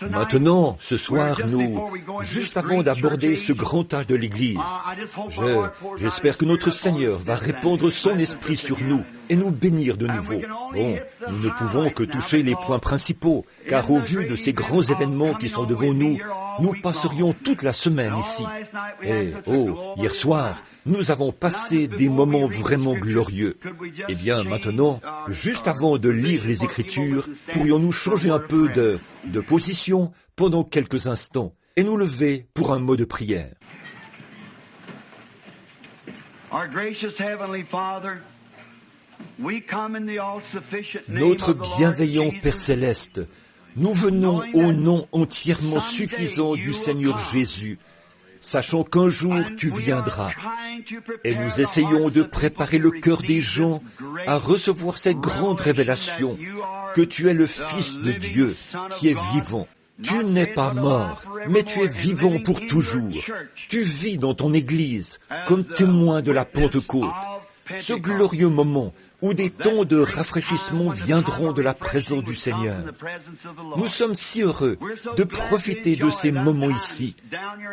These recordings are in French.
Maintenant, ce soir, juste avant d'aborder ce grand âge de l'Église, j'espère que notre Seigneur va répandre son esprit sur nous et nous bénir de nouveau. Bon, nous ne pouvons que toucher les points principaux, car au vu de ces grands événements qui sont devant nous, nous passerions toute la semaine ici. Et, hier soir, nous avons passé des moments vraiment glorieux. Eh bien, maintenant, juste avant de lire les Écritures, pourrions-nous changer un peu de position pendant quelques instants et nous lever pour un mot de prière. Notre bienveillant Père Céleste, nous venons au nom entièrement suffisant du Seigneur Jésus, sachant qu'un jour tu viendras. Et nous essayons de préparer le cœur des gens à recevoir cette grande révélation que tu es le Fils de Dieu qui est vivant. Tu n'es pas mort, mais tu es vivant pour toujours. Tu vis dans ton Église comme témoin de la Pentecôte, ce glorieux moment où des temps de rafraîchissement viendront de la présence du Seigneur. Nous sommes si heureux de profiter de ces moments ici,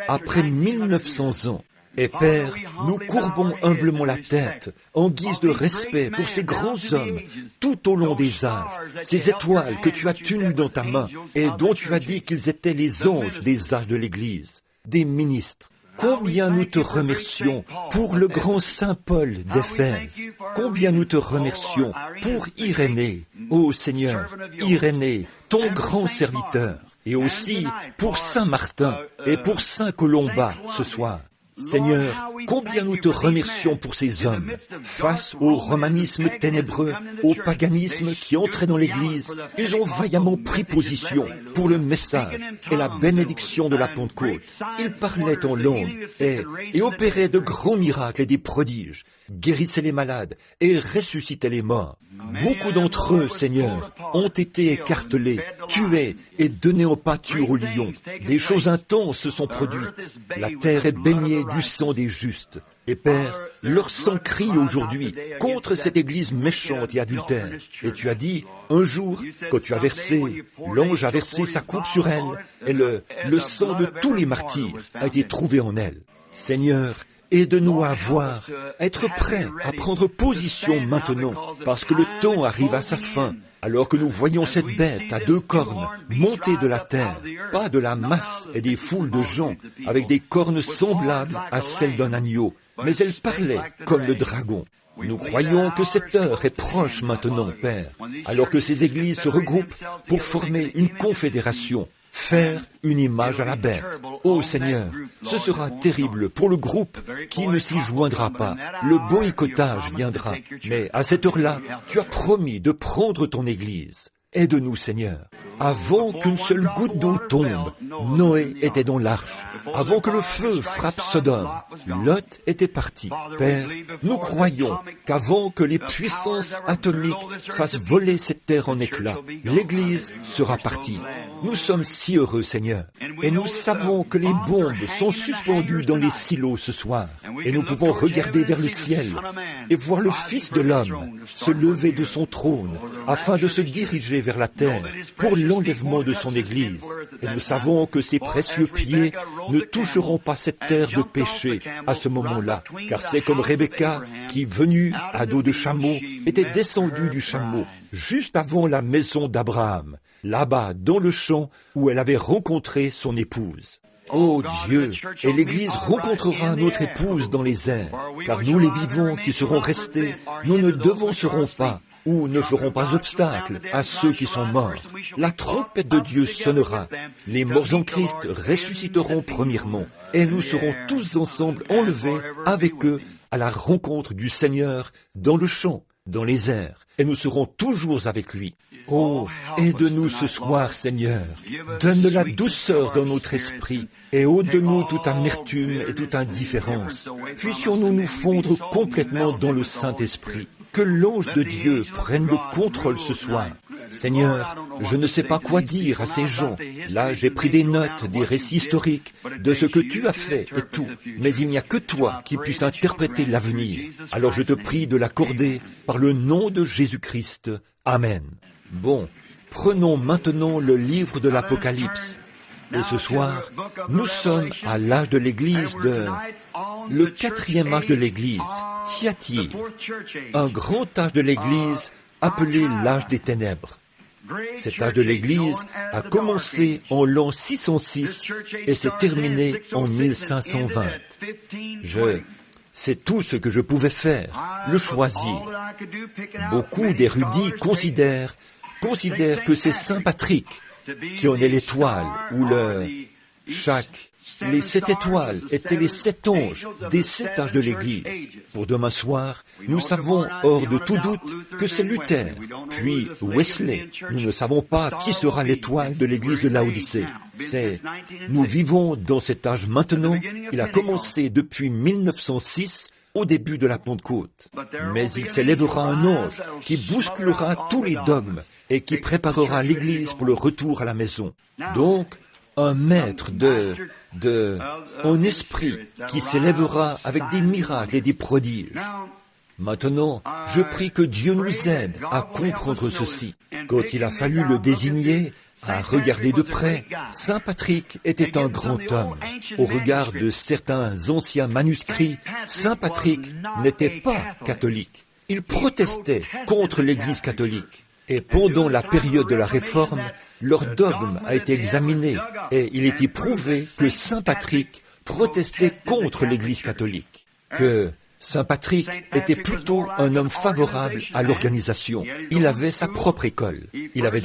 après 1900 ans. Et Père, nous courbons humblement la tête en guise de respect pour ces grands hommes tout au long des âges, ces étoiles que tu as tenues dans ta main et dont tu as dit qu'ils étaient les anges des âges de l'Église, des ministres. Combien nous te remercions pour le grand Saint Paul d'Éphèse. Combien nous te remercions pour Irénée, ô Seigneur, Irénée, ton grand serviteur, et aussi pour Saint Martin et pour Saint Colomba ce soir. Seigneur, combien nous te remercions pour ces hommes. Face au romanisme ténébreux, au paganisme qui entrait dans l'Église, ils ont vaillamment pris position pour le message et la bénédiction de la Pentecôte. Ils parlaient en langue et opéraient de grands miracles et des prodiges, guérissaient les malades et ressuscitaient les morts. Beaucoup d'entre eux, Seigneur, ont été écartelés, tués et donnés en pâture aux lions. Des choses intenses se sont produites. La terre est baignée du sang des justes. Et Père, leur sang crie aujourd'hui contre cette Église méchante et adultère. Et tu as dit, un jour, quand tu as versé, l'ange a versé sa coupe sur elle, et le sang de tous les martyrs a été trouvé en elle. Seigneur, aide-nous à être prêts à prendre position maintenant, parce que le temps arrive à sa fin, alors que nous voyons cette bête à 2 cornes monter de la terre, pas de la masse et des foules de gens, avec des cornes semblables à celles d'un agneau, mais elle parlait comme le dragon. Nous croyons que cette heure est proche maintenant, Père, alors que ces églises se regroupent pour former une confédération, faire une image à la bête. Ô Seigneur, ce sera terrible pour le groupe qui ne s'y joindra pas. Le boycottage viendra. Mais à cette heure-là, tu as promis de prendre ton Église. Aide-nous, Seigneur. Avant qu'une seule goutte d'eau tombe, Noé était dans l'arche. Avant que le feu frappe Sodome, Lot était parti. Père, nous croyons qu'avant que les puissances atomiques fassent voler cette terre en éclats, l'Église sera partie. Nous sommes si heureux, Seigneur. Et nous savons que les bombes sont suspendues dans les silos ce soir. Et nous pouvons regarder vers le ciel et voir le Fils de l'homme se lever de son trône afin de se diriger vers la terre pour l'enlèvement de son Église. Et nous savons que ses précieux pieds ne toucheront pas cette terre de péché à ce moment-là, car c'est comme Rebecca qui, venue à dos de chameau, était descendue du chameau juste avant la maison d'Abraham, là-bas dans le champ où elle avait rencontré son épouse. Ô Dieu, et l'Église rencontrera notre épouse dans les airs, car nous les vivants qui serons restés, nous ne devancerons pas ou ne feront pas obstacle à ceux qui sont morts. La trompette de Dieu sonnera, les morts en Christ ressusciteront premièrement, et nous serons tous ensemble enlevés avec eux à la rencontre du Seigneur dans le champ, dans les airs, et nous serons toujours avec lui. Oh, aide-nous ce soir, Seigneur. Donne de la douceur dans notre esprit et ôte de nous toute amertume et toute indifférence. Puissions-nous nous fondre complètement dans le Saint-Esprit. Que l'ange de Dieu prenne le contrôle ce soir. Seigneur, je ne sais pas quoi dire à ces gens. Là, j'ai pris des notes, des récits historiques de ce que tu as fait et tout. Mais il n'y a que toi qui puisses interpréter l'avenir. Alors je te prie de l'accorder par le nom de Jésus-Christ. Amen. Bon, Prenons maintenant le livre de l'Apocalypse. Et ce soir, nous sommes à l'âge de l'Église le 4e âge de l'Église, Thyatire, un grand âge de l'Église appelé l'âge des ténèbres. Cet âge de l'Église a commencé en l'an 606 et s'est terminé en 1520. C'est tout ce que je pouvais faire, le choisir. Beaucoup d'érudits considèrent que c'est Saint Patrick qui en est l'étoile, ou les 7 étoiles étaient les 7 anges des 7 âges de l'Église. Pour demain soir, nous savons hors de tout doute que c'est Luther, puis Wesley. Nous ne savons pas qui sera l'étoile de l'Église de Laodicée. Nous vivons dans cet âge maintenant. Il a commencé depuis 1906, au début de la Pentecôte. Mais il s'élèvera un ange qui bousculera tous les dogmes et qui préparera l'Église pour le retour à la maison. Donc, un maître en esprit qui s'élèvera avec des miracles et des prodiges. Maintenant, je prie que Dieu nous aide à comprendre ceci. Quand il a fallu le désigner, à regarder de près, Saint Patrick était un grand homme. Au regard de certains anciens manuscrits, Saint Patrick n'était pas catholique. Il protestait contre l'Église catholique. Et pendant la période de la Réforme, leur dogme a été examiné et il était prouvé que Saint Patrick protestait contre l'Église catholique, que Saint Patrick était plutôt un homme favorable à l'organisation. Il avait sa propre école. Il avait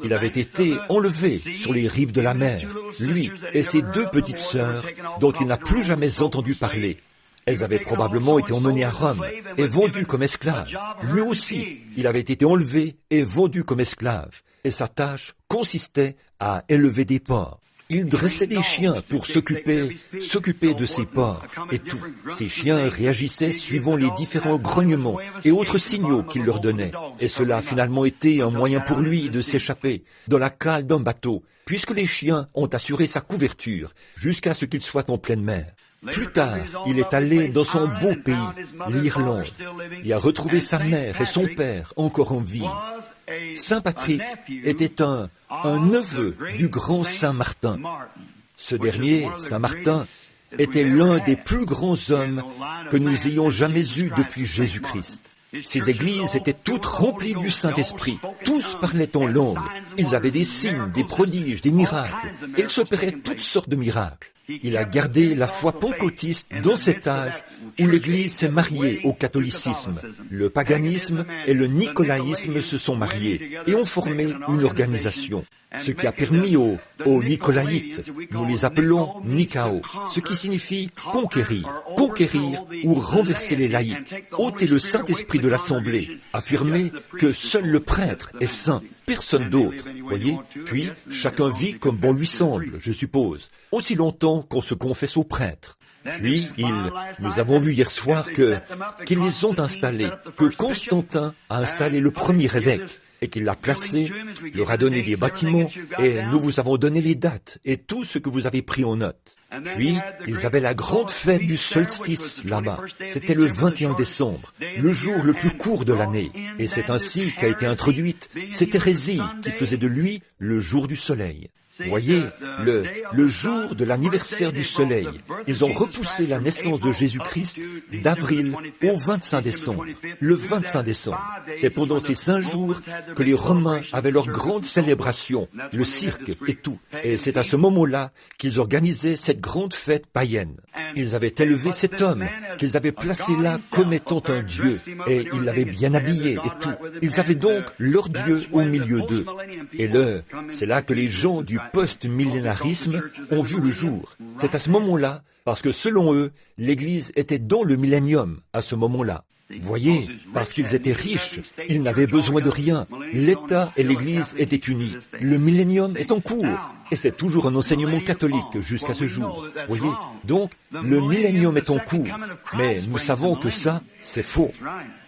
il avait été enlevé sur les rives de la mer, lui et ses 2 petites sœurs dont il n'a plus jamais entendu parler. Elles avaient probablement été emmenées à Rome et vendues comme esclaves. Lui aussi, il avait été enlevé et vendu comme esclave. Et sa tâche consistait à élever des porcs. Il dressait des chiens pour s'occuper de ces porcs et tout. Ces chiens réagissaient suivant les différents grognements et autres signaux qu'il leur donnait. Et cela a finalement été un moyen pour lui de s'échapper dans la cale d'un bateau, puisque les chiens ont assuré sa couverture jusqu'à ce qu'il soit en pleine mer. Plus tard, il est allé dans son beau pays, l'Irlande. Il a retrouvé sa mère et son père encore en vie. Saint Patrick était un neveu du grand Saint Martin. Ce dernier, Saint Martin, était l'un des plus grands hommes que nous ayons jamais eus depuis Jésus-Christ. Ces églises étaient toutes remplies du Saint-Esprit. Tous parlaient en langue. Ils avaient des signes, des prodiges, des miracles. Et il s'opérait toutes sortes de miracles. Il a gardé la foi pentecôtiste dans cet âge où l'Église s'est mariée au catholicisme. Le paganisme et le nicolaïsme se sont mariés et ont formé une organisation. Ce qui a permis aux Nicolaïtes, nous les appelons Nikao, ce qui signifie conquérir ou renverser les laïcs, ôter le Saint-Esprit de l'Assemblée, affirmer que seul le prêtre est saint, personne d'autre, voyez. Puis, chacun vit comme bon lui semble, je suppose, aussi longtemps qu'on se confesse au prêtre. Puis, nous avons vu hier soir qu'ils les ont installés, que Constantin a installé le premier évêque, et qu'il l'a placé, leur a donné des bâtiments, et nous vous avons donné les dates et tout ce que vous avez pris en note. Puis, ils avaient la grande fête du solstice là-bas. C'était le 21 décembre, le jour le plus court de l'année. Et c'est ainsi qu'a été introduite cette hérésie qui faisait de lui le jour du soleil. Voyez, le jour de l'anniversaire du soleil, ils ont repoussé la naissance de Jésus-Christ d'avril au 25 décembre. Le 25 décembre, c'est pendant ces 5 jours que les Romains avaient leur grande célébration, le cirque et tout. Et c'est à ce moment-là qu'ils organisaient cette grande fête païenne. Ils avaient élevé cet homme, qu'ils avaient placé là comme étant un dieu, et ils l'avaient bien habillé et tout. Ils avaient donc leur Dieu au milieu d'eux. Et c'est là que les gens du post-millénarisme ont vu le jour. C'est à ce moment-là, parce que selon eux, l'Église était dans le millénium à ce moment-là. Voyez, parce qu'ils étaient riches, ils n'avaient besoin de rien. L'État et l'Église étaient unis. Le millénium est en cours, et c'est toujours un enseignement catholique jusqu'à ce jour. Voyez, donc, le millénium est en cours, mais nous savons que ça, c'est faux.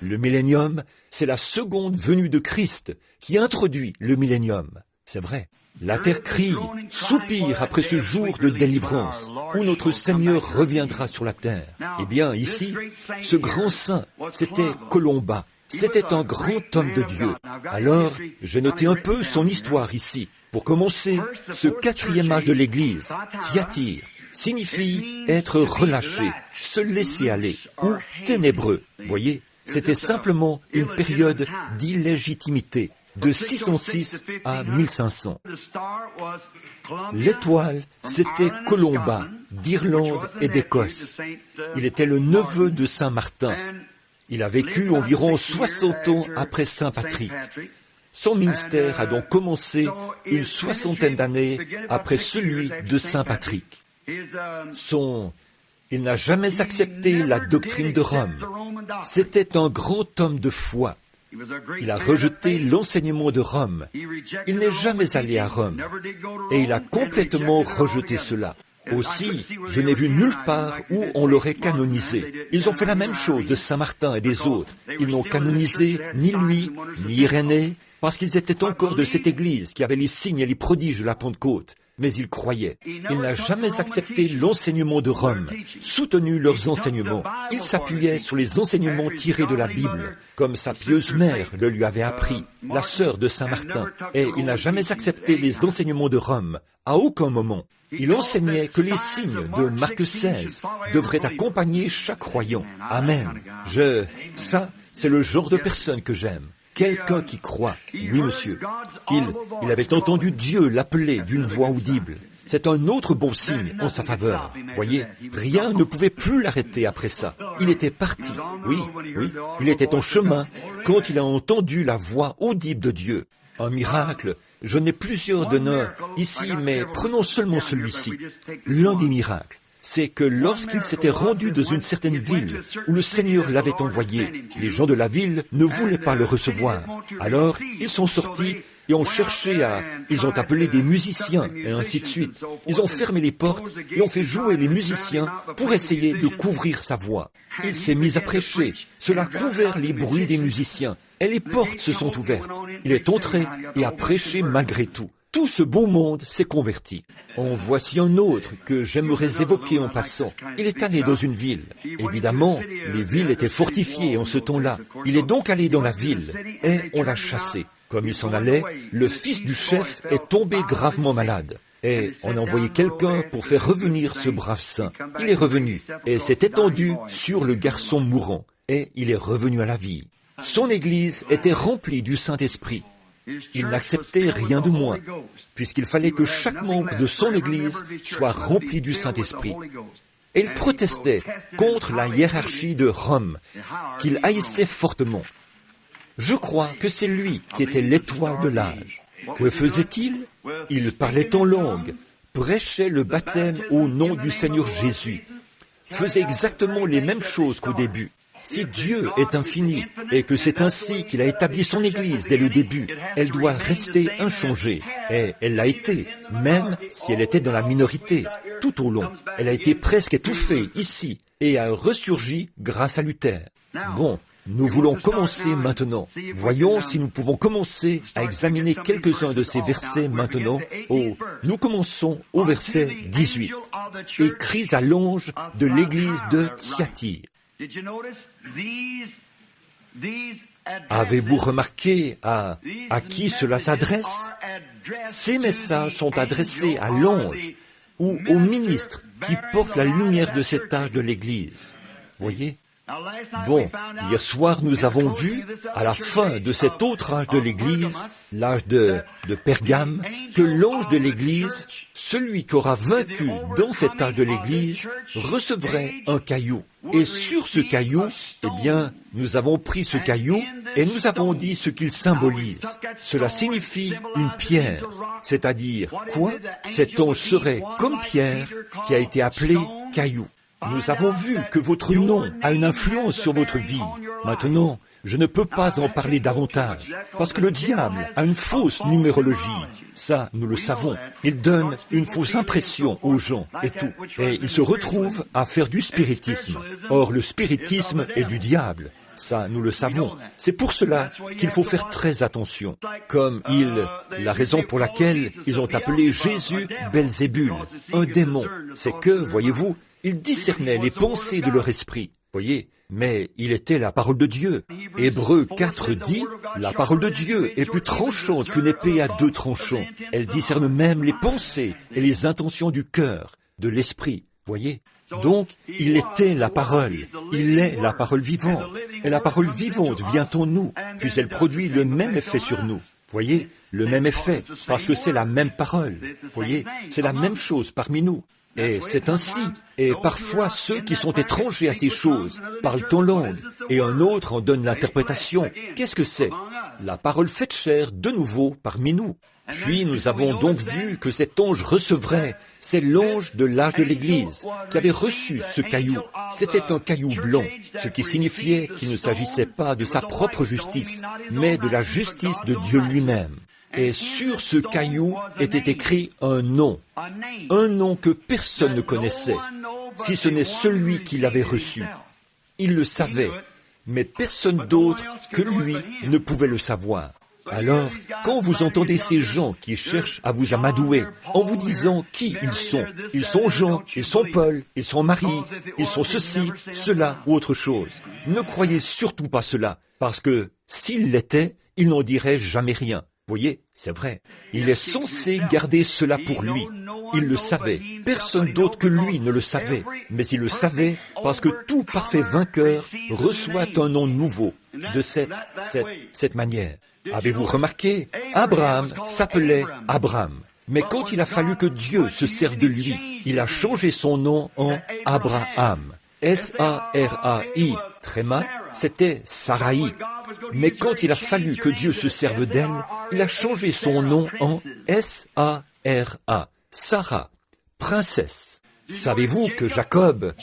Le millénium, c'est la seconde venue de Christ qui introduit le millénium. C'est vrai. La terre crie, soupire après ce jour de délivrance, où notre Seigneur reviendra sur la terre. Eh bien, ici, ce grand saint, c'était Colomba. C'était un grand homme de Dieu. Alors, j'ai noté un peu son histoire ici. Pour commencer, ce quatrième âge de l'Église, Thyatire, signifie être relâché, se laisser aller, ou ténébreux. Voyez, c'était simplement une période d'illégitimité, de 606 à 1500. L'étoile, c'était Colomba, d'Irlande et d'Écosse. Il était le neveu de Saint Martin. Il a vécu environ 60 ans après Saint Patrick. Son ministère a donc commencé une soixantaine d'années après celui de Saint Patrick. Il n'a jamais accepté la doctrine de Rome. C'était un grand homme de foi. Il a rejeté l'enseignement de Rome. Il n'est jamais allé à Rome. Et il a complètement rejeté cela. Aussi, je n'ai vu nulle part où on l'aurait canonisé. Ils ont fait la même chose de Saint Martin et des autres. Ils n'ont canonisé ni lui, ni Irénée, parce qu'ils étaient encore de cette église qui avait les signes et les prodiges de la Pentecôte. Mais il croyait. Il n'a jamais accepté l'enseignement de Rome, soutenu leurs enseignements. Il s'appuyait sur les enseignements tirés de la Bible, comme sa pieuse mère le lui avait appris, la sœur de Saint Martin. Et il n'a jamais accepté les enseignements de Rome, à aucun moment. Il enseignait que les signes de Marc 16 devraient accompagner chaque croyant. Amen. Ça, c'est le genre de personne que j'aime. Quelqu'un qui croit. Oui, monsieur. Il avait entendu Dieu l'appeler d'une voix audible. C'est un autre bon signe en sa faveur. Voyez, rien ne pouvait plus l'arrêter après ça. Il était parti. Oui. Il était en chemin quand il a entendu la voix audible de Dieu. Un miracle. Je n'ai plusieurs d'honneurs ici, mais prenons seulement celui-ci. L'un des miracles, c'est que lorsqu'il s'était rendu dans une certaine ville où le Seigneur l'avait envoyé, les gens de la ville ne voulaient pas le recevoir. Alors, ils sont sortis et ont cherché ils ont appelé des musiciens et ainsi de suite. Ils ont fermé les portes et ont fait jouer les musiciens pour essayer de couvrir sa voix. Il s'est mis à prêcher. Cela a couvert les bruits des musiciens et les portes se sont ouvertes. Il est entré et a prêché malgré tout. Tout ce beau monde s'est converti. En voici un autre que j'aimerais évoquer en passant. Il est allé dans une ville. Évidemment, les villes étaient fortifiées en ce temps-là. Il est donc allé dans la ville et on l'a chassé. Comme il s'en allait, le fils du chef est tombé gravement malade. Et on a envoyé quelqu'un pour faire revenir ce brave saint. Il est revenu et s'est étendu sur le garçon mourant. Et il est revenu à la vie. Son église était remplie du Saint-Esprit. Il n'acceptait rien de moins, puisqu'il fallait que chaque membre de son Église soit rempli du Saint-Esprit. Et il protestait contre la hiérarchie de Rome, qu'il haïssait fortement. Je crois que c'est lui qui était l'étoile de l'âge. Que faisait-il? Il parlait en langue, prêchait le baptême au nom du Seigneur Jésus, faisait exactement les mêmes choses qu'au début. Si Dieu est infini et que c'est ainsi qu'il a établi son Église dès le début, elle doit rester inchangée. Et elle l'a été, même si elle était dans la minorité, tout au long. Elle a été presque étouffée ici et a ressurgi grâce à Luther. Bon, nous voulons commencer maintenant. Voyons si nous pouvons commencer à examiner quelques-uns de ces versets maintenant. Nous commençons au verset 18. Écrits à l'ange de l'Église de Thyatire. Avez-vous remarqué à qui cela s'adresse? Ces messages sont adressés à l'ange ou au ministre qui porte la lumière de cet âge de l'Église. Voyez? Bon, hier soir nous avons vu, à la fin de cet autre âge de l'Église, l'âge de Pergame, que l'ange de l'Église, celui qui aura vaincu dans cet âge de l'Église, recevrait un caillou. Et sur ce caillou, nous avons pris ce caillou et nous avons dit ce qu'il symbolise. Cela signifie une pierre, c'est-à-dire quoi? Cet ange serait comme Pierre qui a été appelé caillou. Nous avons vu que votre nom a une influence sur votre vie. Maintenant, je ne peux pas en parler davantage, parce que le diable a une fausse numérologie. Ça, nous le savons. Il donne une fausse impression aux gens et tout. Et il se retrouve à faire du spiritisme. Or, le spiritisme est du diable. Ça, nous le savons. C'est pour cela qu'il faut faire très attention. Comme la raison pour laquelle ils ont appelé Jésus Belzébul, un démon, c'est que, voyez-vous, il discernait les pensées de leur esprit. Voyez, mais il était la parole de Dieu. Hébreux 4 dit, la parole de Dieu est plus tranchante qu'une épée à 2 tranchants. Elle discerne même les pensées et les intentions du cœur, de l'esprit. Voyez? Donc, il était la parole. Il est la parole vivante. Et la parole vivante vient en nous, puis elle produit le même effet sur nous. Voyez? Le même effet, parce que c'est la même parole. Voyez? C'est la même chose parmi nous. Et c'est ainsi. Et parfois, ceux qui sont étrangers à ces choses parlent en langue, et un autre en donne l'interprétation. Qu'est-ce que c'est? La parole faite chair de nouveau parmi nous. Puis nous avons donc vu que cet ange recevrait, c'est l'ange de l'âge de l'Église qui avait reçu ce caillou. C'était un caillou blanc, ce qui signifiait qu'il ne s'agissait pas de sa propre justice, mais de la justice de Dieu lui-même. Et sur ce caillou était écrit un nom que personne ne connaissait, si ce n'est celui qui l'avait reçu. Il le savait, mais personne d'autre que lui ne pouvait le savoir. Alors, quand vous entendez ces gens qui cherchent à vous amadouer en vous disant qui ils sont Jean, ils sont Paul, ils sont Marie, ils sont ceci, cela ou autre chose, ne croyez surtout pas cela, parce que s'ils l'étaient, ils n'en diraient jamais rien. Voyez, c'est vrai. Il est censé garder cela pour lui. Il le savait. Personne d'autre que lui ne le savait. Mais il le savait parce que tout parfait vainqueur reçoit un nom nouveau de cette manière. Avez-vous remarqué? Abraham s'appelait Abraham. Mais quand il a fallu que Dieu se serve de lui, il a changé son nom en Abraham. S-A-R-A-I, tréma, c'était Sarai. Mais quand il a fallu que Dieu se serve d'elle, il a changé son nom en S-A-R-A, Sarah, princesse. Savez-vous que Jacob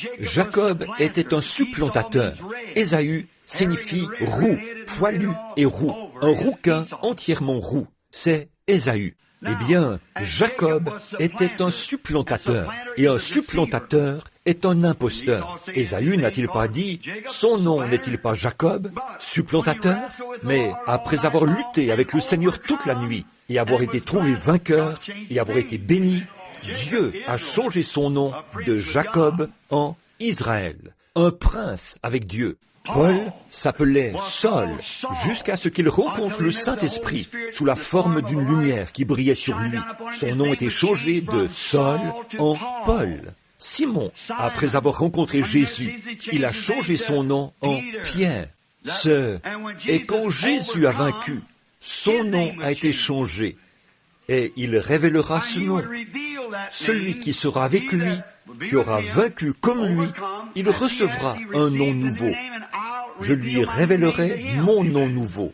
était un supplantateur. Ésaü signifie roux, poilu et roux. Un rouquin entièrement roux, c'est Ésaü. Eh bien, Jacob était un supplantateur, et un supplantateur est un imposteur. Ésaü n'a-t-il pas dit, son nom n'est-il pas Jacob, supplantateur? Mais après avoir lutté avec le Seigneur toute la nuit, et avoir été trouvé vainqueur, et avoir été béni, Dieu a changé son nom de Jacob en Israël, un prince avec Dieu. Paul s'appelait Saul jusqu'à ce qu'il rencontre le Saint-Esprit sous la forme d'une lumière qui brillait sur lui. Son nom était changé de Saul en Paul. Simon, après avoir rencontré Jésus, il a changé son nom en Pierre. Et quand Jésus a vaincu, son nom a été changé. Et il révélera ce nom. Celui qui sera avec lui, qui aura vaincu comme lui, il recevra un nom nouveau. Je lui révélerai mon nom nouveau.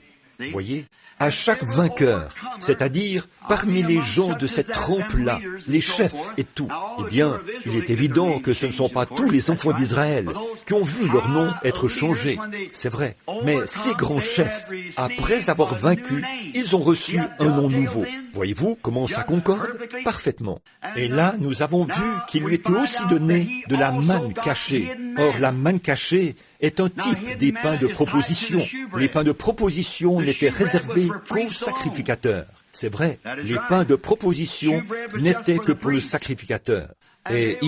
Voyez, à chaque vainqueur, c'est-à-dire parmi les gens de cette trempe-là, les chefs et tout, eh bien, il est évident que ce ne sont pas tous les enfants d'Israël qui ont vu leur nom être changé. C'est vrai. Mais ces grands chefs, après avoir vaincu, ils ont reçu un nom nouveau. Voyez-vous comment ça concorde? Parfaitement. Et là, nous avons vu qu'il lui était aussi donné de la manne cachée. Or, la manne cachée est un type des pains de proposition. Les pains de proposition n'étaient réservés qu'aux sacrificateurs. C'est vrai, les pains de proposition n'étaient que pour le sacrificateur. Et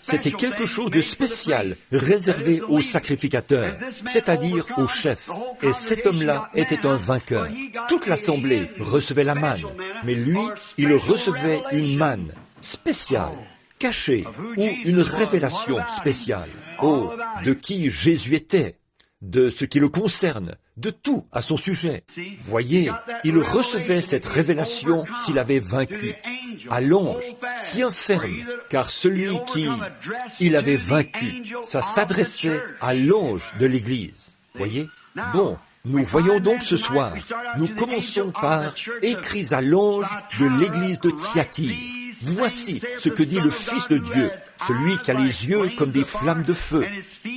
c'était quelque chose de spécial, réservé aux sacrificateurs, c'est-à-dire aux chefs. Et cet homme-là était un vainqueur. Toute l'assemblée recevait la manne, mais lui, il recevait une manne spéciale, cachée, ou une révélation spéciale. Oh, de qui Jésus était, de ce qui le concerne, de tout à son sujet. Voyez, il recevait cette révélation s'il avait vaincu. À l'ange, tiens ferme, car celui qui il avait vaincu, ça s'adressait à l'ange de l'Église. Voyez? Bon, nous voyons donc ce soir, nous commençons par « Écrits à l'ange de l'Église de Thyatire ». Voici ce que dit le Fils de Dieu, celui qui a les yeux comme des flammes de feu,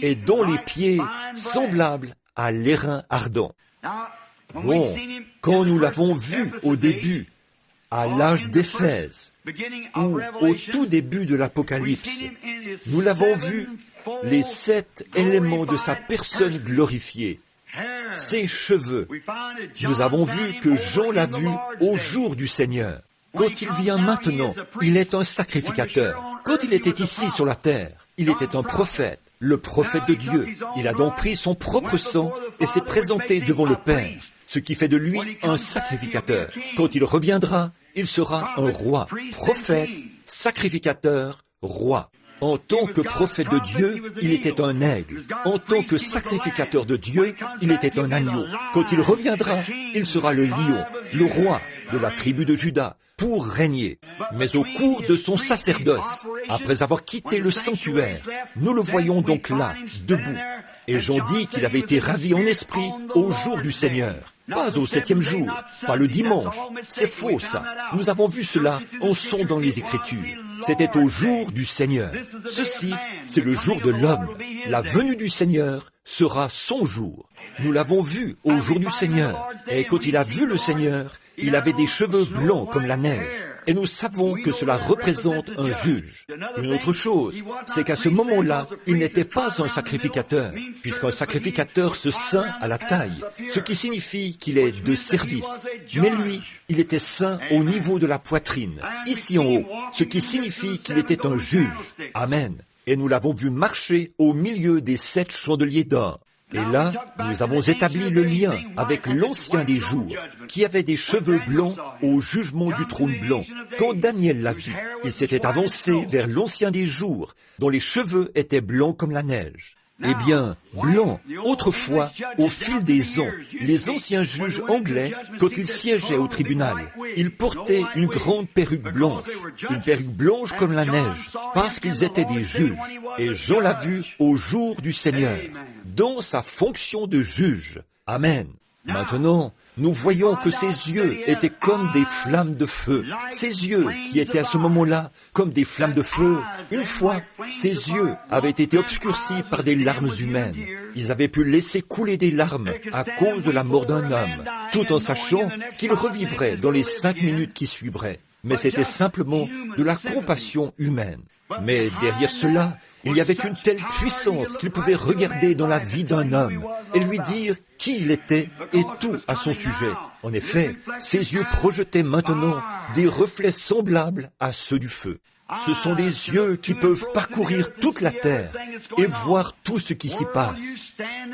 et dont les pieds semblables à l'airain ardent. Bon, quand nous l'avons vu au début, à l'âge d'Éphèse, ou au tout début de l'Apocalypse, nous l'avons vu, les 7 éléments de sa personne glorifiée, ses cheveux. Nous avons vu que Jean l'a vu au jour du Seigneur. Quand il vient maintenant, il est un sacrificateur. Quand il était ici sur la terre, il était un prophète. le prophète de Dieu. Il a donc pris son propre sang et s'est présenté devant le Père, ce qui fait de lui un sacrificateur. Quand il reviendra, il sera un roi, prophète, sacrificateur, roi. En tant que prophète de Dieu, il était un aigle. En tant que sacrificateur de Dieu, il était un agneau. Quand il reviendra, il sera le lion, le roi de la tribu de Juda, pour régner. Mais au cours de son sacerdoce, après avoir quitté le sanctuaire, nous le voyons donc là, debout. Et Jean dit qu'il avait été ravi en esprit au jour du Seigneur. Pas au 7e jour, pas le dimanche. C'est faux, ça. Nous avons vu cela en sondant les Écritures. C'était au jour du Seigneur. Ceci, c'est le jour de l'homme. La venue du Seigneur sera son jour. Nous l'avons vu au jour du Seigneur. Et quand il a vu le Seigneur, il avait des cheveux blancs comme la neige. Et nous savons que cela représente un juge. Une autre chose, c'est qu'à ce moment-là, il n'était pas un sacrificateur, puisqu'un sacrificateur se ceint à la taille, ce qui signifie qu'il est de service. Mais lui, il était ceint au niveau de la poitrine, ici en haut, ce qui signifie qu'il était un juge. Amen. Et nous l'avons vu marcher au milieu des 7 chandeliers d'or. Et là, nous avons établi le lien avec l'Ancien des jours, qui avait des cheveux blancs au jugement du trône blanc. Quand Daniel l'a vu, il s'était avancé vers l'Ancien des jours, dont les cheveux étaient blancs comme la neige. Eh bien, blanc, autrefois, au fil des ans, les anciens juges anglais, quand ils siégeaient au tribunal, ils portaient une grande perruque blanche comme la neige, parce qu'ils étaient des juges. Et Jean l'a vu au jour du Seigneur, dans sa fonction de juge. Amen. Maintenant, nous voyons que ses yeux étaient comme des flammes de feu. Ses yeux, qui étaient à ce moment-là comme des flammes de feu, une fois, ses yeux avaient été obscurcis par des larmes humaines. Ils avaient pu laisser couler des larmes à cause de la mort d'un homme, tout en sachant qu'il revivrait dans les 5 minutes qui suivraient. Mais c'était simplement de la compassion humaine. Mais derrière cela, il y avait une telle puissance qu'il pouvait regarder dans la vie d'un homme et lui dire qui il était et tout à son sujet. En effet, ses yeux projetaient maintenant des reflets semblables à ceux du feu. Ce sont des yeux qui peuvent parcourir toute la terre et voir tout ce qui s'y passe.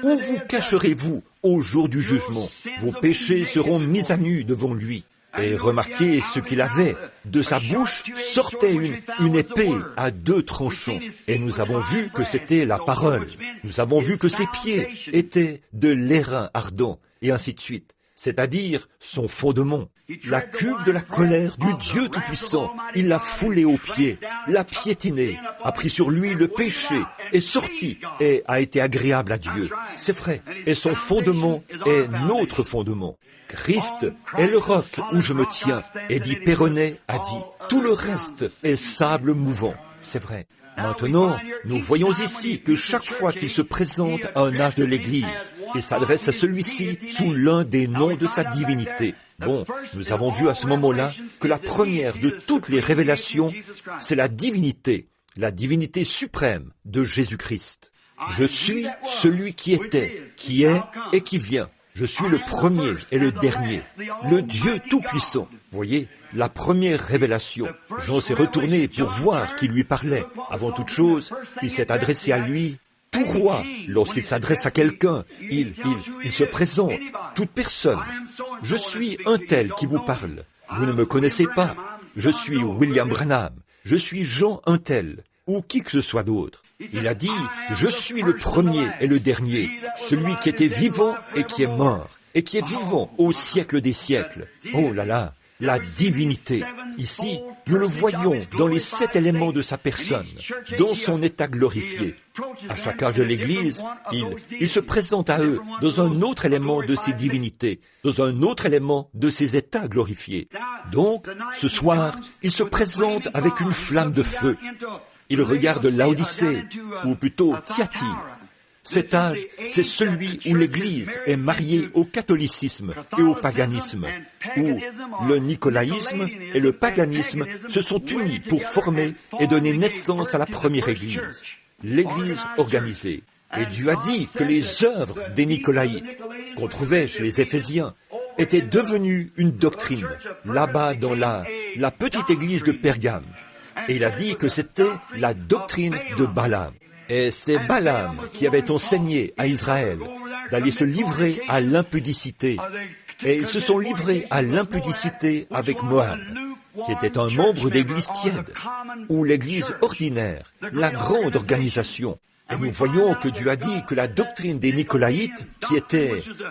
Où vous cacherez-vous au jour du jugement? Vos péchés seront mis à nu devant lui. Et remarquez ce qu'il avait. De sa bouche sortait une épée à 2 tranchants. Et nous avons vu que c'était la parole. Nous avons vu que ses pieds étaient de l'airain ardent, et ainsi de suite. C'est-à-dire son fondement. La cuve de la colère du Dieu Tout-Puissant, il l'a foulée aux pieds, l'a piétiné, a pris sur lui le péché, est sorti et a été agréable à Dieu. C'est vrai. Et son fondement est notre fondement. Christ est le roc où je me tiens. Eddie Perronnet a dit, tout le reste est sable mouvant. C'est vrai. Maintenant, nous voyons ici que chaque fois qu'il se présente à un âge de l'Église, il s'adresse à celui-ci sous l'un des noms de sa divinité. Bon, nous avons vu à ce moment-là que la première de toutes les révélations, c'est la divinité suprême de Jésus-Christ. Je suis celui qui était, qui est et qui vient. Je suis le premier et le dernier, le Dieu Tout-Puissant. Voyez, la première révélation. Jean s'est retourné pour voir qui lui parlait. Avant toute chose, il s'est adressé à lui. Tout roi, lorsqu'il s'adresse à quelqu'un, il se présente. Toute personne. Je suis un tel qui vous parle. Vous ne me connaissez pas. Je suis William Branham. Je suis Jean un tel, ou qui que ce soit d'autre. Il a dit, je suis le premier et le dernier, celui qui était vivant et qui est mort, et qui est vivant au siècle des siècles. Oh là là, la divinité. Ici, nous le voyons dans les 7 éléments de sa personne, dans son état glorifié. À chaque âge de l'Église, il se présente à eux dans un autre élément de ses divinités, dans un autre élément de ses états glorifiés. Donc, ce soir, il se présente avec une flamme de feu. Il regarde Laodicée, ou plutôt Thyatire. Cet âge, c'est celui où l'Église est mariée au catholicisme et au paganisme, où le nicolaïsme et le paganisme se sont unis pour former et donner naissance à la première Église, l'Église organisée. Et Dieu a dit que les œuvres des Nicolaïtes, qu'on trouvait chez les Éphésiens, étaient devenues une doctrine, là-bas dans la petite église de Pergame. Et il a dit que c'était la doctrine de Balaam. Et c'est Balaam qui avait enseigné à Israël d'aller se livrer à l'impudicité. Et ils se sont livrés à l'impudicité avec Moab, qui était un membre d'église tiède, ou l'église ordinaire, la grande organisation. Et nous voyons que Dieu a dit que la doctrine des Nicolaïtes,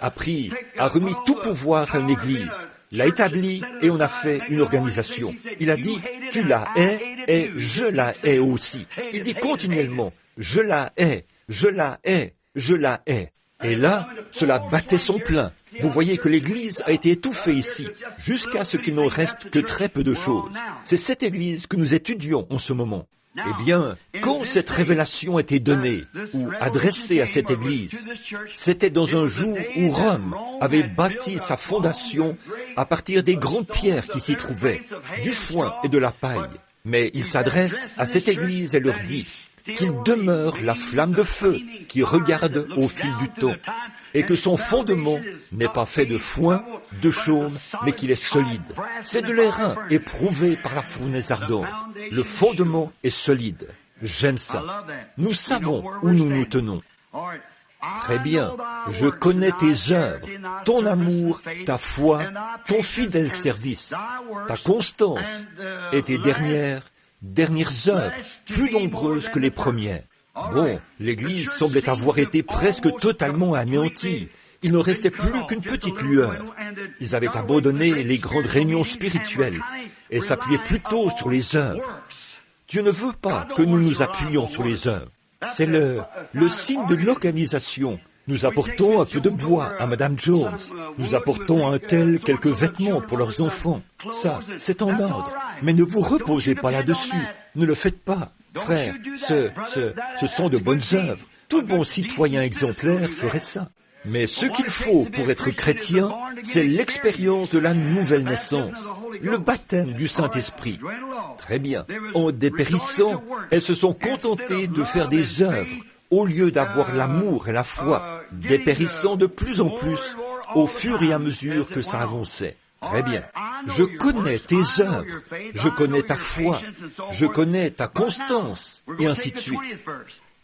a remis tout pouvoir à une église, l'a établie et on a fait une organisation. Il a dit, tu la hais et je la hais aussi. Il dit continuellement, je la hais, je la hais, je la hais. Et là, cela battait son plein. Vous voyez que l'Église a été étouffée ici, jusqu'à ce qu'il n'en reste que très peu de choses. C'est cette Église que nous étudions en ce moment. Eh bien, quand cette révélation était donnée ou adressée à cette Église, c'était dans un jour où Rome avait bâti sa fondation à partir des grandes pierres qui s'y trouvaient, du foin et de la paille. Mais il s'adresse à cette Église et leur dit qu'il demeure la flamme de feu qui regarde au fil du temps, et que son fondement n'est pas fait de foin, de chaume, mais qu'il est solide. C'est de l'airain éprouvé par la fournaise ardente. Le fondement est solide. J'aime ça. Nous savons où nous nous tenons. Très bien, je connais tes œuvres, ton amour, ta foi, ton fidèle service, ta constance et tes dernières œuvres, plus nombreuses que les premières. Bon, l'Église semblait avoir été presque totalement anéantie. Il ne restait plus qu'une petite lueur. Ils avaient abandonné les grandes réunions spirituelles et s'appuyaient plutôt sur les œuvres. Dieu ne veut pas que nous nous appuyions sur les œuvres. C'est le signe de l'organisation. Nous apportons un peu de bois à Madame Jones. Nous apportons à un tel quelques vêtements pour leurs enfants. Ça, c'est en ordre. Mais ne vous reposez pas là-dessus. Ne le faites pas. Frère, ce sont de bonnes œuvres. Tout bon citoyen exemplaire ferait ça. Mais ce qu'il faut pour être chrétien, c'est l'expérience de la nouvelle naissance, le baptême du Saint-Esprit. Très bien. En dépérissant, elles se sont contentées de faire des œuvres au lieu d'avoir l'amour et la foi, dépérissant de plus en plus au fur et à mesure que ça avançait. Très bien. Je connais tes œuvres, je connais ta foi, je connais ta constance, et ainsi de suite.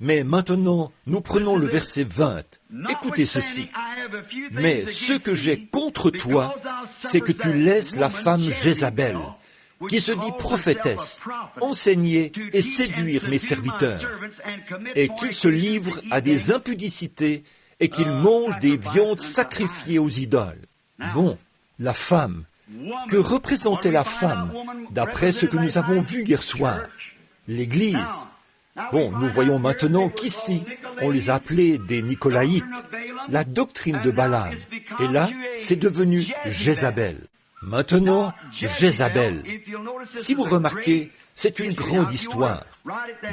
Mais maintenant, nous prenons le verset 20. Écoutez ceci. Mais ce que j'ai contre toi, c'est que tu laisses la femme Jézabel, qui se dit prophétesse, enseigner et séduire mes serviteurs, et qu'il se livre à des impudicités et qu'il mange des viandes sacrifiées aux idoles. Bon, la femme. Que représentait la femme, d'après ce que nous avons vu hier soir? L'Église. Bon, nous voyons maintenant qu'ici, on les a appelés des Nicolaïtes, la doctrine de Balaam. Et là, c'est devenu Jézabel. Maintenant, Jézabel. Si vous remarquez, c'est une grande histoire.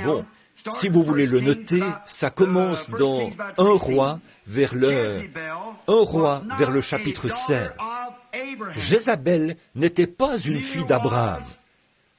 Bon, si vous voulez le noter, ça commence dans 1 roi vers le chapitre 16. Jézabel n'était pas une fille d'Abraham,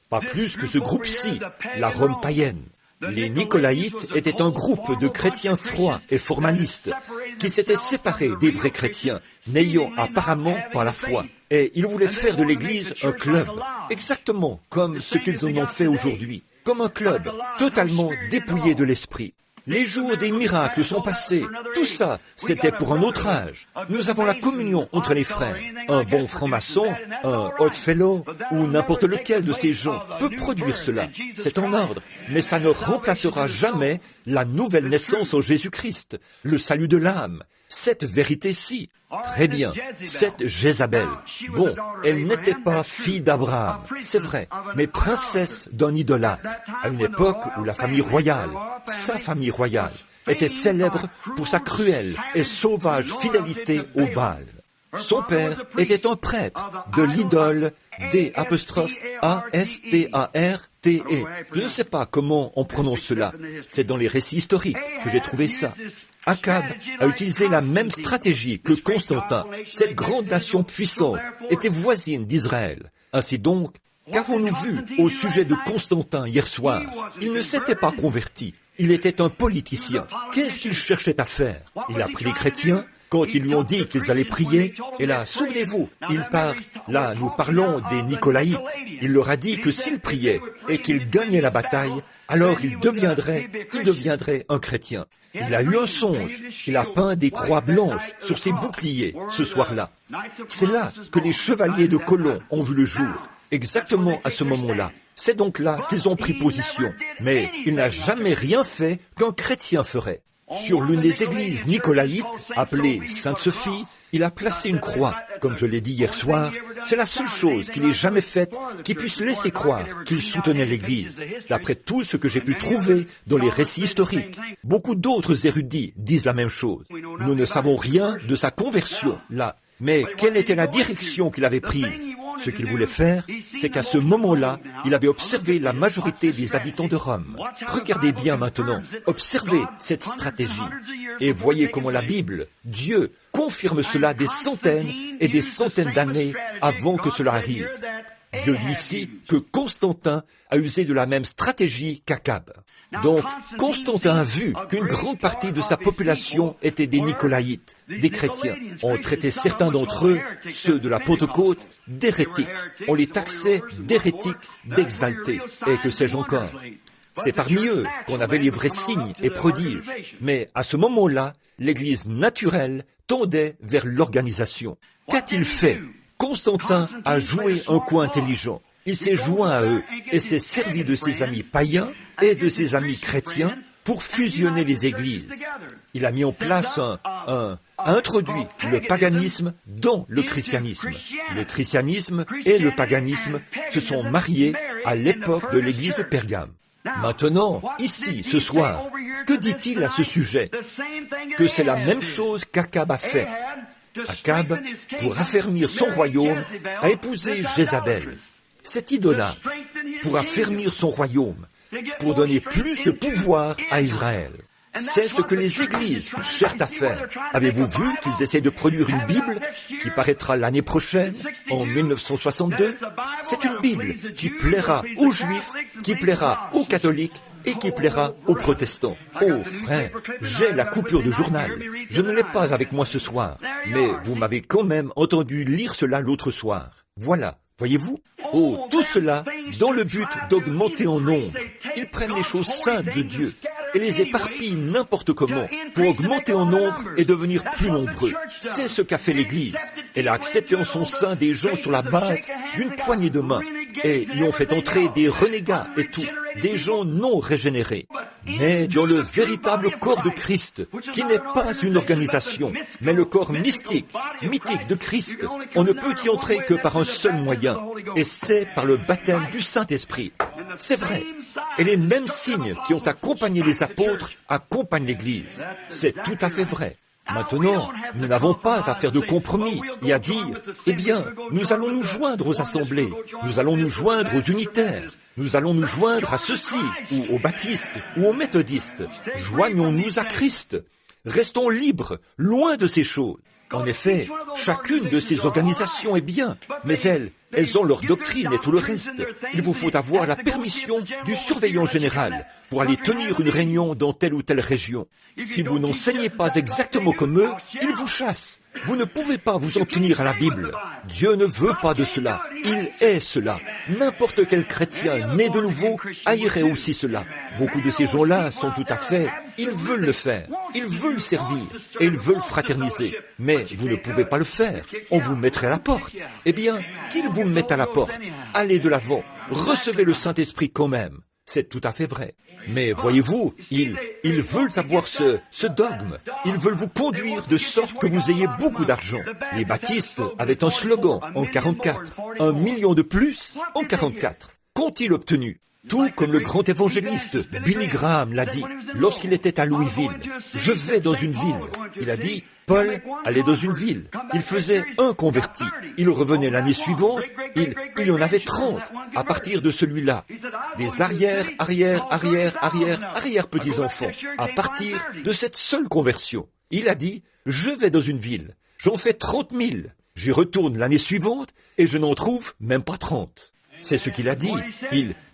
pas plus que ce groupe-ci, la Rome païenne. Les Nicolaïtes étaient un groupe de chrétiens froids et formalistes qui s'étaient séparés des vrais chrétiens, n'ayant apparemment pas la foi. Et ils voulaient faire de l'Église un club, exactement comme ce qu'ils en ont fait aujourd'hui, comme un club totalement dépouillé de l'esprit. Les jours des miracles sont passés. Tout ça, c'était pour un autre âge. Nous avons la communion entre les frères. Un bon franc-maçon, un Oddfellow ou n'importe lequel de ces gens peut produire cela. C'est en ordre. Mais ça ne remplacera jamais la nouvelle naissance en Jésus-Christ, le salut de l'âme. Cette vérité-ci. Très bien, cette Jézabel. Bon, elle n'était pas fille d'Abraham, c'est vrai, mais princesse d'un idolâtre, à une époque où la famille royale, sa famille royale, était célèbre pour sa cruelle et sauvage fidélité au Baal. Son père était un prêtre de l'idole d'Astrate. Je ne sais pas comment on prononce cela. C'est dans les récits historiques que j'ai trouvé ça. Akab a utilisé la même stratégie que Constantin. Cette grande nation puissante était voisine d'Israël. Ainsi donc, qu'avons-nous vu au sujet de Constantin hier soir? Il ne s'était pas converti. Il était un politicien. Qu'est-ce qu'il cherchait à faire? Il a pris les chrétiens quand ils lui ont dit qu'ils allaient prier, et là, souvenez-vous, là, nous parlons des Nicolaïtes, il leur a dit que s'ils priaient et qu'ils gagnaient la bataille, alors il deviendrait un chrétien. Il a eu un songe, il a peint des croix blanches sur ses boucliers ce soir-là. C'est là que les chevaliers de Colomb ont vu le jour, exactement à ce moment-là. C'est donc là qu'ils ont pris position. Mais il n'a jamais rien fait qu'un chrétien ferait. Sur l'une des églises nicolaïtes, appelée Sainte-Sophie, il a placé une croix. Comme je l'ai dit hier soir, c'est la seule chose qu'il ait jamais faite qui puisse laisser croire qu'il soutenait l'Église. D'après tout ce que j'ai pu trouver dans les récits historiques, beaucoup d'autres érudits disent la même chose. Nous ne savons rien de sa conversion, là. Mais quelle était la direction qu'il avait prise? Ce qu'il voulait faire, c'est qu'à ce moment-là, il avait observé la majorité des habitants de Rome. Regardez bien maintenant, observez cette stratégie. Et voyez comment la Bible, Dieu, confirme cela des centaines et des centaines d'années avant que cela arrive. Dieu dit ici que Constantin a usé de la même stratégie qu'Akab. Donc, Constantin a vu qu'une grande partie de sa population était des Nicolaïtes, des chrétiens. On traitait certains d'entre eux, ceux de la Pentecôte, d'hérétiques. On les taxait d'hérétiques, d'exaltés. Et que sais-je encore? C'est parmi eux qu'on avait les vrais signes et prodiges. Mais à ce moment-là, l'Église naturelle tendait vers l'organisation. Qu'a-t-il fait? Constantin a joué un coup intelligent. Il s'est joint à eux et s'est servi de ses amis païens et de ses amis chrétiens pour fusionner les églises. Il a mis en place a introduit le paganisme dans le christianisme. Le christianisme et le paganisme se sont mariés à l'époque de l'église de Pergame. Maintenant, ici, ce soir, que dit-il à ce sujet? Que c'est la même chose qu'Akab a fait. Akab, pour affermir son royaume, a épousé Jézabel. Cet idolâtre, pour affermir son royaume, pour donner plus de pouvoir à Israël. C'est ce que les églises cherchent à faire. Avez-vous vu qu'ils essaient de produire une Bible qui paraîtra l'année prochaine, en 1962? C'est une Bible qui plaira aux Juifs, qui plaira aux catholiques et qui plaira aux protestants. Oh frère, j'ai la coupure de journal. Je ne l'ai pas avec moi ce soir, mais vous m'avez quand même entendu lire cela l'autre soir. Voilà, voyez-vous? Oh, tout cela dans le but d'augmenter en nombre. Ils prennent les choses saintes de Dieu et les éparpillent n'importe comment pour augmenter en nombre et devenir plus nombreux. C'est ce qu'a fait l'Église. Elle a accepté en son sein des gens sur la base d'une poignée de main et y ont fait entrer des renégats et tout, des gens non régénérés. Mais dans le véritable corps de Christ, qui n'est pas une organisation, mais le corps mythique de Christ, on ne peut y entrer que par un seul moyen, et c'est par le baptême du Saint-Esprit. C'est vrai. Et les mêmes signes qui ont accompagné les apôtres accompagnent l'Église. C'est tout à fait vrai. Maintenant, nous n'avons pas à faire de compromis et à dire, eh bien, nous allons nous joindre aux assemblées, nous allons nous joindre aux unitaires, nous allons nous joindre à ceux-ci, ou aux baptistes, ou aux méthodistes. Joignons-nous à Christ. Restons libres, loin de ces choses. En effet, chacune de ces organisations est bien, mais elles ont leur doctrine et tout le reste. Il vous faut avoir la permission du surveillant général pour aller tenir une réunion dans telle ou telle région. Si vous n'enseignez pas exactement comme eux, ils vous chassent. Vous ne pouvez pas vous en tenir à la Bible. Dieu ne veut pas de cela. Il est cela. N'importe quel chrétien né de nouveau haïrait aussi cela. Beaucoup de ces gens-là sont tout à fait... Ils veulent le faire. Ils veulent servir. Et ils veulent fraterniser. Mais vous ne pouvez pas le faire. On vous mettrait à la porte. Eh bien, qu'ils vous mettent à la porte. Allez de l'avant. Recevez le Saint-Esprit quand même. C'est tout à fait vrai. Mais voyez-vous, ils veulent avoir ce dogme. Ils veulent vous conduire de sorte que vous ayez beaucoup d'argent. Les baptistes avaient un slogan en 44. 1 million de plus en 44. Qu'ont-ils obtenu? Tout comme le grand évangéliste Billy Graham l'a dit lorsqu'il était à Louisville. Je vais dans une ville. Il a dit, Paul allait dans une ville. Il faisait un converti. Il revenait l'année suivante. Il y en avait 30 à partir de celui-là. Des arrière petits-enfants à partir de cette seule conversion. Il a dit, je vais dans une ville. J'en fais 30 000. J'y retourne l'année suivante et je n'en trouve même pas 30. C'est ce qu'il a dit.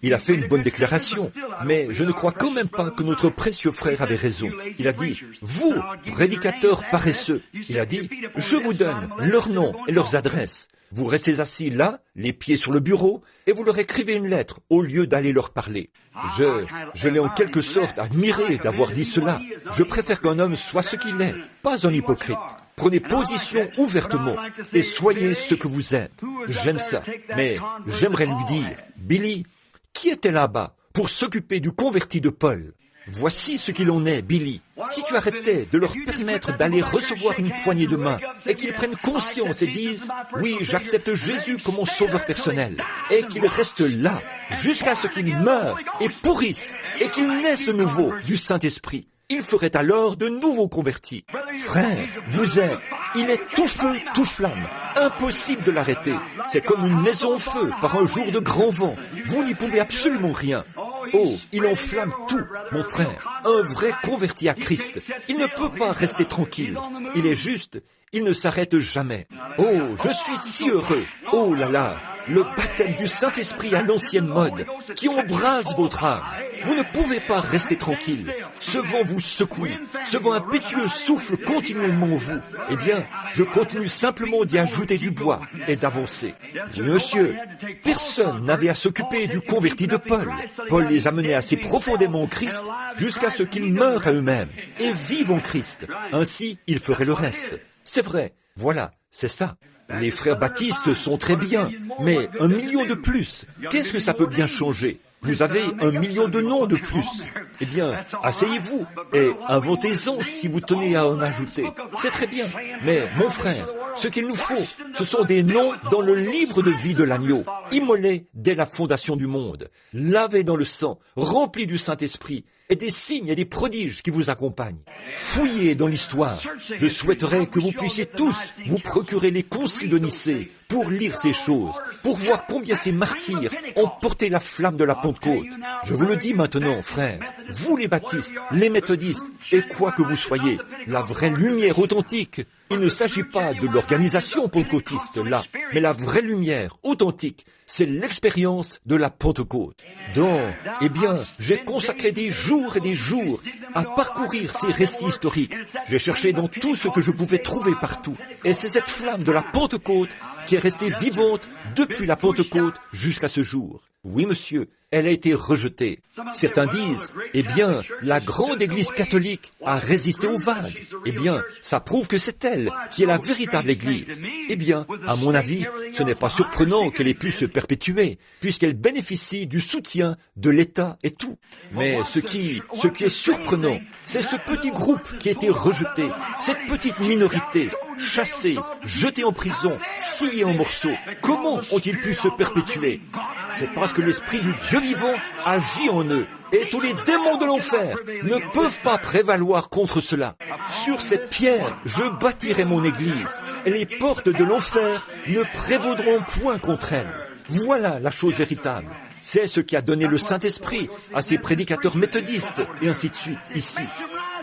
Il a fait une bonne déclaration. Mais je ne crois quand même pas que notre précieux frère avait raison. Il a dit, vous, prédicateurs paresseux, il a dit, je vous donne leurs noms et leurs adresses. Vous restez assis là, les pieds sur le bureau, et vous leur écrivez une lettre au lieu d'aller leur parler. Je l'ai en quelque sorte admiré d'avoir dit cela. Je préfère qu'un homme soit ce qu'il est, pas un hypocrite. Prenez position ouvertement et soyez ce que vous êtes. J'aime ça, mais j'aimerais lui dire, Billy, qui était là-bas pour s'occuper du converti de Paul? Voici ce qu'il en est, Billy. Si tu arrêtais de leur permettre d'aller recevoir une poignée de main et qu'ils prennent conscience et disent « Oui, j'accepte Jésus comme mon sauveur personnel » et qu'ils restent là jusqu'à ce qu'ils meurent et pourrissent et qu'ils naissent de nouveau du Saint-Esprit, il ferait alors de nouveaux convertis. Frère, il est tout feu, tout flamme. Impossible de l'arrêter. C'est comme une maison au feu par un jour de grand vent. Vous n'y pouvez absolument rien. Oh, il enflamme tout, mon frère. Un vrai converti à Christ. Il ne peut pas rester tranquille. Il est juste, il ne s'arrête jamais. Oh, je suis si heureux. Oh là là, le baptême du Saint-Esprit à l'ancienne mode, qui embrase votre âme. Vous ne pouvez pas rester tranquille. Ce vent vous secoue. Ce vent impétueux souffle continuellement en vous. Eh bien, je continue simplement d'y ajouter du bois et d'avancer. Oui, monsieur, personne n'avait à s'occuper du converti de Paul. Paul les amenait assez profondément en Christ jusqu'à ce qu'ils meurent à eux-mêmes et vivent en Christ. Ainsi, ils feraient le reste. C'est vrai. Voilà, c'est ça. Les frères baptistes sont très bien, mais 1 million de plus, qu'est-ce que ça peut bien changer? Vous avez 1 million de noms de plus. Eh bien, asseyez-vous et inventez-en si vous tenez à en ajouter. C'est très bien. Mais, mon frère, ce qu'il nous faut, ce sont des noms dans le livre de vie de l'agneau, immolés dès la fondation du monde, lavés dans le sang, remplis du Saint-Esprit, et des signes et des prodiges qui vous accompagnent. Fouillez dans l'histoire. Je souhaiterais que vous puissiez tous vous procurer les conciles de Nicée pour lire ces choses, pour voir combien ces martyrs ont porté la flamme de la Pentecôte. Je vous le dis maintenant, frères, vous les baptistes, les méthodistes, et quoi que vous soyez, la vraie lumière authentique, il ne s'agit pas de l'organisation pentecôtiste là, mais la vraie lumière authentique, c'est l'expérience de la Pentecôte. Donc, eh bien, j'ai consacré des jours et des jours à parcourir ces récits historiques. J'ai cherché dans tout ce que je pouvais trouver partout. Et c'est cette flamme de la Pentecôte qui est restée vivante depuis la Pentecôte jusqu'à ce jour. Oui, monsieur, elle a été rejetée. Certains disent, eh bien, la grande Église catholique a résisté aux vagues. Eh bien, ça prouve que c'est elle qui est la véritable Église. Eh bien, à mon avis, ce n'est pas surprenant qu'elle ait pu se perpétuer, puisqu'elle bénéficie du soutien de l'État et tout. Mais ce qui est surprenant, c'est ce petit groupe qui a été rejeté, cette petite minorité, chassée, jetée en prison, sciée en morceaux. Comment ont-ils pu se perpétuer? C'est parce que l'Esprit du Dieu vivant agit en eux. Et tous les démons de l'enfer ne peuvent pas prévaloir contre cela. Sur cette pierre, je bâtirai mon église, et les portes de l'enfer ne prévaudront point contre elle. Voilà la chose véritable. C'est ce qui a donné le Saint-Esprit à ces prédicateurs méthodistes, et ainsi de suite, ici.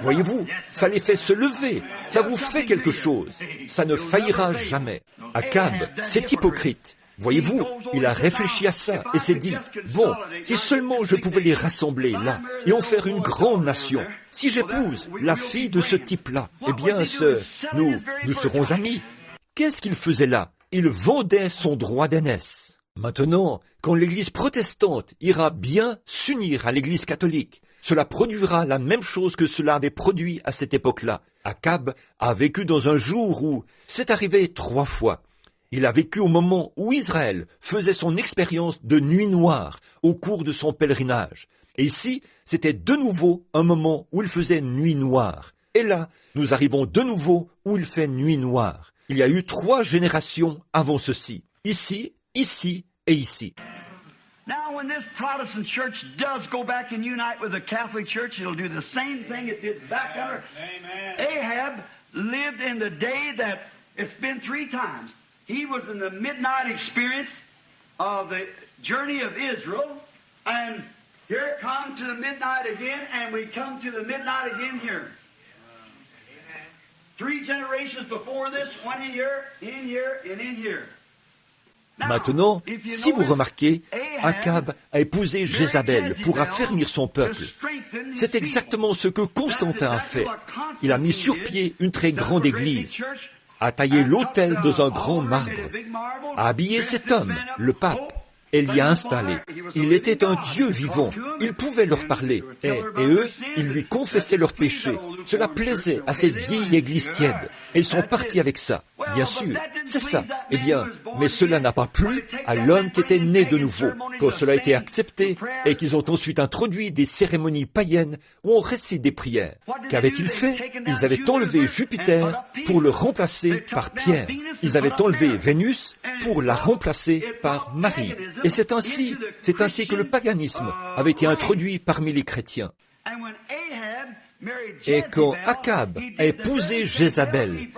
Voyez-vous, ça les fait se lever, ça vous fait quelque chose. Ça ne faillira jamais. Akab, c'est hypocrite. Voyez-vous, il a réfléchi à ça et s'est dit, bon, si seulement je pouvais les rassembler là et en faire une grande nation, si j'épouse la fille de ce type-là, eh bien, nous serons amis. Qu'est-ce qu'il faisait là? Il vendait son droit d'aînesse. Maintenant, quand l'Église protestante ira bien s'unir à l'Église catholique, cela produira la même chose que cela avait produit à cette époque-là. Akab a vécu dans un jour où c'est arrivé 3 fois. Il a vécu au moment où Israël faisait son expérience de nuit noire au cours de son pèlerinage. Et ici, c'était de nouveau un moment où il faisait nuit noire. Et là, nous arrivons de nouveau où il fait nuit noire. Il y a eu 3 générations avant ceci. Ici, ici et ici. Now, when this Protestant church does go back and unite with the Catholic Church, it'll do the same thing it did back under. Ahab lived in the day that it's been 3 times. He was in the midnight experience of the journey of Israel, and here it comes to the midnight again, and we come to the midnight again here. 3 generations before this, 1 in here, and in here. Maintenant, si vous remarquez, Akab a épousé Jézabel pour affermir son peuple. C'est exactement ce que Constantin a fait. Il a mis sur pied une très grande église, a taillé l'autel dans un grand marbre, a habillé cet homme, le pape, et l'y a installé. Il était un Dieu vivant. Il pouvait leur parler. Et eux, ils lui confessaient leurs péchés. Cela plaisait à cette vieille église tiède. Et ils sont partis avec ça. Bien sûr, c'est ça. Eh bien, mais cela n'a pas plu à l'homme qui était né de nouveau. Quand cela a été accepté et qu'ils ont ensuite introduit des cérémonies païennes où on récite des prières. Qu'avaient-ils fait? Ils avaient enlevé Jupiter pour le remplacer par Pierre. Ils avaient enlevé Vénus pour la remplacer par Marie. Et c'est ainsi que le paganisme avait été introduit parmi les chrétiens. Et quand Akab a épousé Jézabel,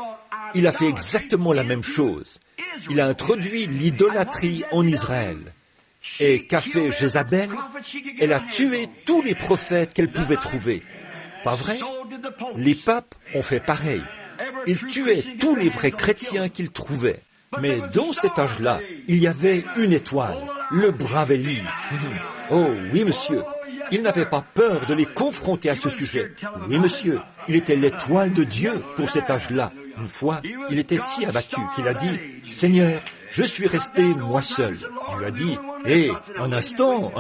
il a fait exactement la même chose. Il a introduit l'idolâtrie en Israël. Et qu'a fait Jézabel? Elle a tué tous les prophètes qu'elle pouvait trouver. Pas vrai? Les papes ont fait pareil. Ils tuaient tous les vrais chrétiens qu'ils trouvaient. Mais dans cet âge-là, il y avait une étoile, le brave Élie. Oh oui, monsieur. Il n'avait pas peur de les confronter à ce sujet. Oui, monsieur. Il était l'étoile de Dieu pour cet âge-là. Une fois, il était si abattu qu'il a dit, « Seigneur, je suis resté moi seul. » Dieu a dit, « Hé, un instant,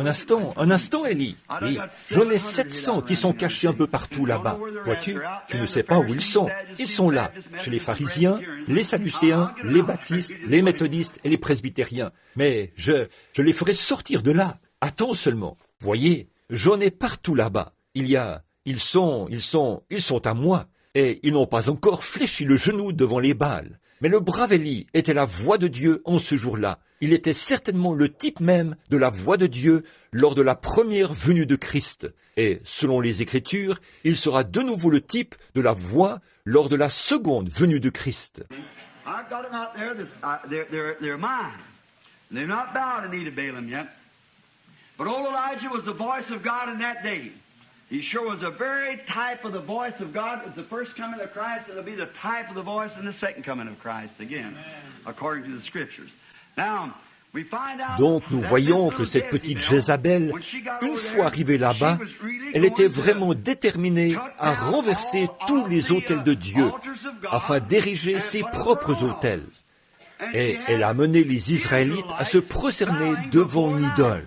Élie. Oui, j'en ai 700 qui sont cachés un peu partout là-bas. Vois-tu, tu ne sais pas où ils sont. Ils sont là, chez les pharisiens, les sadducéens, les baptistes, les méthodistes et les presbytériens. Mais je les ferai sortir de là. Attends seulement. Voyez, j'en ai partout là-bas. Ils sont à moi. Et ils n'ont pas encore fléchi le genou devant les Baals. Mais le brave Élie était la voix de Dieu en ce jour-là. Il était certainement le type même de la voix de Dieu lors de la première venue de Christ. Et selon les Écritures, il sera de nouveau le type de la voix lors de la seconde venue de Christ. He sure was a very type of the voice of God. It was the first coming of Christ, and it'll be the type of the voice in the second coming of Christ again, according to the Scriptures. Now, we find out donc nous voyons que cette petite Jézabel, une fois arrivée là-bas, elle était vraiment déterminée à renverser tous les autels de Dieu, afin d'ériger ses propres autels. Et elle a amené les Israélites à se prosterner devant une idole.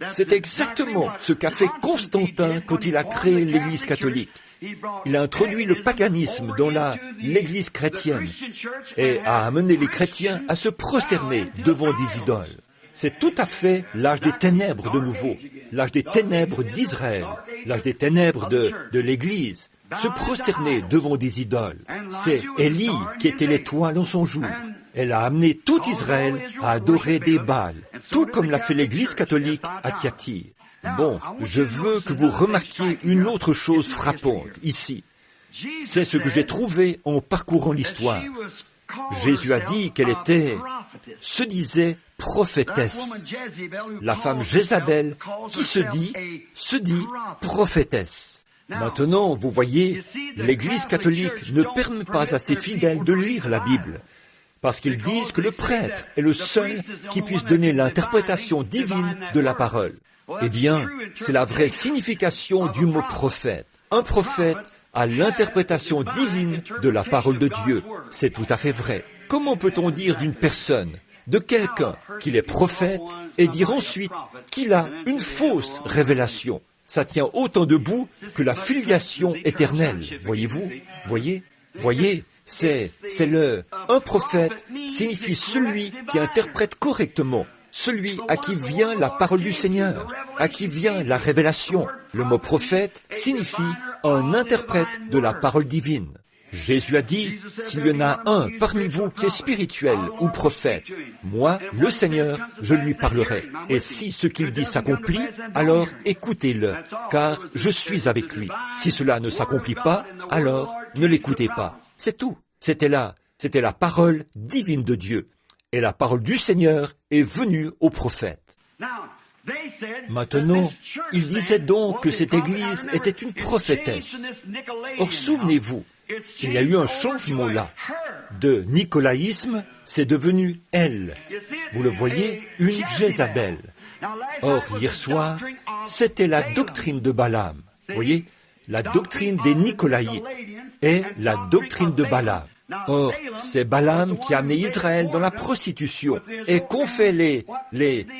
C'est exactement ce qu'a fait Constantin quand il a créé l'Église catholique. Il a introduit le paganisme dans l'Église chrétienne et a amené les chrétiens à se prosterner devant des idoles. C'est tout à fait l'âge des ténèbres de nouveau, l'âge des ténèbres d'Israël, l'âge des ténèbres de l'Église, se prosterner devant des idoles. C'est Élie qui était l'étoile en son jour. Elle a amené tout Israël à adorer des Baals, tout comme l'a fait l'Église catholique à Thyatire. Bon, je veux que vous remarquiez une autre chose frappante ici. C'est ce que j'ai trouvé en parcourant l'histoire. Jésus a dit qu'elle se disait prophétesse. La femme Jézabel qui se dit prophétesse. Maintenant, vous voyez, l'Église catholique ne permet pas à ses fidèles de lire la Bible. Parce qu'ils disent que le prêtre est le seul qui puisse donner l'interprétation divine de la parole. Eh bien, c'est la vraie signification du mot prophète. Un prophète a l'interprétation divine de la parole de Dieu. C'est tout à fait vrai. Comment peut-on dire d'une personne, de quelqu'un, qu'il est prophète, et dire ensuite qu'il a une fausse révélation? Ça tient autant debout que la filiation éternelle. Voyez-vous? Voyez? Un prophète signifie celui qui interprète correctement, celui à qui vient la parole du Seigneur, à qui vient la révélation. Le mot prophète signifie un interprète de la parole divine. Jésus a dit, s'il y en a un parmi vous qui est spirituel ou prophète, moi, le Seigneur, je lui parlerai. Et si ce qu'il dit s'accomplit, alors écoutez-le, car je suis avec lui. Si cela ne s'accomplit pas, alors ne l'écoutez pas. C'est tout. C'était la parole divine de Dieu. Et la parole du Seigneur est venue au prophète. Maintenant, ils disaient donc que cette Église était une prophétesse. Or, souvenez-vous, il y a eu un changement là. De nicolaïsme, c'est devenu elle. Vous le voyez, une Jézabel. Or, hier soir, c'était la doctrine de Balaam. Vous voyez, la doctrine des Nicolaïtes est la doctrine de Balaam. Or, c'est Balaam qui a amené Israël dans la prostitution. Et qu'ont fait les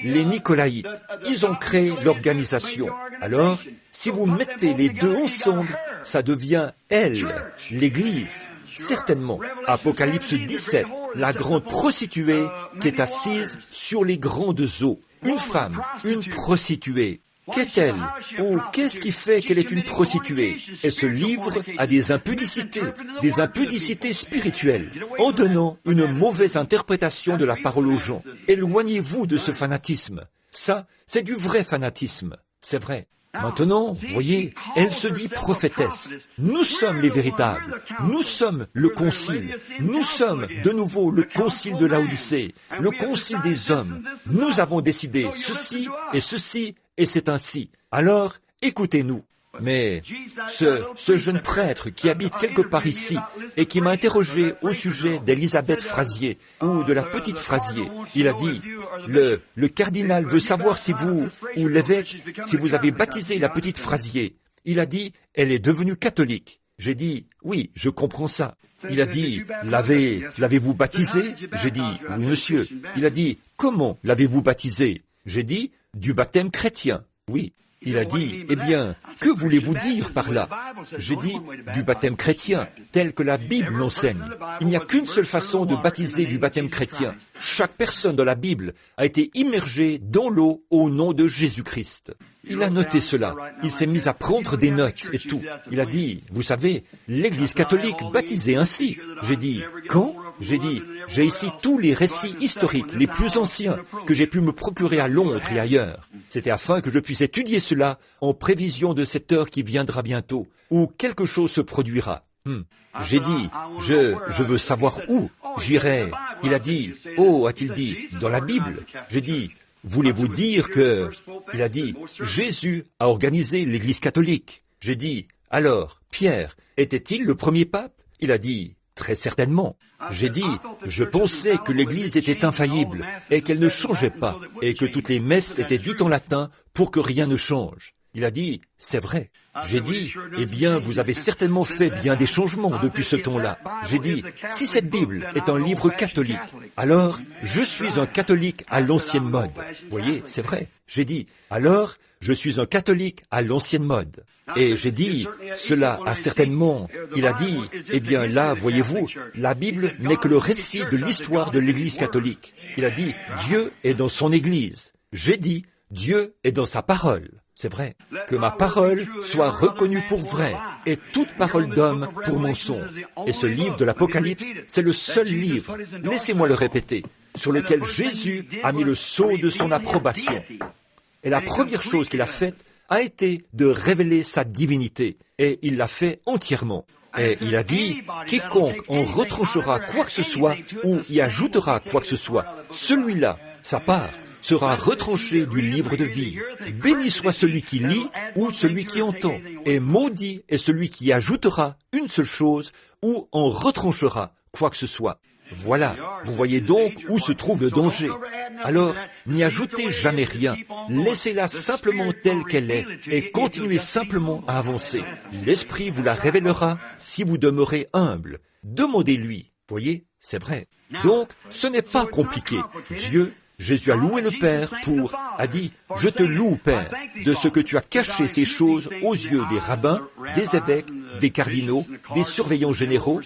Nicolaïtes? Ils ont créé l'organisation. Alors, si vous mettez les deux ensemble, ça devient elle, l'Église. Certainement. Apocalypse 17, la grande prostituée qui est assise sur les grandes eaux. Une femme, une prostituée. Qu'est-elle? Ou qu'est-ce qui fait qu'elle est une prostituée? Elle se livre à des impudicités spirituelles, en donnant une mauvaise interprétation de la parole aux gens. Éloignez-vous de ce fanatisme. Ça, c'est du vrai fanatisme. C'est vrai. Maintenant, vous voyez, elle se dit prophétesse. Nous sommes les véritables. Nous sommes le concile. Nous sommes de nouveau le concile de Laodicée, le concile des hommes. Nous avons décidé ceci, et c'est ainsi. Alors, écoutez-nous. Mais ce jeune prêtre qui habite quelque part ici et qui m'a interrogé au sujet d'Élisabeth Frazier ou de la petite Frazier, il a dit, le cardinal veut savoir si vous, ou l'évêque, si vous avez baptisé la petite Frazier. Il a dit, elle est devenue catholique. J'ai dit, oui, je comprends ça. Il a dit, l'avez-vous baptisée? J'ai dit, oui, monsieur. Il a dit, comment l'avez-vous baptisée? J'ai dit, du baptême chrétien. Oui. Il a dit, eh bien, que voulez-vous dire par là? J'ai dit, du baptême chrétien, tel que la Bible l'enseigne. Il n'y a qu'une seule façon de baptiser du baptême chrétien. Chaque personne dans la Bible a été immergée dans l'eau au nom de Jésus-Christ. Il a noté cela. Il s'est mis à prendre des notes et tout. Il a dit, vous savez, l'Église catholique baptisait ainsi. J'ai dit, quand? J'ai dit, j'ai ici tous les récits historiques les plus anciens que j'ai pu me procurer à Londres et ailleurs. C'était afin que je puisse étudier cela en prévision de cette heure qui viendra bientôt, où quelque chose se produira. J'ai dit, je veux savoir où j'irai. Il a dit, oh, a-t-il dit, dans la Bible. J'ai dit, voulez-vous dire que... Il a dit, Jésus a organisé l'Église catholique. J'ai dit, alors, Pierre, était-il le premier pape? Il a dit, très certainement. J'ai dit, je pensais que l'Église était infaillible et qu'elle ne changeait pas et que toutes les messes étaient dites en latin pour que rien ne change. Il a dit, c'est vrai. J'ai dit, eh bien, vous avez certainement fait bien des changements depuis ce temps-là. J'ai dit, si cette Bible est un livre catholique, alors je suis un catholique à l'ancienne mode. Vous voyez, c'est vrai. J'ai dit, alors je suis un catholique à l'ancienne mode. Et j'ai dit, cela a certainement... Il a dit, eh bien là, voyez-vous, la Bible n'est que le récit de l'histoire de l'Église catholique. Il a dit, Dieu est dans son Église. J'ai dit, Dieu est dans sa parole. C'est vrai. Que ma parole soit reconnue pour vraie et toute parole d'homme pour mensonge. Et ce livre de l'Apocalypse, c'est le seul livre, laissez-moi le répéter, sur lequel Jésus a mis le sceau de son approbation. Et la première chose qu'il a faite a été de révéler sa divinité. Et il l'a fait entièrement. Et il a dit, quiconque en retranchera quoi que ce soit ou y ajoutera quoi que ce soit, celui-là, sa part, sera retranché du livre de vie. Béni soit celui qui lit ou celui qui entend, et maudit est celui qui ajoutera une seule chose ou en retranchera quoi que ce soit. Voilà, vous voyez donc où se trouve le danger. Alors, n'y ajoutez jamais rien, laissez-la simplement telle qu'elle est, et continuez simplement à avancer. L'Esprit vous la révélera si vous demeurez humble. Demandez-lui, voyez, c'est vrai. Donc, ce n'est pas compliqué. Jésus a loué le Père a dit, je te loue, Père, de ce que tu as caché ces choses aux yeux des rabbins, des évêques, des cardinaux, des surveillants généraux,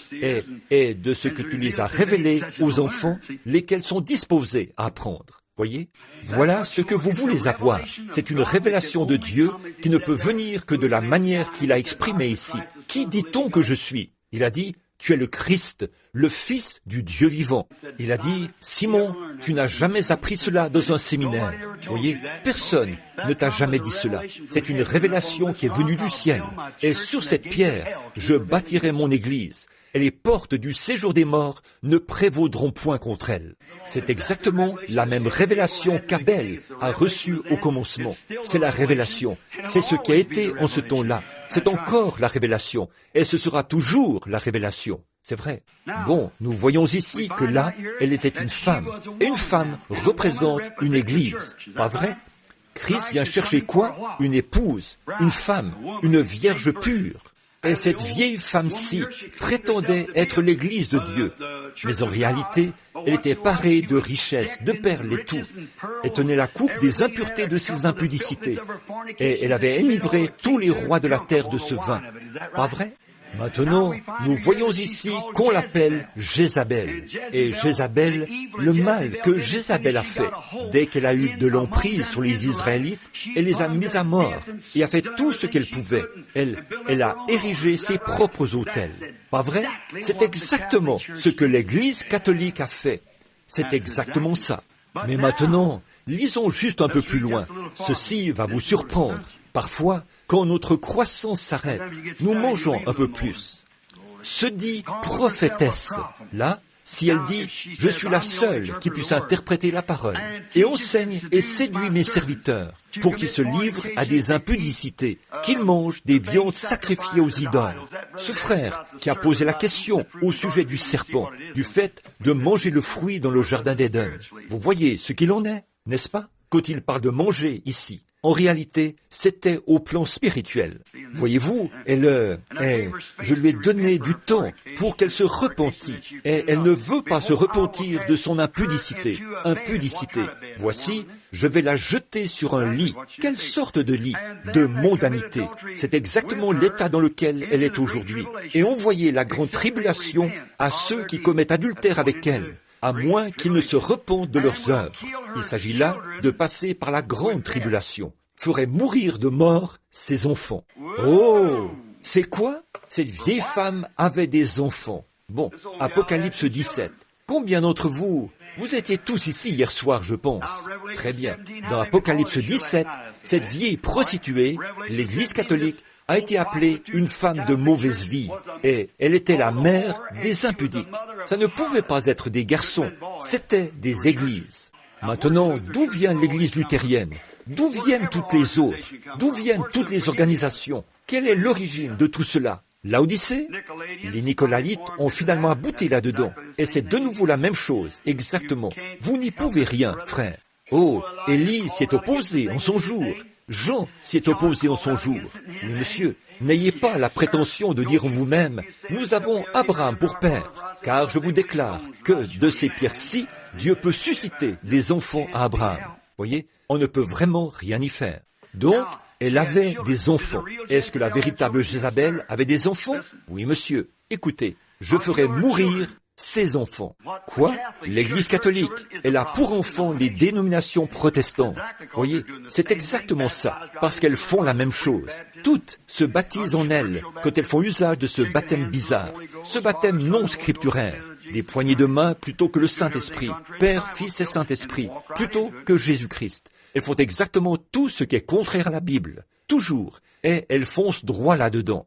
et de ce que tu les as révélés aux enfants, lesquels sont disposés à apprendre. Voyez? Voilà ce que vous voulez avoir. C'est une révélation de Dieu qui ne peut venir que de la manière qu'il a exprimée ici. Qui dit-on que je suis? Il a dit, tu es le Christ, le Fils du Dieu vivant. Il a dit, Simon, tu n'as jamais appris cela dans un séminaire. Vous voyez, personne ne t'a jamais dit cela. C'est une révélation qui est venue du ciel. Et sur cette pierre, je bâtirai mon église. Et les portes du séjour des morts ne prévaudront point contre elle. C'est exactement la même révélation qu'Abel a reçue au commencement. C'est la révélation. C'est ce qui a été en ce temps-là. C'est encore la révélation. Et ce sera toujours la révélation. C'est vrai. Bon, nous voyons ici que là, elle était une femme. Et une femme représente une église. Pas vrai? Christ vient chercher quoi? Une épouse, une femme, une vierge pure. Et cette vieille femme-ci prétendait être l'église de Dieu. Mais en réalité, elle était parée de richesses, de perles et tout. Elle tenait la coupe des impuretés de ses impudicités. Et elle avait enivré tous les rois de la terre de ce vin. Pas vrai? Maintenant, nous voyons ici qu'on l'appelle Jézabel. Et Jézabel, le mal que Jézabel a fait, dès qu'elle a eu de l'emprise sur les Israélites, elle les a mis à mort et a fait tout ce qu'elle pouvait. Elle a érigé ses propres autels. Pas vrai? C'est exactement ce que l'Église catholique a fait. C'est exactement ça. Mais maintenant, lisons juste un peu plus loin. Ceci va vous surprendre. Parfois, quand notre croissance s'arrête, nous mangeons un peu plus. Se dit prophétesse. Là, si elle dit « Je suis la seule qui puisse interpréter la parole et enseigne et séduit mes serviteurs pour qu'ils se livrent à des impudicités, qu'ils mangent des viandes sacrifiées aux idoles. » Ce frère qui a posé la question au sujet du serpent, du fait de manger le fruit dans le jardin d'Éden. Vous voyez ce qu'il en est, n'est-ce pas, quand il parle de manger ici? En réalité, c'était au plan spirituel. Voyez-vous, je lui ai donné du temps pour qu'elle se repentît. Et elle ne veut pas se repentir de son impudicité. Impudicité. Voici, je vais la jeter sur un lit. Quelle sorte de lit? De mondanité. C'est exactement l'état dans lequel elle est aujourd'hui. Et envoyer la grande tribulation à ceux qui commettent adultère avec elle, à moins qu'ils ne se repentent de leurs œuvres. Il s'agit là de passer par la grande tribulation. Ferait mourir de mort ses enfants. Oh! C'est quoi? Cette vieille femme avait des enfants. Bon, Apocalypse 17. Combien d'entre vous étiez tous ici hier soir, je pense. Très bien. Dans Apocalypse 17, cette vieille prostituée, l'Église catholique, a été appelée une femme de mauvaise vie. Et elle était la mère des impudiques. Ça ne pouvait pas être des garçons, c'était des églises. Maintenant, d'où vient l'église luthérienne? D'où viennent toutes les autres? D'où viennent toutes les organisations? Quelle est l'origine de tout cela? Laodicée? Les Nicolaites ont finalement abouti là-dedans. Et c'est de nouveau la même chose, exactement. Vous n'y pouvez rien, frère. Oh, Élie s'y est opposé en son jour. Jean s'y est opposé en son jour. Oui, monsieur, n'ayez pas la prétention de dire en vous-même, nous avons Abraham pour père, car je vous déclare que de ces pierres-ci, Dieu peut susciter des enfants à Abraham. Voyez, on ne peut vraiment rien y faire. Donc, elle avait des enfants. Est-ce que la véritable Jézabel avait des enfants? Oui, monsieur. Écoutez, je ferai mourir ses enfants. Quoi? L'Église catholique, elle a pour enfants les dénominations protestantes. Voyez, c'est exactement ça, parce qu'elles font la même chose. Toutes se baptisent en elles quand elles font usage de ce baptême bizarre, ce baptême non scripturaire. Des poignées de main plutôt que le Saint-Esprit, Père, Fils et Saint-Esprit, plutôt que Jésus-Christ. Elles font exactement tout ce qui est contraire à la Bible, toujours, et elles foncent droit là-dedans.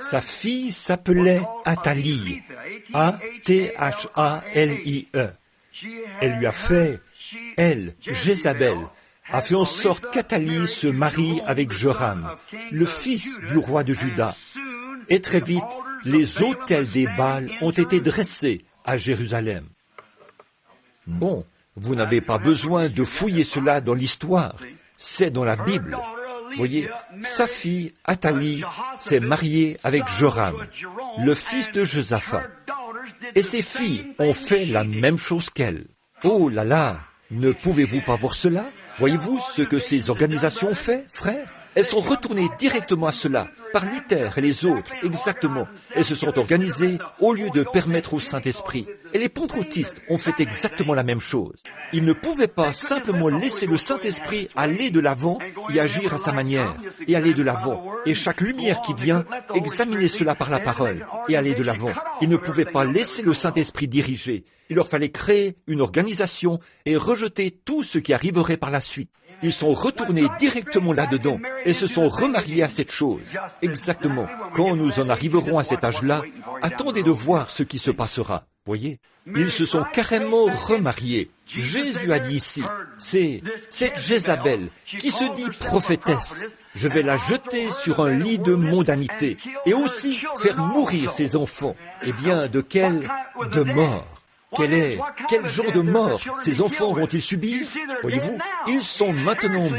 Sa fille s'appelait Athalie, A-T-H-A-L-I-E. Elle lui a fait, Jézabel, a fait en sorte qu'Athalie se marie avec Joram, le fils du roi de Juda. Et très vite, les autels des Baals ont été dressés à Jérusalem. Bon, vous n'avez pas besoin de fouiller cela dans l'histoire, c'est dans la Bible. Voyez, sa fille, Athalie, s'est mariée avec Joram, le fils de Josaphat. Et ses filles ont fait la même chose qu'elle. Oh là là, ne pouvez-vous pas voir cela? Voyez-vous ce que ces organisations ont fait, frères? Elles sont retournées directement à cela, par Luther et les autres, exactement. Elles se sont organisées au lieu de permettre au Saint-Esprit. Et les pentecôtistes ont fait exactement la même chose. Ils ne pouvaient pas simplement laisser le Saint-Esprit aller de l'avant et agir à sa manière, et aller de l'avant. Et chaque lumière qui vient, examiner cela par la parole, et aller de l'avant. Ils ne pouvaient pas laisser le Saint-Esprit diriger. Il leur fallait créer une organisation et rejeter tout ce qui arriverait par la suite. Ils sont retournés directement là-dedans et se sont remariés à cette chose. Exactement. Quand nous en arriverons à cet âge-là, attendez de voir ce qui se passera. Voyez, ils se sont carrément remariés. Jésus a dit ici, c'est cette Jézabel qui se dit prophétesse. Je vais la jeter sur un lit de mondanité et aussi faire mourir ses enfants. Eh bien, de quelle? De mort. Quel genre de mort ces enfants vont-ils subir? Voyez-vous, ils sont maintenant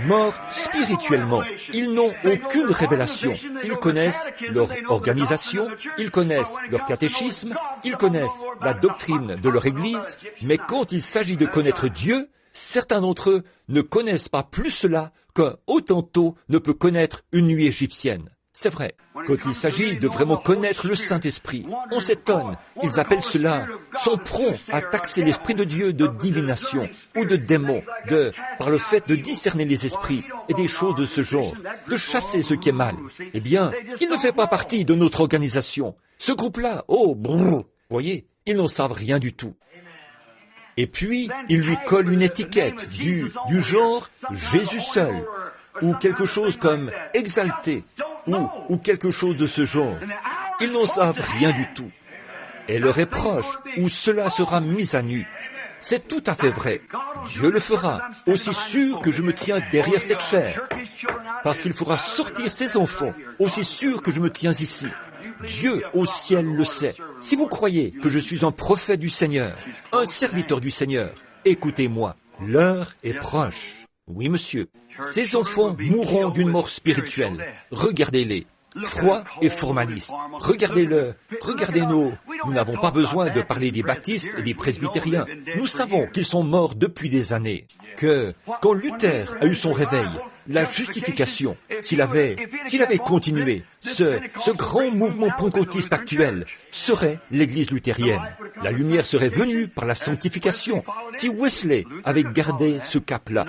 morts spirituellement. Ils n'ont aucune révélation. Ils connaissent leur organisation, ils connaissent leur catéchisme, ils connaissent la doctrine de leur Église, mais quand il s'agit de connaître Dieu, certains d'entre eux ne connaissent pas plus cela qu'un Hottentot ne peut connaître une nuit égyptienne. C'est vrai. Quand il s'agit de vraiment connaître le Saint-Esprit, on s'étonne. Ils appellent cela, sont prompts à taxer l'Esprit de Dieu de divination ou de démon, par le fait de discerner les esprits et des choses de ce genre, de chasser ce qui est mal. Eh bien, il ne fait pas partie de notre organisation. Ce groupe-là, voyez, ils n'en savent rien du tout. Et puis, il lui colle une étiquette du genre Jésus seul, ou quelque chose comme exalté, ou quelque chose de ce genre. Ils n'en savent rien du tout. Et le reproche où cela sera mis à nu. C'est tout à fait vrai. Dieu le fera, aussi sûr que je me tiens derrière cette chair. Parce qu'il fera sortir ses enfants, aussi sûr que je me tiens ici. Dieu au ciel le sait. Si vous croyez que je suis un prophète du Seigneur, un serviteur du Seigneur, écoutez-moi, l'heure est proche. Oui, monsieur. Ces enfants mourront d'une mort spirituelle. Regardez-les, froids et formalistes. Regardez-nous. Nous n'avons pas besoin de parler des baptistes et des presbytériens. Nous savons qu'ils sont morts depuis des années. Que, quand Luther a eu son réveil, la justification, s'il avait continué, ce grand mouvement pentecôtiste actuel serait l'Église luthérienne. La lumière serait venue par la sanctification. Si Wesley avait gardé ce cap-là,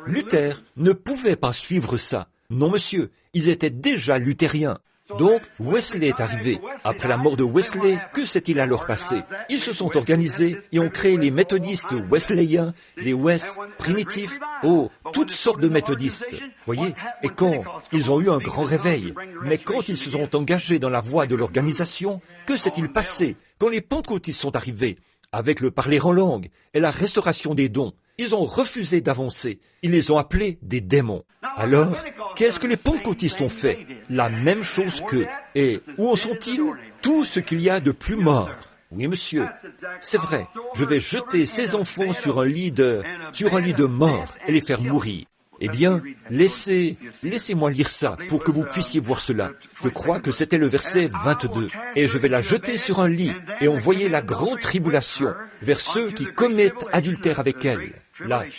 Luther ne pouvait pas suivre ça. Non, monsieur, ils étaient déjà luthériens. Donc, Wesley est arrivé. Après la mort de Wesley, que s'est-il alors passé? Ils se sont organisés et ont créé les méthodistes wesléens, les Wes primitifs, toutes sortes de méthodistes. Voyez? Et quand ils ont eu un grand réveil, mais quand ils se sont engagés dans la voie de l'organisation, que s'est-il passé? Quand les pentecôtistes sont arrivés, avec le parler en langue et la restauration des dons, ils ont refusé d'avancer. Ils les ont appelés des démons. Alors, qu'est-ce que les pentecôtistes ont fait? La même chose qu'eux. Et où en sont-ils? Tout ce qu'il y a de plus mort. Oui, monsieur. C'est vrai. Je vais jeter ces enfants sur un lit de mort et les faire mourir. Eh bien, laissez-moi lire ça pour que vous puissiez voir cela. Je crois que c'était le verset 22. Et je vais la jeter sur un lit et envoyer la grande tribulation vers ceux qui commettent adultère avec elle.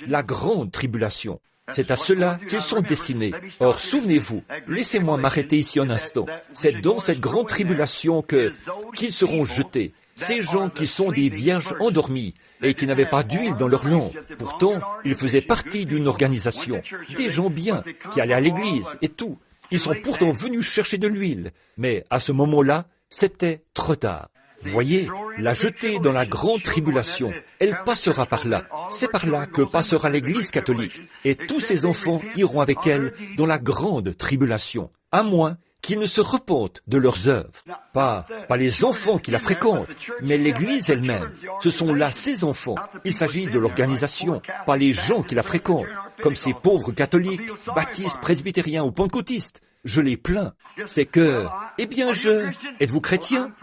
La grande tribulation. C'est à cela qu'ils sont destinés. Or, souvenez-vous, laissez-moi m'arrêter ici un instant. C'est dans cette grande tribulation qu'ils seront jetés. Ces gens qui sont des vierges endormies et qui n'avaient pas d'huile dans leur lampe. Pourtant, ils faisaient partie d'une organisation. Des gens bien, qui allaient à l'église et tout. Ils sont pourtant venus chercher de l'huile. Mais à ce moment-là, c'était trop tard. Voyez, la jeter dans la grande tribulation, elle passera par là. C'est par là que passera l'Église catholique. Et tous ses enfants iront avec elle dans la grande tribulation. À moins qu'ils ne se repentent de leurs œuvres. Pas les enfants qui la fréquentent, mais l'Église elle-même. Ce sont là ses enfants. Il s'agit de l'organisation, pas les gens qui la fréquentent, comme ces pauvres catholiques, baptistes, presbytériens ou pentecôtistes. Je les plains. C'est que, êtes-vous chrétien?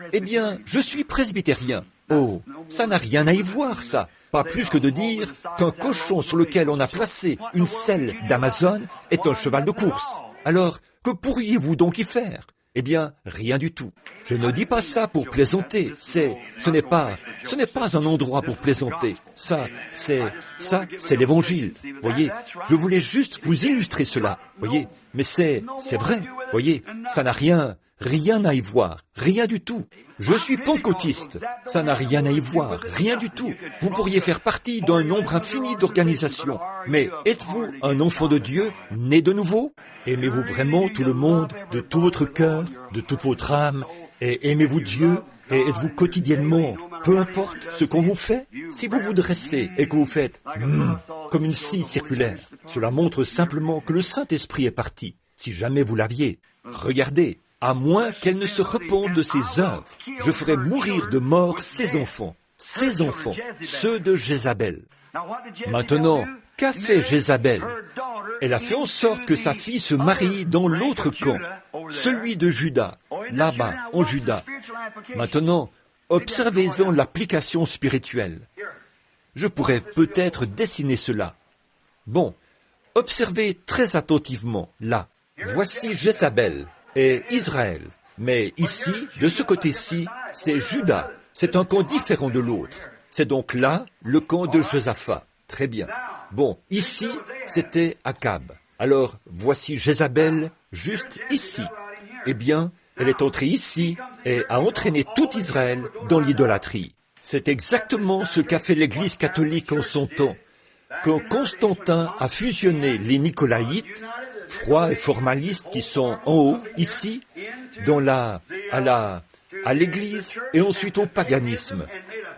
Je suis presbytérien. Oh, ça n'a rien à y voir, ça. Pas plus que de dire qu'un cochon sur lequel on a placé une selle d'Amazon est un cheval de course. Alors, que pourriez-vous donc y faire? Rien du tout. Je ne dis pas ça pour plaisanter. Ce n'est pas un endroit pour plaisanter. Ça, c'est l'évangile. Voyez, je voulais juste vous illustrer cela. Voyez, mais c'est vrai. Voyez, ça n'a rien à y voir. Rien du tout. Je suis pentecôtiste. Ça n'a rien à y voir. Rien du tout. Vous pourriez faire partie d'un nombre infini d'organisations. Mais êtes-vous un enfant de Dieu, né de nouveau? Aimez-vous vraiment tout le monde, de tout votre cœur, de toute votre âme? Et aimez-vous Dieu? Et êtes-vous quotidiennement, peu importe ce qu'on vous fait? Si vous vous dressez et que vous faites comme une scie circulaire, cela montre simplement que le Saint-Esprit est parti. Si jamais vous l'aviez, regardez, à moins qu'elle ne se repente de ses œuvres, je ferai mourir de mort ses enfants. ses enfants, ceux de Jézabel. Maintenant, qu'a fait Jézabel? Elle a fait en sorte que sa fille se marie dans l'autre camp, celui de Juda, là-bas, en Juda. Maintenant, observez-en l'application spirituelle. Je pourrais peut-être dessiner cela. Bon, observez très attentivement, là. Voici Jézabel et Israël. Mais ici, de ce côté-ci, c'est Juda. C'est un camp différent de l'autre. C'est donc là le camp de Josaphat. Très bien. Bon, ici, c'était Akab. Alors, voici Jézabel, juste ici. Eh bien, elle est entrée ici et a entraîné tout Israël dans l'idolâtrie. C'est exactement ce qu'a fait l'Église catholique en son temps. Quand Constantin a fusionné les Nicolaïtes, froids et formalistes qui sont en haut, ici, à l'Église et ensuite au paganisme,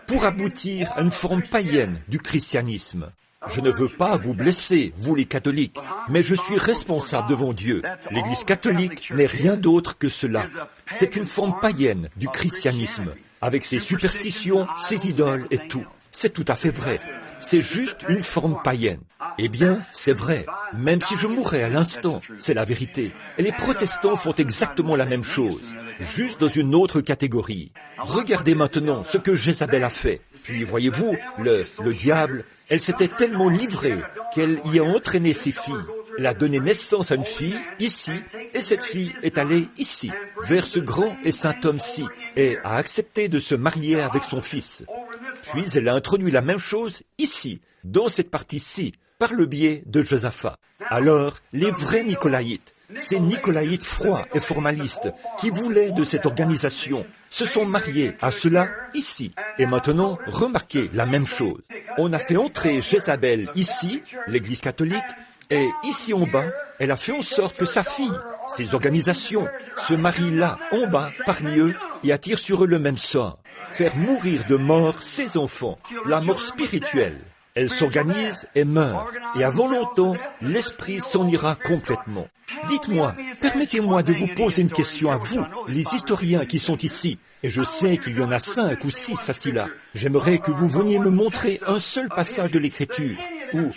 pour aboutir à une forme païenne du christianisme. Je ne veux pas vous blesser, vous les catholiques, mais je suis responsable devant Dieu. L'Église catholique n'est rien d'autre que cela. C'est une forme païenne du christianisme, avec ses superstitions, ses idoles et tout. C'est tout à fait vrai. C'est juste une forme païenne. Eh bien, c'est vrai. Même si je mourrais à l'instant, c'est la vérité. Et les protestants font exactement la même chose, juste dans une autre catégorie. Regardez maintenant ce que Jézabel a fait. Puis, voyez-vous, le diable, elle s'était tellement livrée qu'elle y a entraîné ses filles. Elle a donné naissance à une fille, ici, et cette fille est allée ici, vers ce grand et saint homme-ci, et a accepté de se marier avec son fils. Puis elle a introduit la même chose ici, dans cette partie-ci, par le biais de Josaphat. Alors, les vrais Nicolaïtes, ces Nicolaïtes froids et formalistes qui voulaient de cette organisation, se sont mariés à cela ici. Et maintenant, remarquez la même chose. On a fait entrer Jézabel ici, l'Église catholique, et ici en bas, elle a fait en sorte que sa fille, ces organisations, se marient là, en bas, parmi eux, et attirent sur eux le même sort. Faire mourir de mort ses enfants, la mort spirituelle. Elle s'organise et meurt, et avant longtemps, l'esprit s'en ira complètement. Dites-moi, permettez-moi de vous poser une question à vous, les historiens qui sont ici, et je sais qu'il y en a 5 ou 6 assis-là. J'aimerais que vous veniez me montrer un seul passage de l'Écriture, ou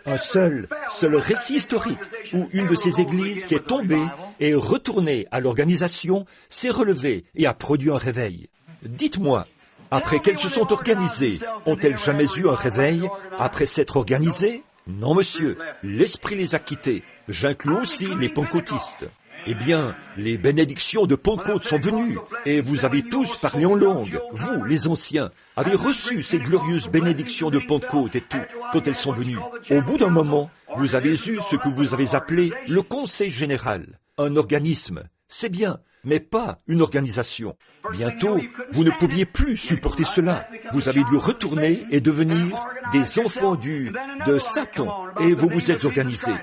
un seul récit historique, où une de ces églises qui est tombée et retournée à l'organisation s'est relevée et a produit un réveil. Dites-moi, après qu'elles se sont organisées, ont-elles jamais eu un réveil après s'être organisées? Non, monsieur, l'Esprit les a quittées. J'inclus aussi les pentecôtistes. Eh bien, les bénédictions de Pentecôte sont venues, et vous avez tous parlé en langue. Vous, les anciens, avez reçu ces glorieuses bénédictions de Pentecôte et tout, quand elles sont venues. Au bout d'un moment, vous avez eu ce que vous avez appelé le Conseil général, un organisme. C'est bien, mais pas une organisation. Bientôt, vous ne pouviez plus supporter cela. Vous avez dû retourner et devenir des enfants de Satan, et vous vous êtes organisés.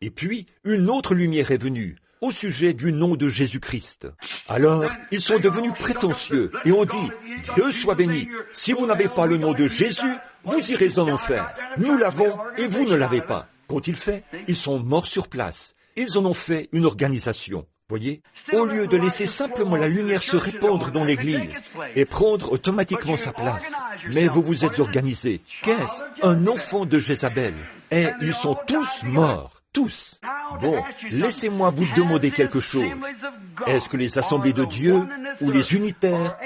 Et puis, une autre lumière est venue, au sujet du nom de Jésus-Christ. Alors, ils sont devenus prétentieux, et ont dit, « Dieu soit béni, si vous n'avez pas le nom de Jésus, vous irez en enfer. Nous l'avons, et vous ne l'avez pas. » Qu'ont-ils fait? Ils sont morts sur place. Ils en ont fait une organisation. Voyez, au lieu de laisser simplement la lumière se répandre dans l'Église et prendre automatiquement sa place, mais vous vous êtes organisés. Qu'est-ce? Un enfant de Jézabel. Et ils sont tous morts. Tous. Bon, laissez-moi vous demander quelque chose. Est-ce que les assemblées de Dieu, ou les unitaires,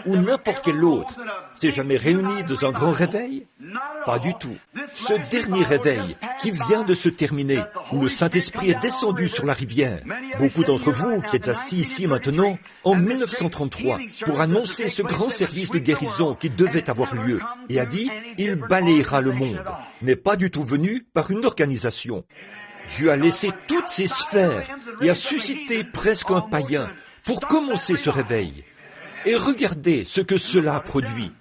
ou n'importe quel autre, s'est jamais réuni dans un grand réveil? Pas du tout. Ce dernier réveil, qui vient de se terminer, où le Saint-Esprit est descendu sur la rivière, beaucoup d'entre vous qui êtes assis ici maintenant, en 1933, pour annoncer ce grand service de guérison qui devait avoir lieu, et a dit, il balayera le monde, n'est pas du tout venu par une organisation. Dieu a laissé toutes ces sphères et a suscité presque un païen pour commencer ce réveil. Et regardez ce que cela a produit.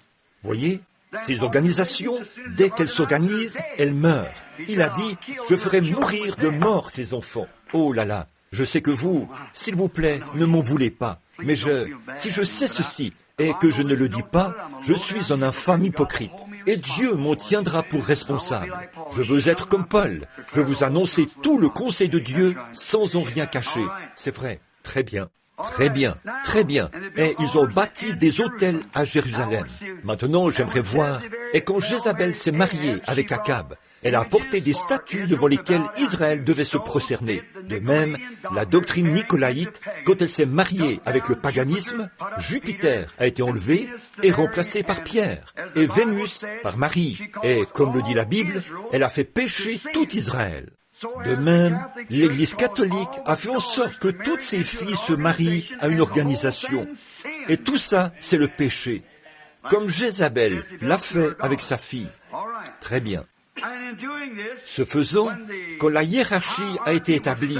Voyez, ces organisations, dès qu'elles s'organisent, elles meurent. Il a dit, je ferai mourir de mort ces enfants. Oh là là, je sais que vous, s'il vous plaît, ne m'en voulez pas. Mais si je sais ceci et que je ne le dis pas, je suis un infâme hypocrite. Et Dieu m'en tiendra pour responsable. Je veux être comme Paul. Je veux annoncer tout le conseil de Dieu sans en rien cacher. C'est vrai, très bien. Très bien, très bien. Et ils ont bâti des autels à Jérusalem. Maintenant, j'aimerais voir. Et quand Jézabel s'est mariée avec Akab, elle a apporté des statues devant lesquelles Israël devait se prosterner. De même, la doctrine nicolaïte, quand elle s'est mariée avec le paganisme, Jupiter a été enlevé et remplacé par Pierre, et Vénus par Marie. Et comme le dit la Bible, elle a fait pécher tout Israël. De même, l'Église catholique a fait en sorte que toutes ses filles se marient à une organisation. Et tout ça, c'est le péché. Comme Jézabel l'a fait avec sa fille. Très bien. Ce faisant, quand la hiérarchie a été établie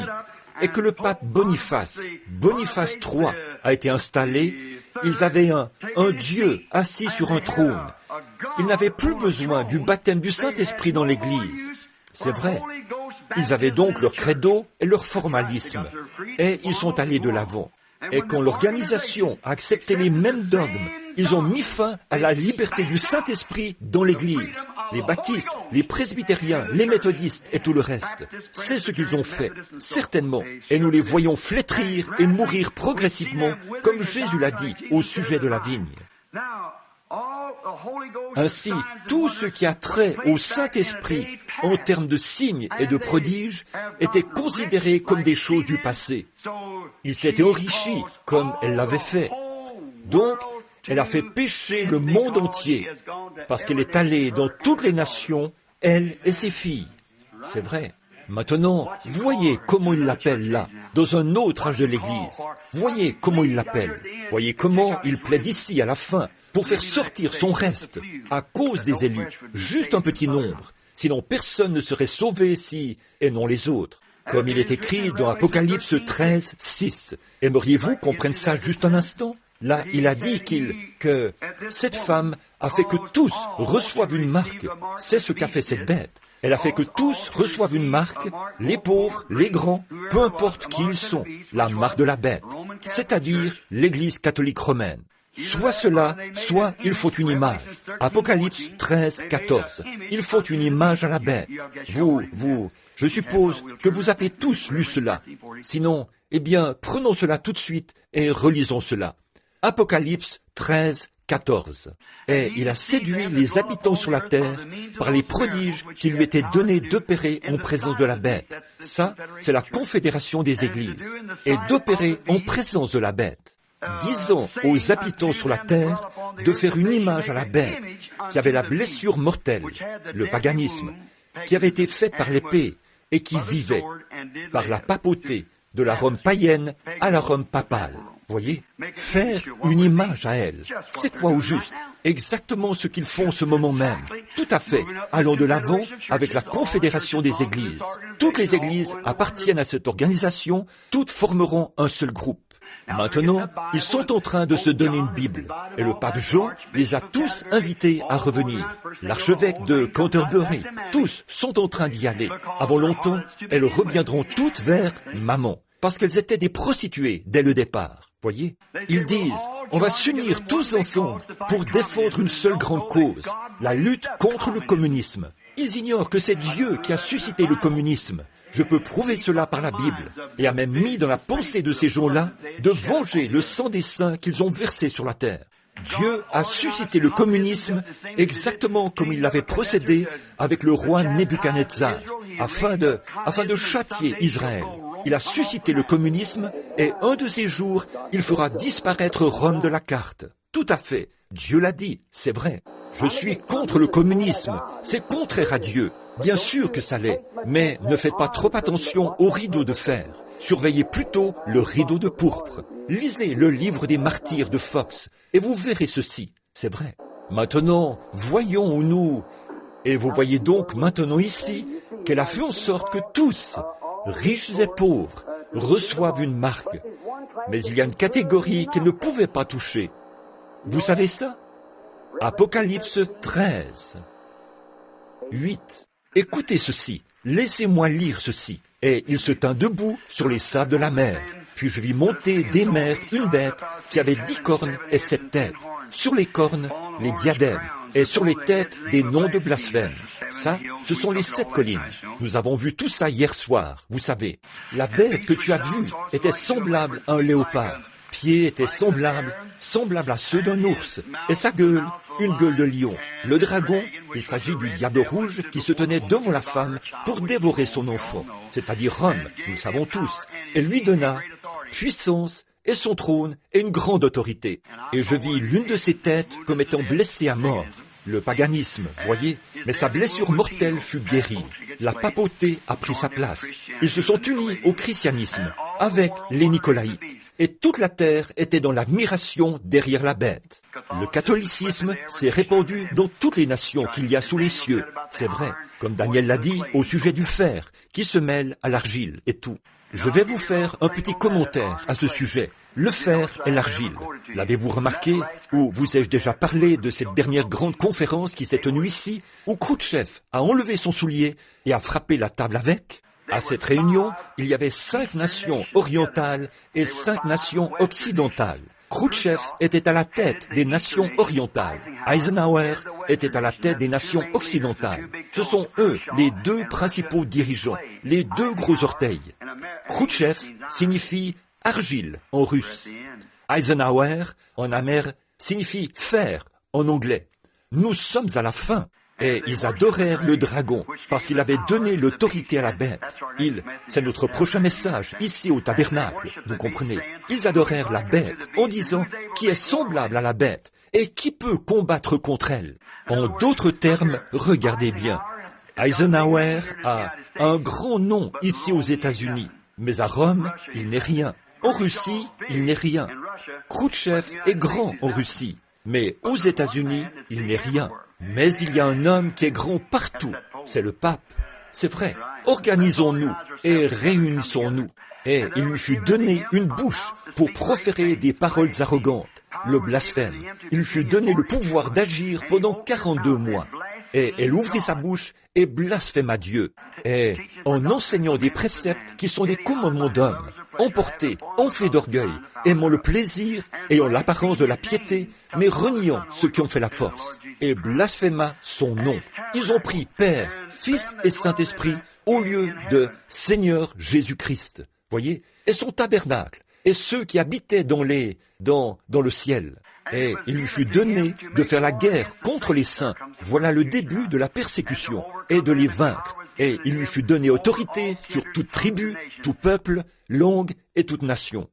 et que le pape Boniface III a été installé, ils avaient un Dieu assis sur un trône. Ils n'avaient plus besoin du baptême du Saint-Esprit dans l'Église. C'est vrai. Ils avaient donc leur credo et leur formalisme, et ils sont allés de l'avant. Et quand l'organisation a accepté les mêmes dogmes, ils ont mis fin à la liberté du Saint-Esprit dans l'Église. Les baptistes, les presbytériens, les méthodistes et tout le reste. C'est ce qu'ils ont fait, certainement. Et nous les voyons flétrir et mourir progressivement, comme Jésus l'a dit au sujet de la vigne. Ainsi, tout ce qui a trait au Saint-Esprit, en termes de signes et de prodiges, était considéré comme des choses du passé. Il s'était enrichi comme elle l'avait fait. Donc, elle a fait pécher le monde entier, parce qu'elle est allée dans toutes les nations, elle et ses filles. C'est vrai. Maintenant, voyez comment il l'appelle là, dans un autre âge de l'Église. Voyez comment il l'appelle. Voyez comment il plaide ici à la fin, pour faire sortir son reste, à cause des élus, juste un petit nombre. Sinon personne ne serait sauvé si, et non les autres. Comme il est écrit dans Apocalypse 13, 6. Aimeriez-vous qu'on prenne ça juste un instant? Là, il a dit que cette femme a fait que tous reçoivent une marque. C'est ce qu'a fait cette bête. Elle a fait que tous reçoivent une marque, les pauvres, les grands, peu importe qui ils sont, la marque de la bête, c'est-à-dire l'Église catholique romaine. Soit cela, soit il faut une image. Apocalypse 13, 14. Il faut une image à la bête. Je suppose que vous avez tous lu cela. Sinon, eh bien, prenons cela tout de suite et relisons cela. Apocalypse 13, 14. Et il a séduit les habitants sur la terre par les prodiges qui lui étaient donnés d'opérer en présence de la bête. Ça, c'est la confédération des églises. Et d'opérer en présence de la bête. Disant aux habitants sur la terre de faire une image à la bête qui avait la blessure mortelle, le paganisme, qui avait été faite par l'épée et qui vivait par la papauté de la Rome païenne à la Rome papale. Voyez, faire une image à elle, c'est quoi au juste? Exactement ce qu'ils font en ce moment même. Tout à fait. Allons de l'avant avec la confédération des églises. Toutes les églises appartiennent à cette organisation, toutes formeront un seul groupe. Maintenant, ils sont en train de se donner une Bible, et le pape Jean les a tous invités à revenir. L'archevêque de Canterbury, tous sont en train d'y aller. Avant longtemps, elles reviendront toutes vers Mammon, parce qu'elles étaient des prostituées dès le départ. Voyez, ils disent, on va s'unir tous ensemble pour défendre une seule grande cause, la lutte contre le communisme. Ils ignorent que c'est Dieu qui a suscité le communisme. Je peux prouver cela par la Bible, et a même mis dans la pensée de ces gens-là de venger le sang des saints qu'ils ont versé sur la terre. Dieu a suscité le communisme exactement comme il l'avait procédé avec le roi Nebuchadnezzar, afin de châtier Israël. Il a suscité le communisme, et un de ces jours, il fera disparaître Rome de la carte. Tout à fait. Dieu l'a dit, c'est vrai. Je suis contre le communisme, c'est contraire à Dieu. Bien sûr que ça l'est, mais ne faites pas trop attention au rideau de fer. Surveillez plutôt le rideau de pourpre. Lisez le livre des martyrs de Fox, et vous verrez ceci. C'est vrai. Maintenant, voyons où nous... Et vous voyez donc maintenant ici qu'elle a fait en sorte que tous, riches et pauvres, reçoivent une marque. Mais il y a une catégorie qu'elle ne pouvait pas toucher. Vous savez ça? Apocalypse 13, 8. Écoutez ceci, laissez-moi lire ceci. Et il se tint debout sur les sables de la mer. Puis je vis monter des mers une bête qui avait 10 cornes et 7 têtes. Sur les cornes, les diadèmes. et sur les têtes des noms de blasphème. Ça, ce sont les 7 collines. Nous avons vu tout ça hier soir, vous savez. La bête que tu as vue était semblable à un léopard. Pieds étaient semblables à ceux d'un ours, et sa gueule, une gueule de lion. Le dragon, il s'agit du diable rouge qui se tenait devant la femme pour dévorer son enfant, c'est-à-dire Rome, nous le savons tous, et lui donna puissance et son trône et une grande autorité. Et je vis l'une de ses têtes comme étant blessée à mort. Le paganisme, voyez, mais sa blessure mortelle fut guérie. La papauté a pris sa place. Ils se sont unis au christianisme avec les Nicolaïtes. Et toute la terre était dans l'admiration derrière la bête. Le catholicisme s'est répandu dans toutes les nations qu'il y a sous les cieux. C'est vrai, comme Daniel l'a dit au sujet du fer, qui se mêle à l'argile et tout. Je vais vous faire un petit commentaire à ce sujet. Le fer et l'argile. L'avez-vous remarqué, ou vous ai-je déjà parlé de cette dernière grande conférence qui s'est tenue ici, où Khrouchtchev a enlevé son soulier et a frappé la table avec? À cette réunion, il y avait 5 nations orientales et 5 nations occidentales. Khrouchtchev était à la tête des nations orientales. Eisenhower était à la tête des nations occidentales. Ce sont eux les 2 principaux dirigeants, les 2 gros orteils. Khrouchtchev signifie argile en russe. Eisenhower en amer signifie fer en anglais. Nous sommes à la fin. Et ils adorèrent le dragon, parce qu'il avait donné l'autorité à la bête. C'est notre prochain message, ici au tabernacle, vous comprenez. Ils adorèrent la bête, en disant, qui est semblable à la bête, et qui peut combattre contre elle. En d'autres termes, regardez bien. Eisenhower a un grand nom ici aux États-Unis, mais à Rome, il n'est rien. En Russie, il n'est rien. Khrouchtchev est grand en Russie, mais aux États-Unis, il n'est rien. Mais il y a un homme qui est grand partout, c'est le pape. C'est vrai, organisons-nous et réunissons-nous. Et il lui fut donné une bouche pour proférer des paroles arrogantes, le blasphème. Il lui fut donné le pouvoir d'agir pendant 42 mois. Et elle ouvrit sa bouche et blasphéma Dieu. Et en enseignant des préceptes qui sont des commandements d'hommes, emportés, enflés d'orgueil, aimant le plaisir, ayant l'apparence de la piété, mais reniant ceux qui ont fait la force, et blasphéma son nom. Ils ont pris Père, Fils et Saint-Esprit au lieu de Seigneur Jésus-Christ. Voyez, et son tabernacle, et ceux qui habitaient dans le ciel. Et il lui fut donné de faire la guerre contre les saints. Voilà le début de la persécution, et de les vaincre. Et il lui fut donné autorité sur toute tribu, tout peuple, langue et toute nation.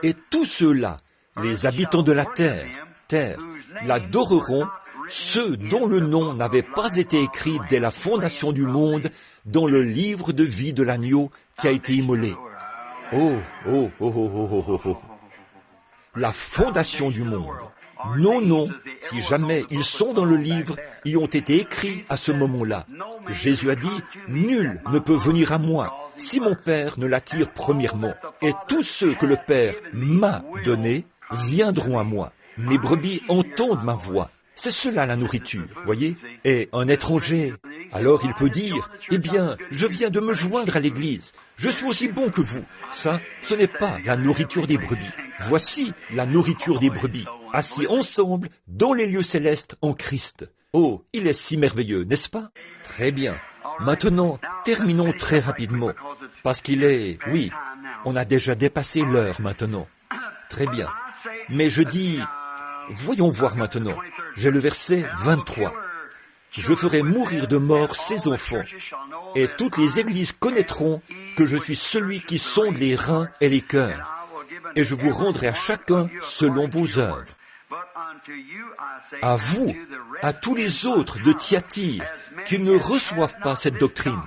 Et tous ceux-là, les habitants de la terre, l'adoreront, ceux dont le nom n'avait pas été écrit dès la fondation du monde dans le livre de vie de l'agneau qui a été immolé. Oh, oh, oh, oh, oh, oh, oh. La fondation du monde. Nos noms, si jamais ils sont dans le livre, y ont été écrits à ce moment-là. Jésus a dit, « Nul ne peut venir à moi si mon Père ne l'attire premièrement. Et tous ceux que le Père m'a donnés viendront à moi. Mes brebis entendent ma voix. » C'est cela la nourriture, voyez. Et un étranger, alors il peut dire, « Eh bien, je viens de me joindre à l'Église. Je suis aussi bon que vous. » Ça, ce n'est pas la nourriture des brebis. Voici la nourriture des brebis, assis ensemble dans les lieux célestes en Christ. Oh, il est si merveilleux, n'est-ce pas? Très bien. Maintenant, terminons très rapidement, parce qu'il est, oui, on a déjà dépassé l'heure maintenant. Très bien. Mais je dis, voyons voir maintenant. J'ai le verset 23. Je ferai mourir de mort ces enfants, et toutes les églises connaîtront que je suis celui qui sonde les reins et les cœurs, et je vous rendrai à chacun selon vos œuvres. À vous, à tous les autres de Thyatire qui ne reçoivent pas cette doctrine.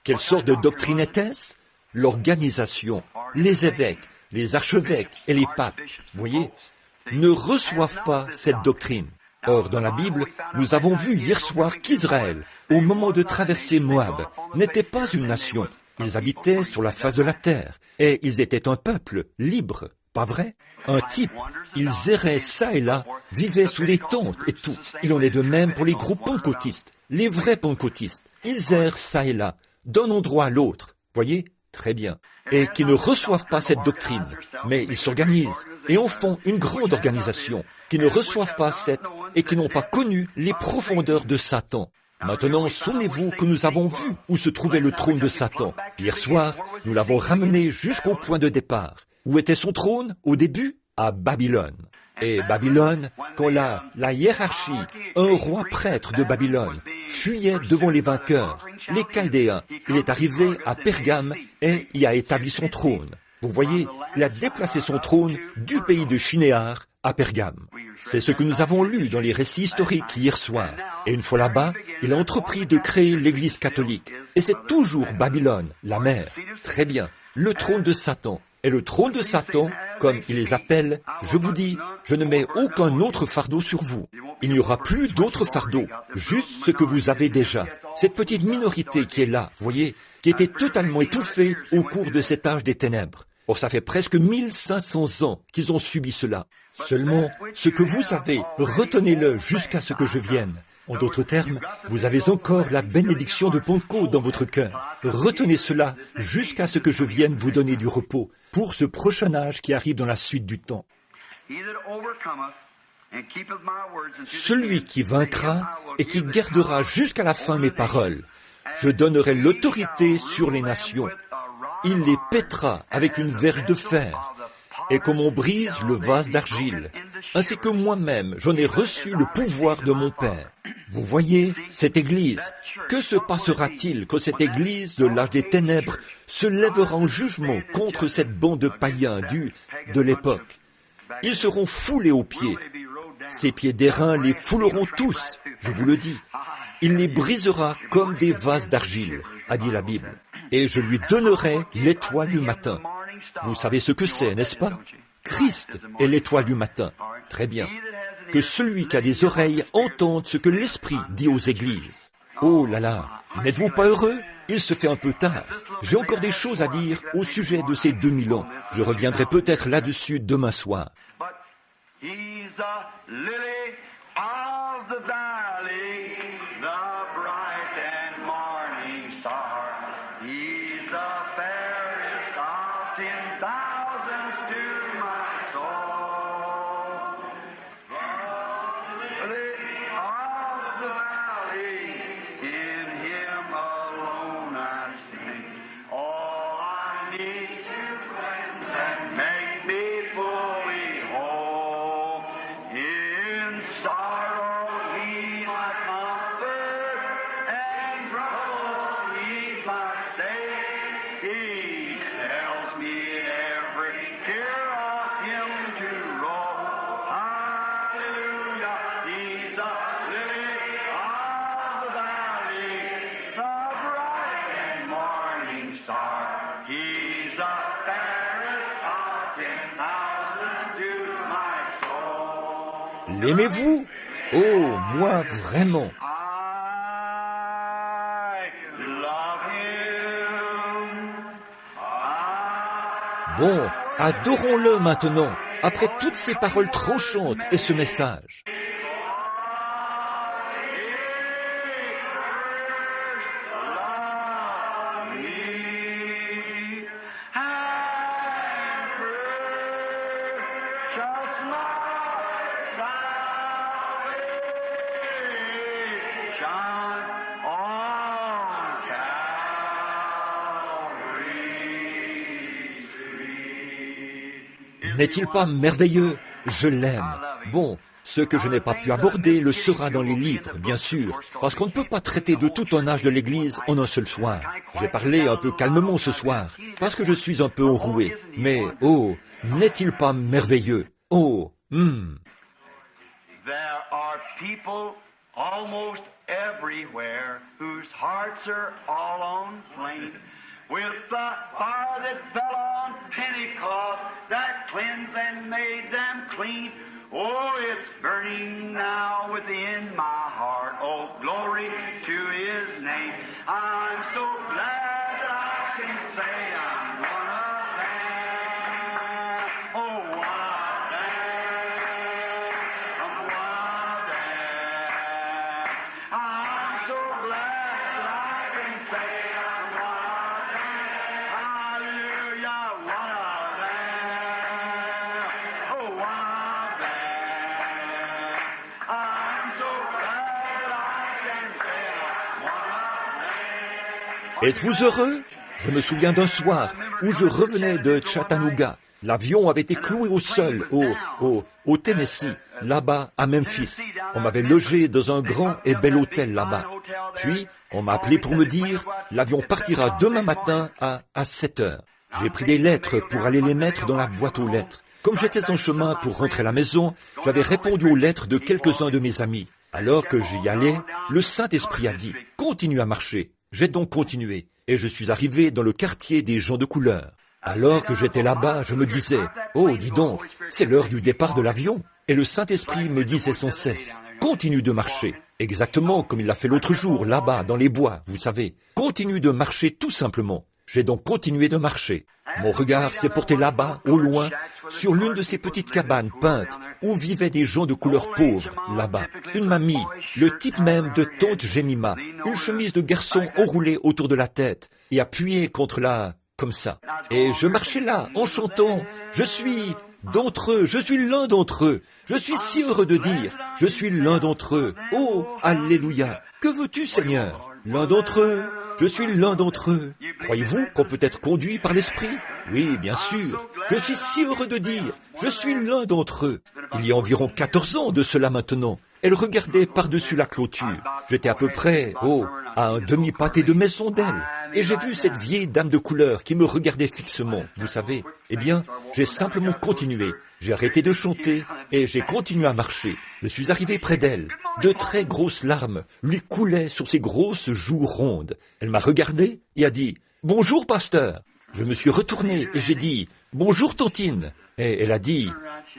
Quelle sorte de doctrine était-ce? L'organisation, les évêques, les archevêques et les papes, voyez, ne reçoivent pas cette doctrine. Or, dans la Bible, nous avons vu hier soir qu'Israël, au moment de traverser Moab, n'était pas une nation. Ils habitaient sur la face de la terre, et ils étaient un peuple libre, pas vrai? Un type. Ils erraient ça et là, vivaient sous des tentes et tout. Il en est de même pour les groupes pentecôtistes, les vrais pentecôtistes. Ils errent ça et là, d'un endroit à l'autre. Voyez? Très bien. et qui ne reçoivent pas cette doctrine, mais ils s'organisent et en font une grande organisation, qui ne reçoivent pas cette et qui n'ont pas connu les profondeurs de Satan. Maintenant, souvenez-vous que nous avons vu où se trouvait le trône de Satan. Hier soir, nous l'avons ramené jusqu'au point de départ. Où était son trône au début? À Babylone. Et Babylone, quand la hiérarchie, un roi prêtre de Babylone, fuyait devant les vainqueurs, les Chaldéens, il est arrivé à Pergame et y a établi son trône. Vous voyez, il a déplacé son trône du pays de Shinéar à Pergame. C'est ce que nous avons lu dans les récits historiques hier soir. Et une fois là-bas, il a entrepris de créer l'Église catholique. Et c'est toujours Babylone, la mère. Très bien, le trône de Satan. Et le trône de Satan, comme il les appelle, je vous dis, je ne mets aucun autre fardeau sur vous. Il n'y aura plus d'autres fardeaux, juste ce que vous avez déjà. Cette petite minorité qui est là, voyez, qui était totalement étouffée au cours de cet âge des ténèbres. Or, ça fait presque 1500 ans qu'ils ont subi cela. Seulement, ce que vous avez, retenez-le jusqu'à ce que je vienne. En d'autres termes, vous avez encore la bénédiction de Pentecôte dans votre cœur. Retenez cela jusqu'à ce que je vienne vous donner du repos pour ce prochain âge qui arrive dans la suite du temps. Celui qui vaincra et qui gardera jusqu'à la fin mes paroles, je donnerai l'autorité sur les nations. Il les pètera avec une verge de fer, et comme on brise le vase d'argile, ainsi que moi-même j'en ai reçu le pouvoir de mon Père. Vous voyez, cette Église, que se passera-t-il quand cette Église de l'âge des ténèbres se lèvera en jugement contre cette bande de païens de l'époque? Ils seront foulés aux pieds. Ces pieds d'airain les fouleront tous, je vous le dis. Il les brisera comme des vases d'argile, a dit la Bible. Et je lui donnerai l'étoile du matin. Vous savez ce que c'est, n'est-ce pas? Christ est l'étoile du matin. Très bien. Que celui qui a des oreilles entende ce que l'Esprit dit aux églises. Oh là là, n'êtes-vous pas heureux? Il se fait un peu tard. J'ai encore des choses à dire au sujet de ces 2000 ans. Je reviendrai peut-être là-dessus demain soir. L'aimez-vous? Oh, moi vraiment. Bon, adorons-le maintenant, après toutes ces paroles tranchantes et ce message. N'est-il pas merveilleux? Je l'aime. Bon, ce que je n'ai pas pu aborder le sera dans les livres, bien sûr, parce qu'on ne peut pas traiter de tout un âge de l'Église en un seul soir. J'ai parlé un peu calmement ce soir, parce que je suis un peu enroué. Mais, oh, n'est-il pas merveilleux? Oh, There are people almost everywhere whose hearts are all on flame. With the fire that fell on Pentecost, that cleansed and made them clean. Oh, it's burning now within my heart. Oh, glory to His name. I'm so glad that I can say I'm one of them. Oh, one of them. I'm one of them. I'm so glad that I can say I'm one of them. Hallelujah. Êtes-vous heureux? Je me souviens d'un soir où je revenais de Chattanooga. L'avion avait été cloué au sol, au Tennessee, là-bas à Memphis. On m'avait logé dans un grand et bel hôtel là-bas. Puis, on m'a appelé pour me dire, l'avion partira demain matin à 7 heures. J'ai pris des lettres pour aller les mettre dans la boîte aux lettres. Comme j'étais en chemin pour rentrer à la maison, j'avais répondu aux lettres de quelques-uns de mes amis. Alors que j'y allais, le Saint-Esprit a dit, continue à marcher. J'ai donc continué, et je suis arrivé dans le quartier des gens de couleur. Alors que j'étais là-bas, je me disais, oh, dis donc, c'est l'heure du départ de l'avion. Et le Saint-Esprit me disait sans cesse, continue de marcher. Exactement comme il l'a fait l'autre jour, là-bas, dans les bois, vous savez. Continue de marcher tout simplement. J'ai donc continué de marcher. Mon regard s'est porté là-bas, au loin, sur l'une de ces petites cabanes peintes où vivaient des gens de couleur pauvre, là-bas. Une mamie, le type même de tante Jemima, une chemise de garçon enroulée autour de la tête et appuyée contre comme ça. Et je marchais là, en chantant, je suis d'entre eux, je suis l'un d'entre eux. Je suis si heureux de dire, je suis l'un d'entre eux. Oh, alléluia. Que veux-tu, Seigneur? L'un d'entre eux. Je suis l'un d'entre eux. Croyez-vous qu'on peut être conduit par l'Esprit? Oui, bien sûr. Je suis si heureux de dire, je suis l'un d'entre eux. Il y a environ 14 ans de cela maintenant. Elle regardait par-dessus la clôture. J'étais à peu près, à un demi-pâté de maison d'elle. Et j'ai vu cette vieille dame de couleur qui me regardait fixement, vous savez. Eh bien, j'ai simplement continué. J'ai arrêté de chanter et j'ai continué à marcher. Je suis arrivé près d'elle. De très grosses larmes lui coulaient sur ses grosses joues rondes. Elle m'a regardé et a dit « Bonjour, pasteur !» Je me suis retourné et j'ai dit « Bonjour, tontine !» Et elle a dit,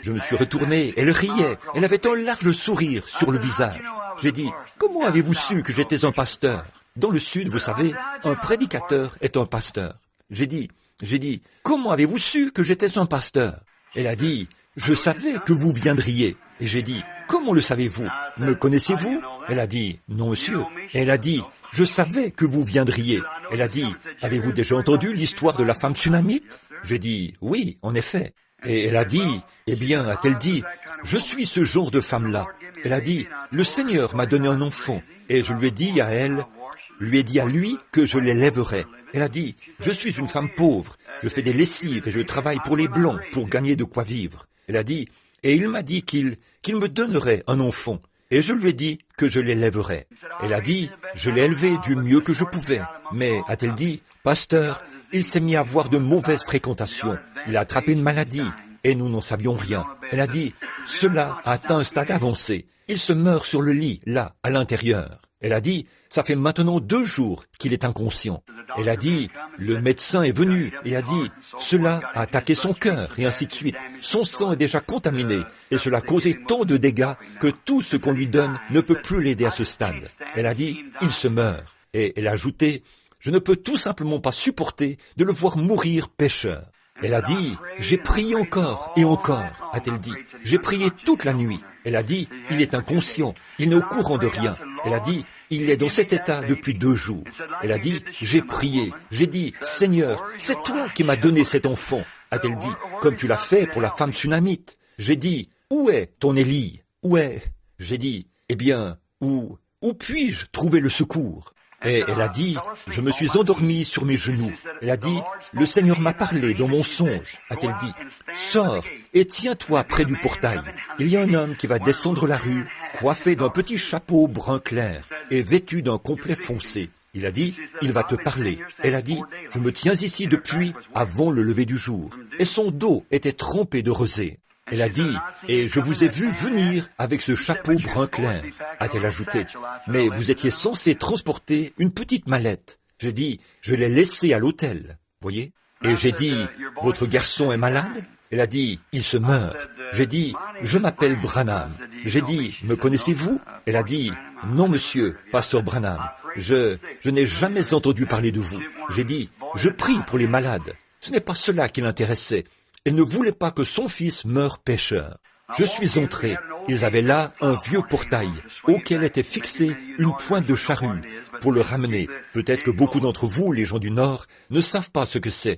je me suis retourné, elle riait, elle avait un large sourire sur le visage. J'ai dit, comment avez-vous su que j'étais un pasteur? Dans le Sud, vous savez, un prédicateur est un pasteur. J'ai dit, comment avez-vous su que j'étais un pasteur? Elle a dit, je savais que vous viendriez. Et j'ai dit, comment le savez-vous? Me connaissez-vous? Elle a dit, non monsieur. Et elle a dit, je savais que vous viendriez. Elle a dit, avez-vous déjà entendu l'histoire de la femme sunamite? J'ai dit, oui, en effet. Et elle a dit, eh bien, a-t-elle dit, je suis ce genre de femme-là. Elle a dit, le Seigneur m'a donné un enfant, et je lui ai dit à lui que je l'élèverais. Elle a dit, je suis une femme pauvre, je fais des lessives et je travaille pour les Blancs pour gagner de quoi vivre. Elle a dit, et il m'a dit qu'il me donnerait un enfant, et je lui ai dit que je l'élèverais. Elle a dit, je l'ai élevé du mieux que je pouvais, mais, a-t-elle dit, pasteur, il s'est mis à avoir de mauvaises fréquentations. Il a attrapé une maladie et nous n'en savions rien. Elle a dit, cela a atteint un stade avancé. Il se meurt sur le lit, là, à l'intérieur. Elle a dit, ça fait maintenant 2 jours qu'il est inconscient. Elle a dit, le médecin est venu et a dit, cela a attaqué son cœur et ainsi de suite. Son sang est déjà contaminé et cela a causé tant de dégâts que tout ce qu'on lui donne ne peut plus l'aider à ce stade. Elle a dit, il se meurt. Et elle a ajouté, je ne peux tout simplement pas supporter de le voir mourir pécheur. Elle a dit, j'ai prié encore et encore, a-t-elle dit. J'ai prié toute la nuit. Elle a dit, il est inconscient, il n'est au courant de rien. Elle a dit, il est dans cet état depuis 2 jours. Elle a dit, j'ai prié, j'ai dit, Seigneur, c'est toi qui m'as donné cet enfant, a-t-elle dit, comme tu l'as fait pour la femme sunamite. J'ai dit, où est ton Élie? Où est? J'ai dit, eh bien, où puis-je trouver le secours? Et elle a dit, je me suis endormi sur mes genoux. Elle a dit, le Seigneur m'a parlé dans mon songe, a-t-elle dit. Sors et tiens-toi près du portail. Il y a un homme qui va descendre la rue, coiffé d'un petit chapeau brun clair et vêtu d'un complet foncé. Il a dit, il va te parler. Elle a dit, je me tiens ici depuis avant le lever du jour. Et son dos était trempé de rosée. Elle a dit, et je vous ai vu venir avec ce chapeau brun clair, a-t-elle ajouté. Mais vous étiez censé transporter une petite mallette. J'ai dit, je l'ai laissée à l'hôtel, voyez. Et j'ai dit, votre garçon est malade? Elle a dit, il se meurt. J'ai dit, je m'appelle Branham. J'ai dit, me connaissez-vous? Elle a dit, non monsieur, pasteur Branham. Je n'ai jamais entendu parler de vous. J'ai dit, je prie pour les malades. Ce n'est pas cela qui l'intéressait. Elle ne voulait pas que son fils meure pécheur. Je suis entré. Ils avaient là un vieux portail auquel était fixée une pointe de charrue pour le ramener. Peut-être que beaucoup d'entre vous, les gens du Nord, ne savent pas ce que c'est.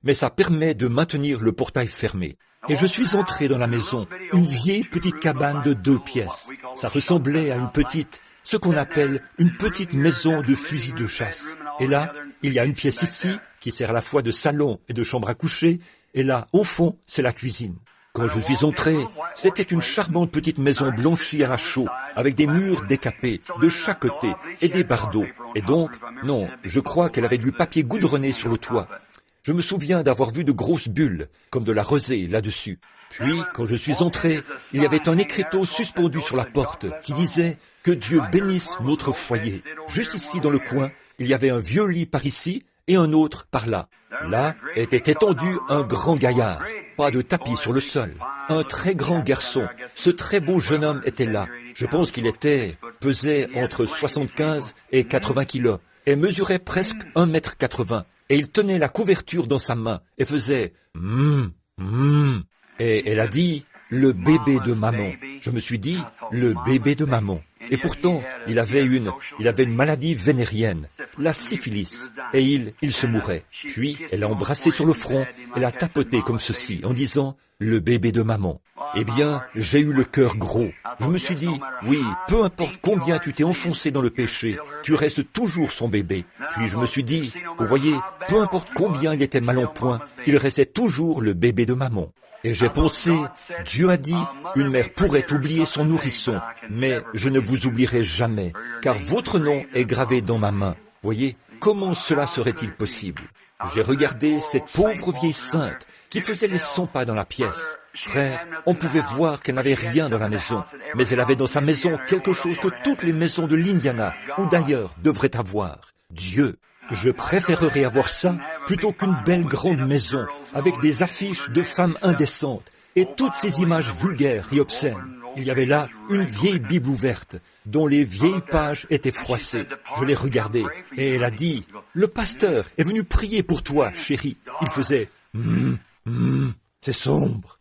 Mais ça permet de maintenir le portail fermé. Et je suis entré dans la maison, une vieille petite cabane de 2 pièces. Ça ressemblait à ce qu'on appelle une petite maison de fusil de chasse. Et là, il y a une pièce ici qui sert à la fois de salon et de chambre à coucher, et là, au fond, c'est la cuisine. Quand je suis entré, c'était une charmante petite maison blanchie à la chaux, avec des murs décapés de chaque côté et des bardeaux. Et donc, non, je crois qu'elle avait du papier goudronné sur le toit. Je me souviens d'avoir vu de grosses bulles, comme de la rosée là-dessus. Puis, quand je suis entré, il y avait un écriteau suspendu sur la porte qui disait « Que Dieu bénisse notre foyer ». Juste ici dans le coin, il y avait un vieux lit par ici et un autre par là. Là était étendu un grand gaillard, pas de tapis sur le sol, un très grand garçon. Ce très beau jeune homme était là. Je pense qu'il pesait entre 75 et 80 kilos et mesurait presque 1,80 m. Et il tenait la couverture dans sa main et faisait Et elle a dit « le bébé de maman ». Je me suis dit « le bébé de maman ». Et pourtant, il avait une maladie vénérienne, la syphilis, et il se mourait. Puis, elle l'a embrassé sur le front et l'a tapoté comme ceci, en disant « le bébé de maman ». Eh bien, j'ai eu le cœur gros. Je me suis dit « oui, peu importe combien tu t'es enfoncé dans le péché, tu restes toujours son bébé ». Puis je me suis dit « vous voyez, peu importe combien il était mal en point, il restait toujours le bébé de maman ». Et j'ai pensé, Dieu a dit, une mère pourrait oublier son nourrisson, mais je ne vous oublierai jamais, car votre nom est gravé dans ma main. Voyez, comment cela serait-il possible? J'ai regardé cette pauvre vieille sainte qui faisait les 100 pas dans la pièce. Frère, on pouvait voir qu'elle n'avait rien dans la maison, mais elle avait dans sa maison quelque chose que toutes les maisons de l'Indiana, ou d'ailleurs, devraient avoir. Dieu. Je préférerais avoir ça plutôt qu'une belle grande maison avec des affiches de femmes indécentes et toutes ces images vulgaires et obscènes. Il y avait là une vieille Bible ouverte dont les vieilles pages étaient froissées. Je l'ai regardée et elle a dit « Le pasteur est venu prier pour toi, chérie. » Il faisait « c'est sombre.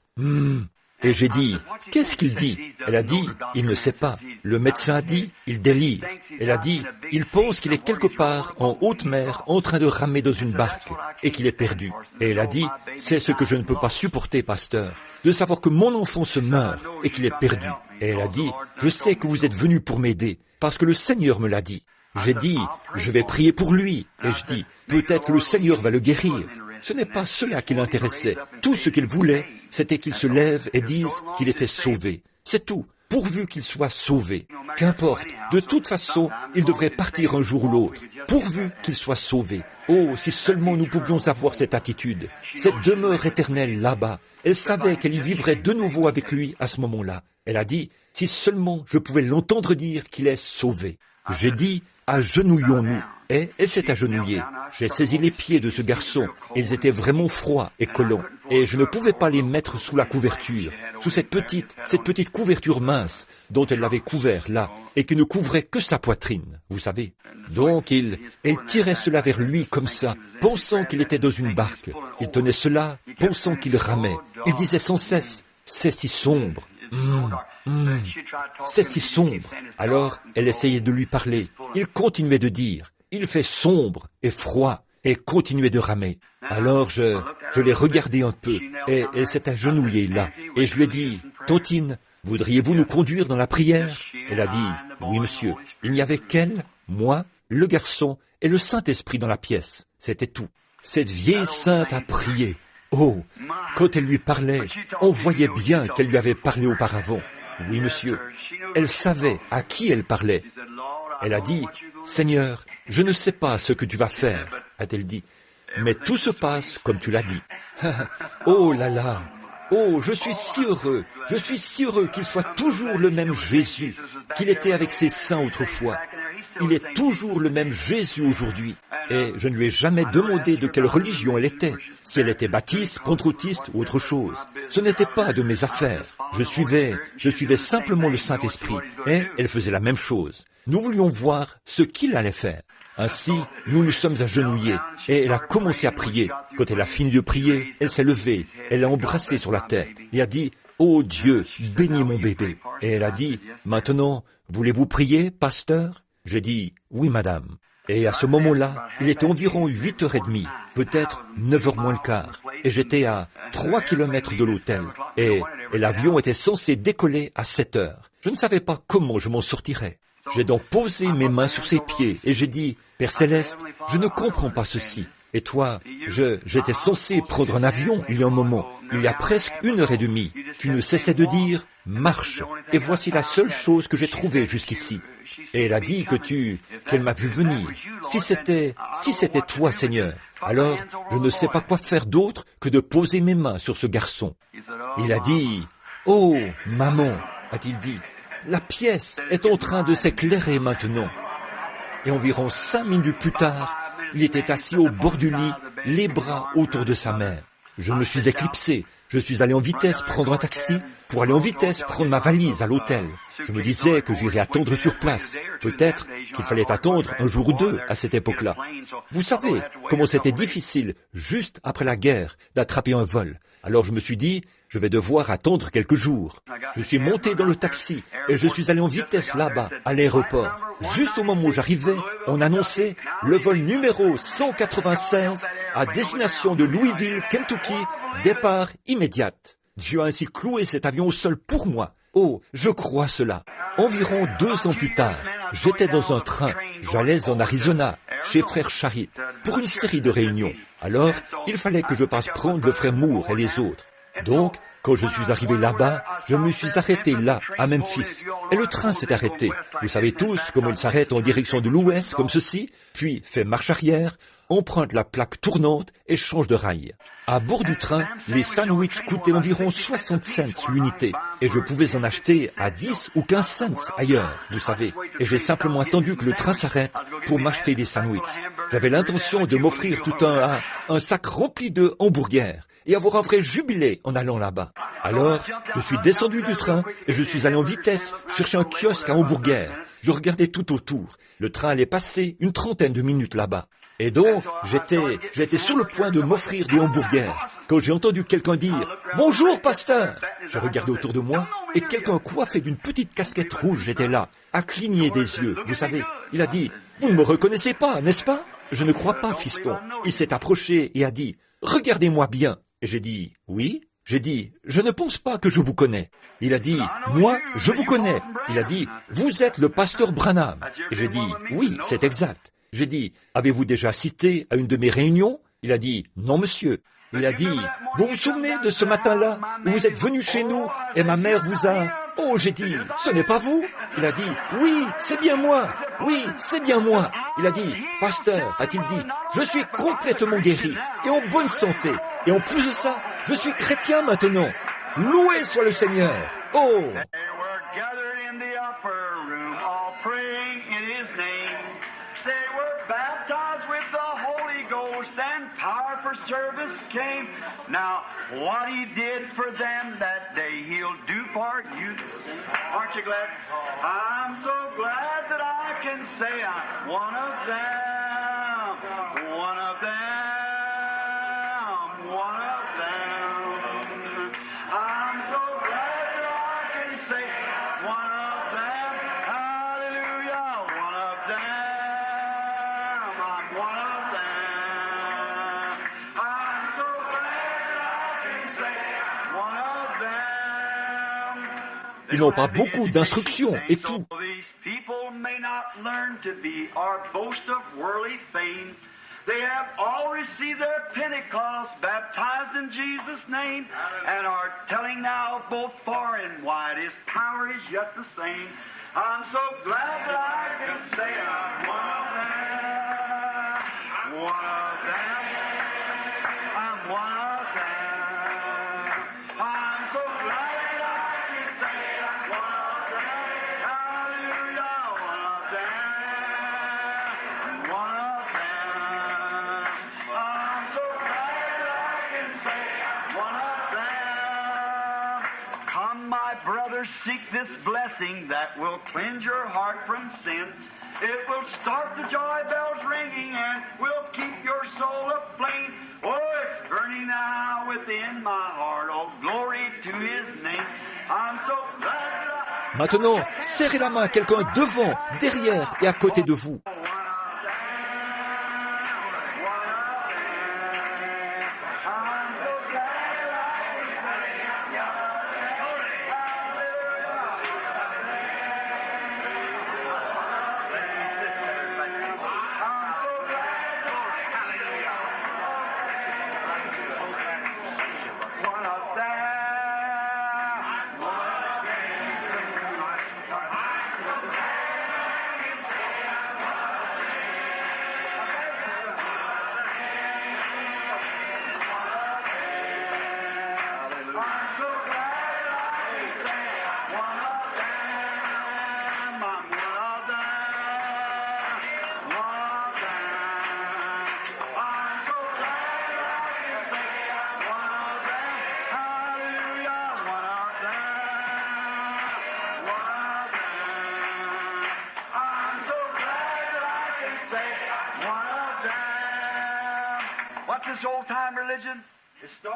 Et j'ai dit, qu'est-ce qu'il dit? Elle a dit, il ne sait pas. Le médecin a dit, il délire. Elle a dit, il pense qu'il est quelque part en haute mer en train de ramer dans une barque et qu'il est perdu. Et elle a dit, c'est ce que je ne peux pas supporter, pasteur, de savoir que mon enfant se meurt et qu'il est perdu. Et elle a dit, je sais que vous êtes venu pour m'aider parce que le Seigneur me l'a dit. J'ai dit, je vais prier pour lui. Et je dis, peut-être que le Seigneur va le guérir. Ce n'est pas cela qui l'intéressait. Tout ce qu'il voulait, c'était qu'il se lève et dise qu'il était sauvé. C'est tout, pourvu qu'il soit sauvé. Qu'importe, de toute façon, il devrait partir un jour ou l'autre, pourvu qu'il soit sauvé. Oh, si seulement nous pouvions avoir cette attitude, cette demeure éternelle là-bas. Elle savait qu'elle y vivrait de nouveau avec lui à ce moment-là. Elle a dit, si seulement je pouvais l'entendre dire qu'il est sauvé. J'ai dit, agenouillons-nous. Et elle s'est agenouillée. J'ai saisi les pieds de ce garçon. Ils étaient vraiment froids et collants. Et je ne pouvais pas les mettre sous la couverture, sous cette petite couverture mince dont elle l'avait couvert là, et qui ne couvrait que sa poitrine, vous savez. Donc elle tirait cela vers lui comme ça, pensant qu'il était dans une barque. Il tenait cela, pensant qu'il ramait. Il disait sans cesse, c'est si sombre. C'est si sombre. Alors elle essayait de lui parler. Il continuait de dire, il fait sombre et froid, et continuait de ramer. Alors je l'ai regardé un peu, et elle s'est agenouillée là, et je lui ai dit, Tantine, voudriez-vous nous conduire dans la prière? Elle a dit, oui monsieur. Il n'y avait qu'elle, moi, le garçon et le Saint-Esprit dans la pièce. C'était tout. Cette vieille sainte a prié. Oh, quand elle lui parlait, on voyait bien qu'elle lui avait parlé auparavant. Oui monsieur. Elle savait à qui elle parlait. Elle a dit, Seigneur, je ne sais pas ce que tu vas faire, a-t-elle dit, mais tout se passe comme tu l'as dit. Oh là là, oh, je suis si heureux qu'il soit toujours le même Jésus qu'il était avec ses saints autrefois. Il est toujours le même Jésus aujourd'hui. Et je ne lui ai jamais demandé de quelle religion elle était, si elle était baptiste, pentecôtiste ou autre chose. Ce n'était pas de mes affaires. Je suivais simplement le Saint-Esprit, et elle faisait la même chose. Nous voulions voir ce qu'il allait faire. Ainsi, nous nous sommes agenouillés, et elle a commencé à prier. Quand elle a fini de prier, elle s'est levée, elle l'a embrassé sur la tête, et a dit, « Oh Dieu, bénis mon bébé !» Et elle a dit, « Maintenant, voulez-vous prier, pasteur ?» J'ai dit, « Oui, madame. » Et à ce moment-là, il était environ 8h30, peut-être 9h moins le quart, et j'étais à 3 kilomètres de l'hôtel, et l'avion était censé décoller à 7h. Je ne savais pas comment je m'en sortirais. J'ai donc posé mes mains sur ses pieds et j'ai dit, Père Céleste, je ne comprends pas ceci. Et toi, j'étais censé prendre un avion il y a un moment, il y a presque 1h30. Tu ne cessais de dire, marche, et voici la seule chose que j'ai trouvée jusqu'ici. Et elle a dit qu'elle m'a vu venir. Si c'était toi, Seigneur, alors je ne sais pas quoi faire d'autre que de poser mes mains sur ce garçon. Il a dit, oh, maman, a-t-il dit, la pièce est en train de s'éclairer maintenant. Et environ 5 minutes plus tard, il était assis au bord du lit, les bras autour de sa mère. Je me suis éclipsé. Je suis allé en vitesse prendre un taxi pour aller en vitesse prendre ma valise à l'hôtel. Je me disais que j'irais attendre sur place. Peut-être qu'il fallait attendre un jour ou deux à cette époque-là. Vous savez comment c'était difficile, juste après la guerre, d'attraper un vol. Alors je me suis dit, je vais devoir attendre quelques jours. Je suis monté dans le taxi et je suis allé en vitesse là-bas, à l'aéroport. Juste au moment où j'arrivais, on annonçait le vol numéro 196 à destination de Louisville, Kentucky, départ immédiat. Dieu a ainsi cloué cet avion au sol pour moi. Oh, je crois cela. Environ 2 ans plus tard, j'étais dans un train. J'allais en Arizona, chez Frère Charit, pour une série de réunions. Alors, il fallait que je passe prendre le frère Moore et les autres. Donc, quand je suis arrivé là-bas, je me suis arrêté là, à Memphis. Et le train s'est arrêté. Vous savez tous comment il s'arrête en direction de l'ouest, comme ceci, puis fait marche arrière, emprunte la plaque tournante et change de rail. À bord du train, les sandwichs coûtaient environ 60 cents l'unité, et je pouvais en acheter à 10 ou 15 cents ailleurs, vous savez. Et j'ai simplement attendu que le train s'arrête pour m'acheter des sandwichs. J'avais l'intention de m'offrir tout un sac rempli de hamburgers, et avoir un vrai jubilé en allant là-bas. Alors, je suis descendu du train et je suis allé en vitesse chercher un kiosque à hamburgers. Je regardais tout autour. Le train allait passer une 30aine de minutes là-bas. Et donc, j'étais sur le point de m'offrir des hamburgers quand j'ai entendu quelqu'un dire « Bonjour, pasteur !» J'ai regardé autour de moi et quelqu'un coiffé d'une petite casquette rouge était là, à cligner des yeux. Vous savez, il a dit « Vous ne me reconnaissez pas, n'est-ce pas ?» Je ne crois pas, fiston. Il s'est approché et a dit « Regardez-moi bien !» Et j'ai dit « Oui ?» J'ai dit « Je ne pense pas que je vous connais. » Il a dit « Moi, je vous connais. » Il a dit « Vous êtes le pasteur Branham. » Et j'ai dit « Oui, c'est exact. » J'ai dit « Avez-vous déjà cité à une de mes réunions ?» Il a dit « Non, monsieur. » Il a dit « Vous vous souvenez de ce matin-là où vous êtes venu chez nous et ma mère vous a... » Oh, j'ai dit « Ce n'est pas vous ?» Il a dit « Oui, c'est bien moi. Oui, c'est bien moi. » Il a dit « Pasteur, a-t-il dit, je suis complètement guéri et en bonne santé. Et en plus de ça, je suis chrétien maintenant. Loué soit le Seigneur. Oh! They were baptized with the Holy Ghost and power for service came. Now, what He did for them that day, He'll do for you. Aren't you glad? I'm so glad that I can say I'm one of them. One of them. One of them. I'm so glad that I can say one of them. Hallelujah. One of them. Ils n'ont pas beaucoup d'instructions et tout. They have all received their Pentecost, baptized in Jesus' name, and are telling now both far and wide His power is yet the same. I'm so glad that I can say I'm one of them. One of them. I'm one of them. I'm so glad that I can say I'm one of them. Hallelujah, one of them. One of them. I'm so glad that I can say I'm one of them. Come, my brothers, seek this blessing that will cleanse your heart from sin. It will start the joy bells ringing and will keep your soul aflame. Oh, it's burning now within my heart. Oh, glory to His name. I'm so glad that Maintenant, serrez la main à quelqu'un devant, derrière et à côté de vous.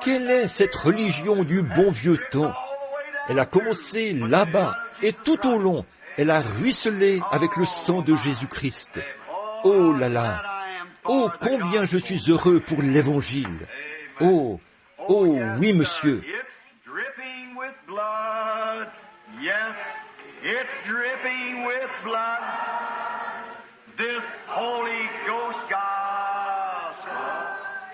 Quelle est cette religion du bon vieux temps? Elle a commencé là-bas et tout au long, elle a ruisselé avec le sang de Jésus-Christ. Oh là là! Oh, combien je suis heureux pour l'Évangile! Oh, oh oui, monsieur! Yes, it's dripping with blood. This Holy Ghost gospel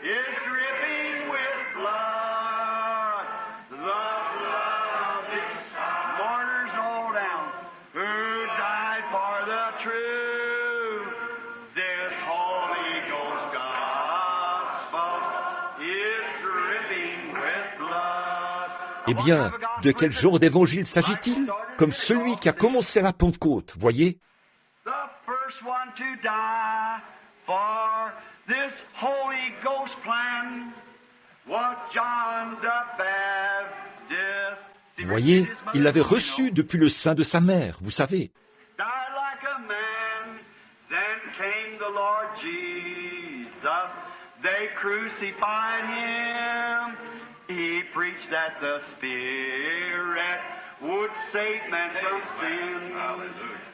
is dripping with blood. The blood of these martyrs all down who died for the truth. This Holy Ghost gospel is dripping with blood. Eh bien, de quel genre d'évangile s'agit-il? Comme celui qui a commencé à la Pentecôte, voyez? Voyez, il l'avait reçu depuis le sein de sa mère, vous savez. He preached that the Spirit would save man from sin.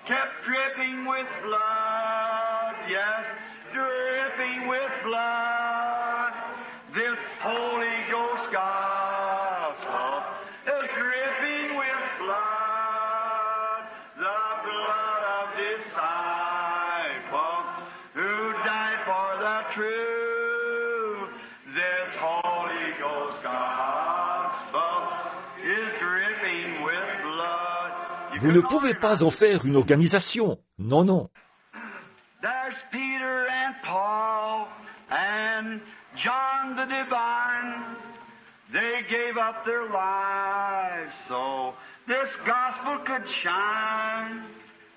Kept dripping with blood, yes, dripping with blood. This Holy Ghost gospel is dripping with blood, the blood of disciples who died for the truth. This Holy Ghost gospel is dripping with blood. Vous ne pouvez pas en faire une organisation. Non, non. There's Peter and Paul and John the Divine. They gave up their lives so this gospel could shine.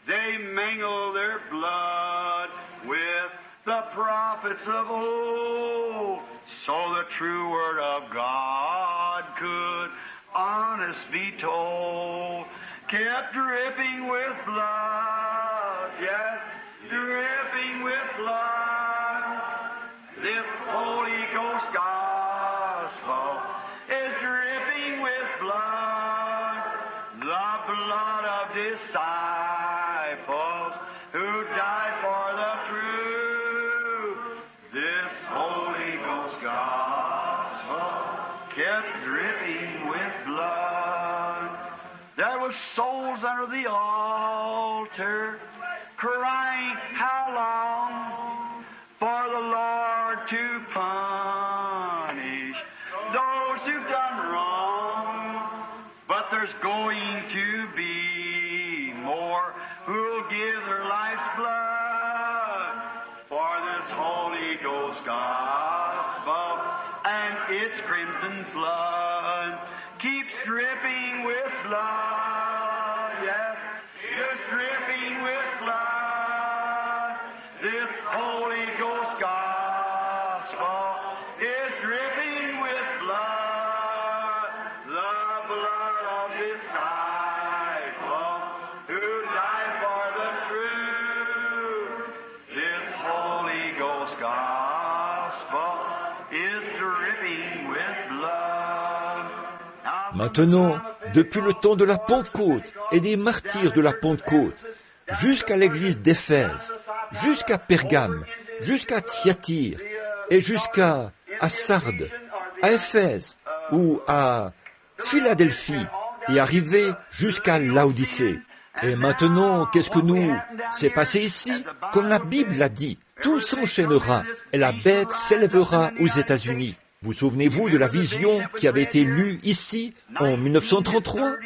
They mingled their blood with the prophets of old, so the true word of God could honest be told. Kept dripping with blood, yes, dripping with blood. This Holy Ghost gospel is dripping with blood, the blood of disciples who died for the truth. This Holy Ghost gospel kept dripping with blood. There was souls under the altar crying, how long for the Lord to punish those who've done wrong? But there's going to be more who'll give their life's blood for this Holy Ghost gospel, and its crimson flood keeps dripping with blood, yes, it's dripping with blood. This Holy Ghost gospel is dripping with blood, the blood of disciples who died for the truth. This Holy Ghost gospel is dripping with blood. Maintenant, depuis le temps de la Pentecôte et des martyrs de la Pentecôte, jusqu'à l'église d'Éphèse, jusqu'à Pergame, jusqu'à Thyatire, et jusqu'à Sardes, à Éphèse ou à Philadelphie, et arrivé jusqu'à Laodicée. Et maintenant, qu'est-ce que s'est passé ici? Comme la Bible l'a dit, tout s'enchaînera et la bête s'élèvera aux États-Unis. Vous souvenez-vous de la vision qui avait été lue ici en 1933?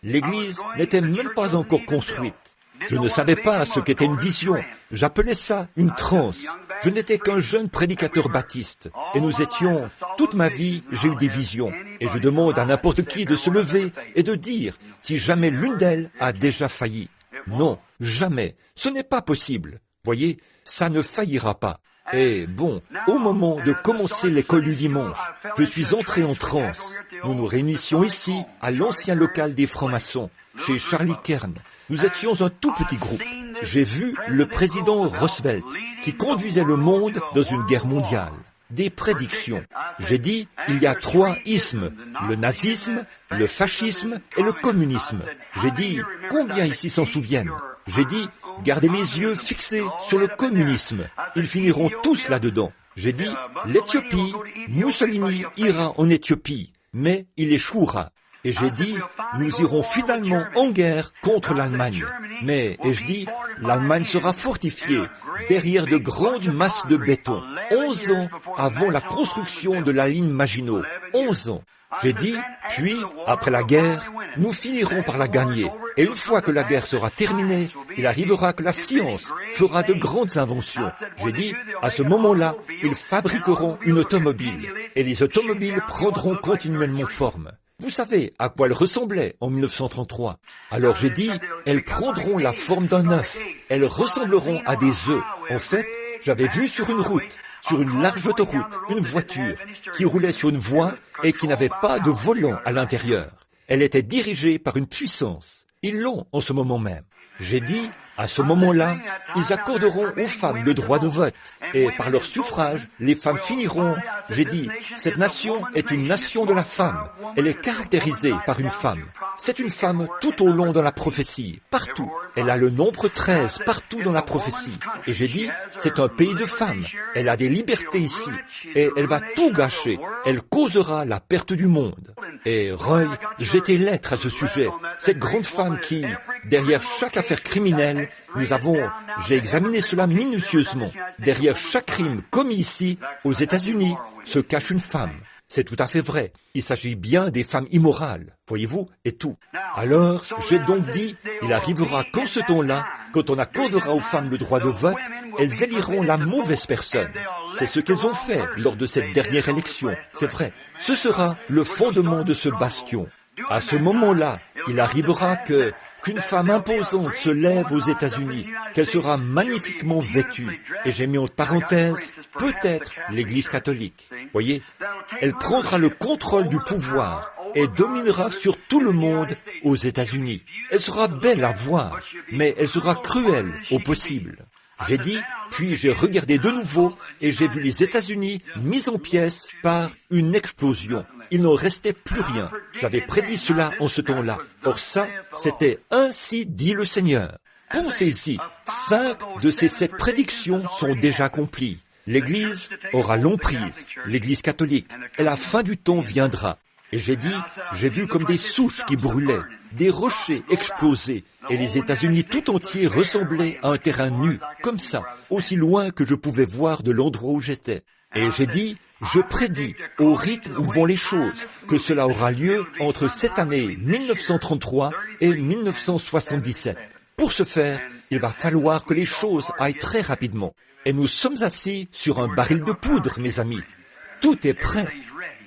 L'église n'était même pas encore construite. Je ne savais pas ce qu'était une vision. J'appelais ça une transe. Je n'étais qu'un jeune prédicateur baptiste. Et nous étions, toute ma vie, j'ai eu des visions. Et je demande à n'importe qui de se lever et de dire si jamais l'une d'elles a déjà failli. Non, jamais. Ce n'est pas possible. Voyez, ça ne faillira pas. Et bon, au moment de commencer l'école du dimanche, je suis entré en transe. Nous nous réunissions ici, à l'ancien local des francs-maçons, chez Charlie Kern. Nous étions un tout petit groupe. J'ai vu le président Roosevelt, qui conduisait le monde dans une guerre mondiale. des prédictions. J'ai dit, il y a 3 ismes, le nazisme, le fascisme et le communisme. J'ai dit, combien ici s'en souviennent? J'ai dit, gardez les yeux fixés sur le communisme. Ils finiront tous là-dedans. J'ai dit, l'Éthiopie, Mussolini ira en Éthiopie, mais il échouera. Et j'ai dit, nous irons finalement en guerre contre l'Allemagne. Mais, et je dis, l'Allemagne sera fortifiée derrière de grandes masses de béton. 11 ans avant la construction de la ligne Maginot. 11 ans. J'ai dit, puis, après la guerre, nous finirons par la gagner. Et une fois que la guerre sera terminée, il arrivera que la science fera de grandes inventions. J'ai dit, à ce moment-là, ils fabriqueront une automobile. Et les automobiles prendront continuellement forme. Vous savez à quoi elles ressemblaient en 1933. Alors j'ai dit, elles prendront la forme d'un œuf. Elles ressembleront à des œufs. En fait, j'avais vu sur une route, sur une large autoroute, une voiture qui roulait sur une voie et qui n'avait pas de volant à l'intérieur. Elle était dirigée par une puissance. Ils l'ont en ce moment même. J'ai dit, à ce moment-là, ils accorderont aux femmes le droit de vote. Et par leur suffrage, les femmes finiront. J'ai dit, cette nation est une nation de la femme. Elle est caractérisée par une femme. C'est une femme tout au long dans la prophétie, partout. Elle a le nombre 13 partout dans la prophétie. Et j'ai dit, c'est un pays de femmes. Elle a des libertés ici. Et elle va tout gâcher. Elle causera la perte du monde. Et Roy, j'étais lettre à ce sujet. Cette grande femme qui, derrière chaque affaire criminelle, j'ai examiné cela minutieusement. Derrière chaque crime commis ici, aux États-Unis, se cache une femme. C'est tout à fait vrai. Il s'agit bien des femmes immorales, voyez-vous, et tout. Alors, j'ai donc dit, il arrivera qu'en ce temps-là, quand on accordera aux femmes le droit de vote, elles éliront la mauvaise personne. C'est ce qu'elles ont fait lors de cette dernière élection, c'est vrai. Ce sera le fondement de ce bastion. À ce moment-là, il arrivera qu'une femme imposante se lève aux États-Unis, qu'elle sera magnifiquement vêtue. Et j'ai mis en parenthèse, peut-être l'Église catholique. Voyez, elle prendra le contrôle du pouvoir et dominera sur tout le monde aux États-Unis. Elle sera belle à voir, mais elle sera cruelle au possible. J'ai dit, puis j'ai regardé de nouveau et j'ai vu les États-Unis mis en pièces par une explosion. Il n'en restait plus rien. J'avais prédit cela en ce temps-là. Or ça, c'était ainsi dit le Seigneur. Pensez-y, 5 de ces 7 prédictions sont déjà accomplies. L'Église aura l'emprise, l'Église catholique, et la fin du temps viendra. Et j'ai dit, j'ai vu comme des souches qui brûlaient, des rochers explosés, et les États-Unis tout entiers ressemblaient à un terrain nu, comme ça, aussi loin que je pouvais voir de l'endroit où j'étais. Et j'ai dit, je prédis, au rythme où vont les choses, que cela aura lieu entre cette année 1933 et 1977. Pour ce faire, il va falloir que les choses aillent très rapidement. Et nous sommes assis sur un baril de poudre, mes amis. Tout est prêt.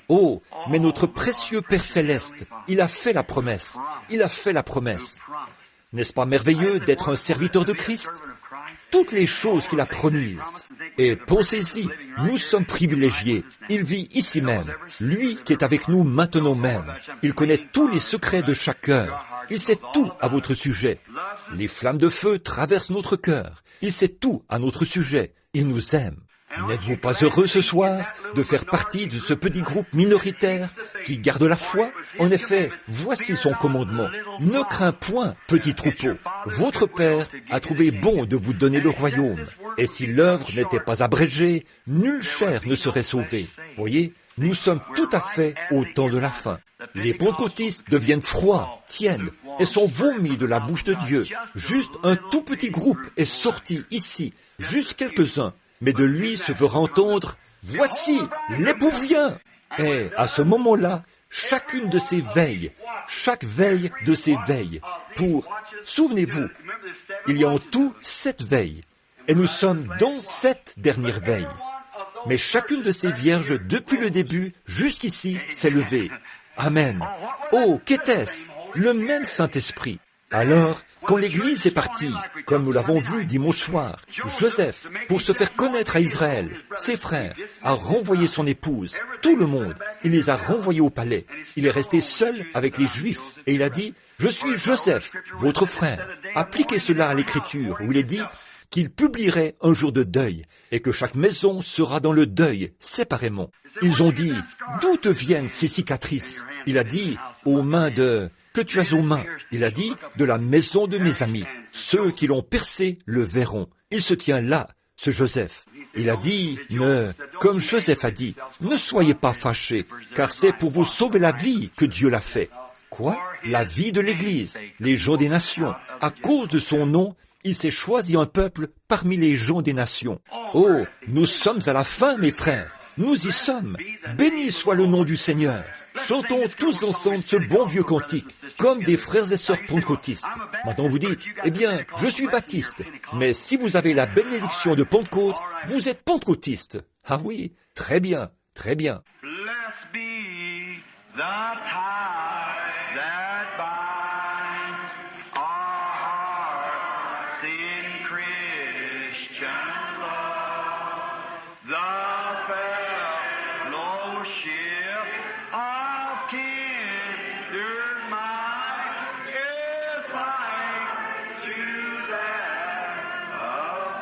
Oh, mais notre précieux Père Céleste, il a fait la promesse. Il a fait la promesse. N'est-ce pas merveilleux d'être un serviteur de Christ? Toutes les choses qu'il a promises. Et pensez-y, nous sommes privilégiés. Il vit ici même. Lui qui est avec nous maintenant même. Il connaît tous les secrets de chaque cœur. Il sait tout à votre sujet. Les flammes de feu traversent notre cœur. Il sait tout à notre sujet. Il nous aime. N'êtes-vous pas heureux ce soir de faire partie de ce petit groupe minoritaire qui garde la foi? En effet, voici son commandement. Ne crains point, petit troupeau. Votre Père a trouvé bon de vous donner le royaume. Et si l'œuvre n'était pas abrégée, nulle chair ne serait sauvée. Voyez, nous sommes tout à fait au temps de la fin. Les pentecôtistes deviennent froids, tièdes, et sont vomis de la bouche de Dieu. Juste un tout petit groupe est sorti ici, juste quelques-uns. Mais de lui se fera entendre, « Voici, l'époux vient !» Et à ce moment-là, chacune de ces veilles, chaque veille de ces veilles, souvenez-vous, il y a en tout 7 veilles, et nous sommes dans 7 dernières veilles. Mais chacune de ces vierges, depuis le début jusqu'ici, s'est levée. Amen. Oh, qu'était-ce? Le même Saint-Esprit. Alors, quand l'Église est partie, comme nous l'avons vu dimanche soir, Joseph, pour se faire connaître à Israël, ses frères, a renvoyé son épouse, tout le monde, il les a renvoyés au palais. Il est resté seul avec les Juifs et il a dit, « Je suis Joseph, votre frère. » Appliquez cela à l'Écriture où il est dit, « qu'il publierait un jour de deuil et que chaque maison sera dans le deuil séparément. Ils ont dit, d'où te viennent ces cicatrices? Il a dit, aux mains de... Que tu as aux mains? Il a dit, de la maison de mes amis. Ceux qui l'ont percé le verront. Il se tient là, ce Joseph. Il a dit, comme Joseph a dit, ne soyez pas fâchés, car c'est pour vous sauver la vie que Dieu l'a fait. Quoi? La vie de l'Église, les gens des nations. À cause de son nom, il s'est choisi un peuple parmi les gens des nations. Oh, nous sommes à la fin, mes frères. Nous y sommes. Béni soit le nom du Seigneur. Chantons tous ensemble ce bon vieux cantique, comme des frères et sœurs pentecôtistes. Maintenant vous dites, eh bien, je suis baptiste. Mais si vous avez la bénédiction de Pentecôte, vous êtes pentecôtiste. Ah oui, très bien, très bien. Blessed be the tie that binds our hearts in Christian love. The fellowship of kindred mind is like to that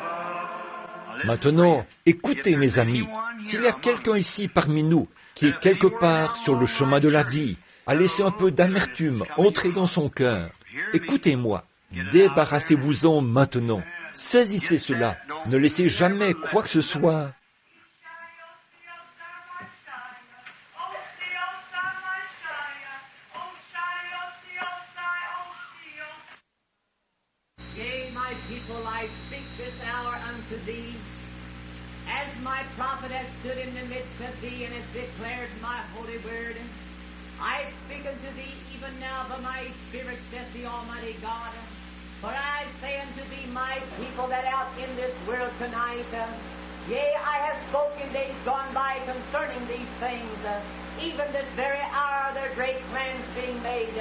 above. Maintenant, écoutez mes amis, s'il y a quelqu'un ici parmi nous qui est quelque part sur le chemin de la vie, a laissé un peu d'amertume entrer dans son cœur, écoutez-moi, débarrassez-vous-en maintenant, saisissez cela, ne laissez jamais quoi que ce soit. Yea, my people, I speak this hour unto thee, as my prophet has stood in the midst of thee and has declared my holy word. I speak unto thee even now by my spirit, saith the Almighty God. For I say unto thee, my people that out in this world tonight, yea, I have spoken days gone by concerning these things, even this very hour their great plans being made,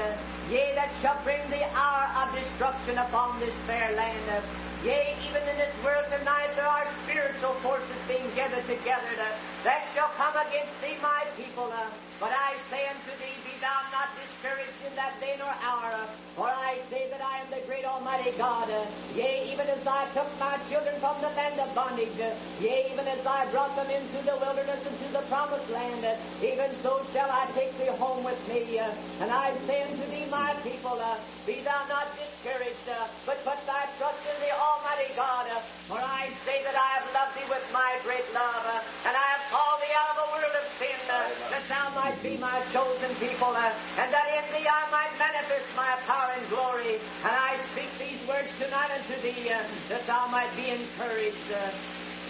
yea, that shall bring the hour of destruction upon this fair land. Yea, even in this world tonight there are spiritual forces being gathered together that shall come against thee, my people. But I say unto thee, be thou not discouraged in that day nor hour, for I say that I am the great Almighty God. Yea, even as I took my children from the land of bondage, yea, even as I brought them into the wilderness, into the promised land, even so shall I take thee home with me. And I say unto thee, my people, be thou not discouraged, but put thy trust in the Almighty God. For I say that I have loved thee with my great love, and I have called thee out of the world of sin, that thou might be my chosen people, and that in thee I might manifest my power and glory. And I speak these words tonight unto thee, that thou might be encouraged,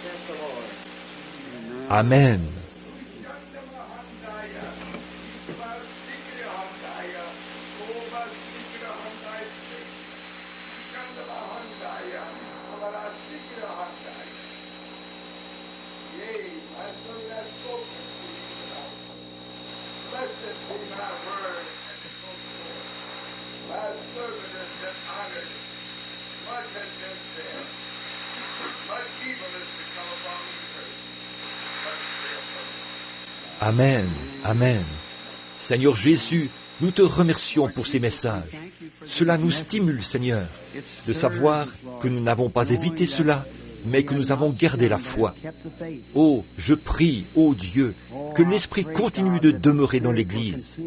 says the Lord. Amen. Blessed be my word, my servant has been honored, much has been said, much evil is to come upon the earth, much Amen, Amen. Seigneur Jésus, nous te remercions pour ces messages. Cela nous stimule, Seigneur, de savoir que nous n'avons pas évité cela, mais que nous avons gardé la foi. Oh, je prie, ô Dieu, que l'Esprit continue de demeurer dans l'Église.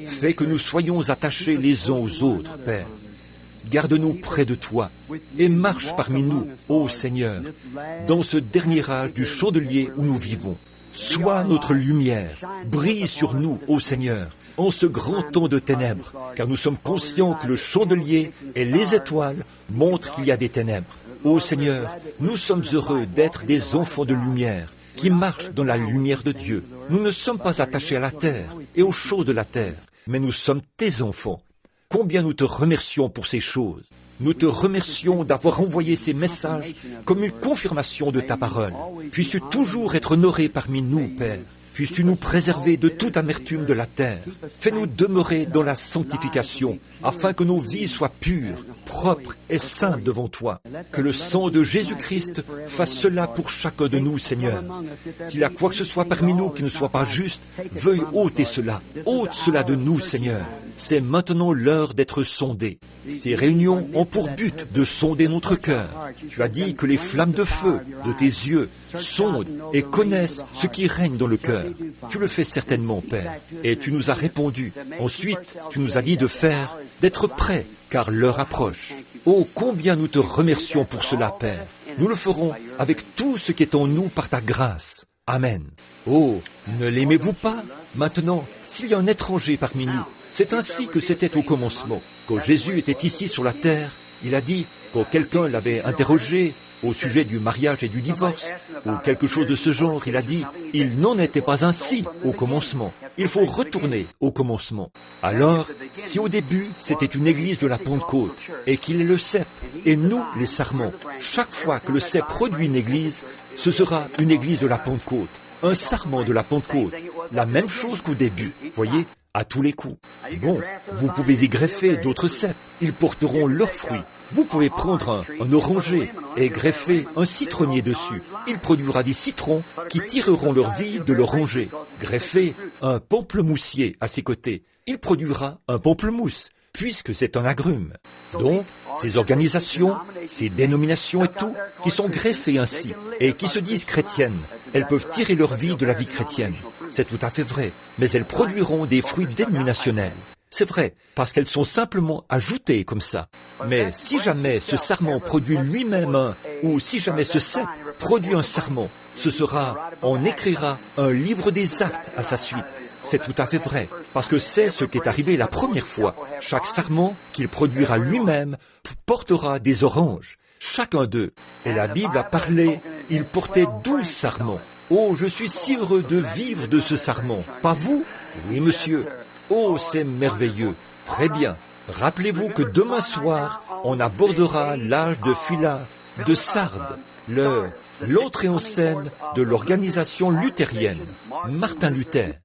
Fais que nous soyons attachés les uns aux autres, Père. Garde-nous près de toi et marche parmi nous, ô Seigneur, dans ce dernier âge du chandelier où nous vivons. Sois notre lumière, brille sur nous, ô Seigneur, en ce grand temps de ténèbres, car nous sommes conscients que le chandelier et les étoiles montrent qu'il y a des ténèbres. Ô Seigneur, nous sommes heureux d'être des enfants de lumière, qui marchent dans la lumière de Dieu. Nous ne sommes pas attachés à la terre et aux choses de la terre, mais nous sommes tes enfants. Combien nous te remercions pour ces choses. Nous te remercions d'avoir envoyé ces messages comme une confirmation de ta parole. Puisses-tu toujours être honoré parmi nous, Père. Puisses-tu nous préserver de toute amertume de la terre. Fais-nous demeurer dans la sanctification, afin que nos vies soient pures, propres et saintes devant toi. Que le sang de Jésus-Christ fasse cela pour chacun de nous, Seigneur. S'il y a quoi que ce soit parmi nous qui ne soit pas juste, veuille ôter cela. Ôte cela de nous, Seigneur. C'est maintenant l'heure d'être sondés. Ces réunions ont pour but de sonder notre cœur. Tu as dit que les flammes de feu de tes yeux sondent et connaissent ce qui règne dans le cœur. Tu le fais certainement, Père, et tu nous as répondu. Ensuite, tu nous as dit de faire, d'être prêts, car l'heure approche. Oh, combien nous te remercions pour cela, Père. Nous le ferons avec tout ce qui est en nous par ta grâce. Amen. Oh, ne l'aimez-vous pas? Maintenant, s'il y a un étranger parmi nous, c'est ainsi que c'était au commencement. Quand Jésus était ici sur la terre, il a dit, quand quelqu'un l'avait interrogé au sujet du mariage et du divorce, ou quelque chose de ce genre, il a dit, il n'en était pas ainsi au commencement. Il faut retourner au commencement. Alors, si au début, c'était une église de la Pentecôte, et qu'il est le cep, et nous, les sarments, chaque fois que le cep produit une église, ce sera une église de la Pentecôte, un sarment de la Pentecôte, la même chose qu'au début, voyez, à tous les coups. Bon, vous pouvez y greffer d'autres ceps, ils porteront leurs fruits. Vous pouvez prendre un oranger et greffer un citronnier dessus. Il produira des citrons qui tireront leur vie de l'oranger. Greffer un pamplemoussier à ses côtés. Il produira un pamplemousse, puisque c'est un agrume. Donc, ces organisations, ces dénominations et tout, qui sont greffées ainsi, et qui se disent chrétiennes, elles peuvent tirer leur vie de la vie chrétienne. C'est tout à fait vrai, mais elles produiront des fruits dénominationnels. C'est vrai, parce qu'elles sont simplement ajoutées comme ça. Mais si jamais ce sarment produit lui-même ou si jamais ce cep produit un sarment, on écrira un livre des actes à sa suite. C'est tout à fait vrai, parce que c'est ce qui est arrivé la première fois. Chaque sarment qu'il produira lui-même portera des oranges, chacun d'eux. Et la Bible a parlé, il portait 12 sarments. Oh, je suis si heureux de vivre de ce sarment. Pas vous? Oui, monsieur. Oh, c'est merveilleux. Très bien. Rappelez-vous que demain soir, on abordera l'âge de Phila, de Sardes, l'entrée en scène de l'organisation luthérienne, Martin Luther.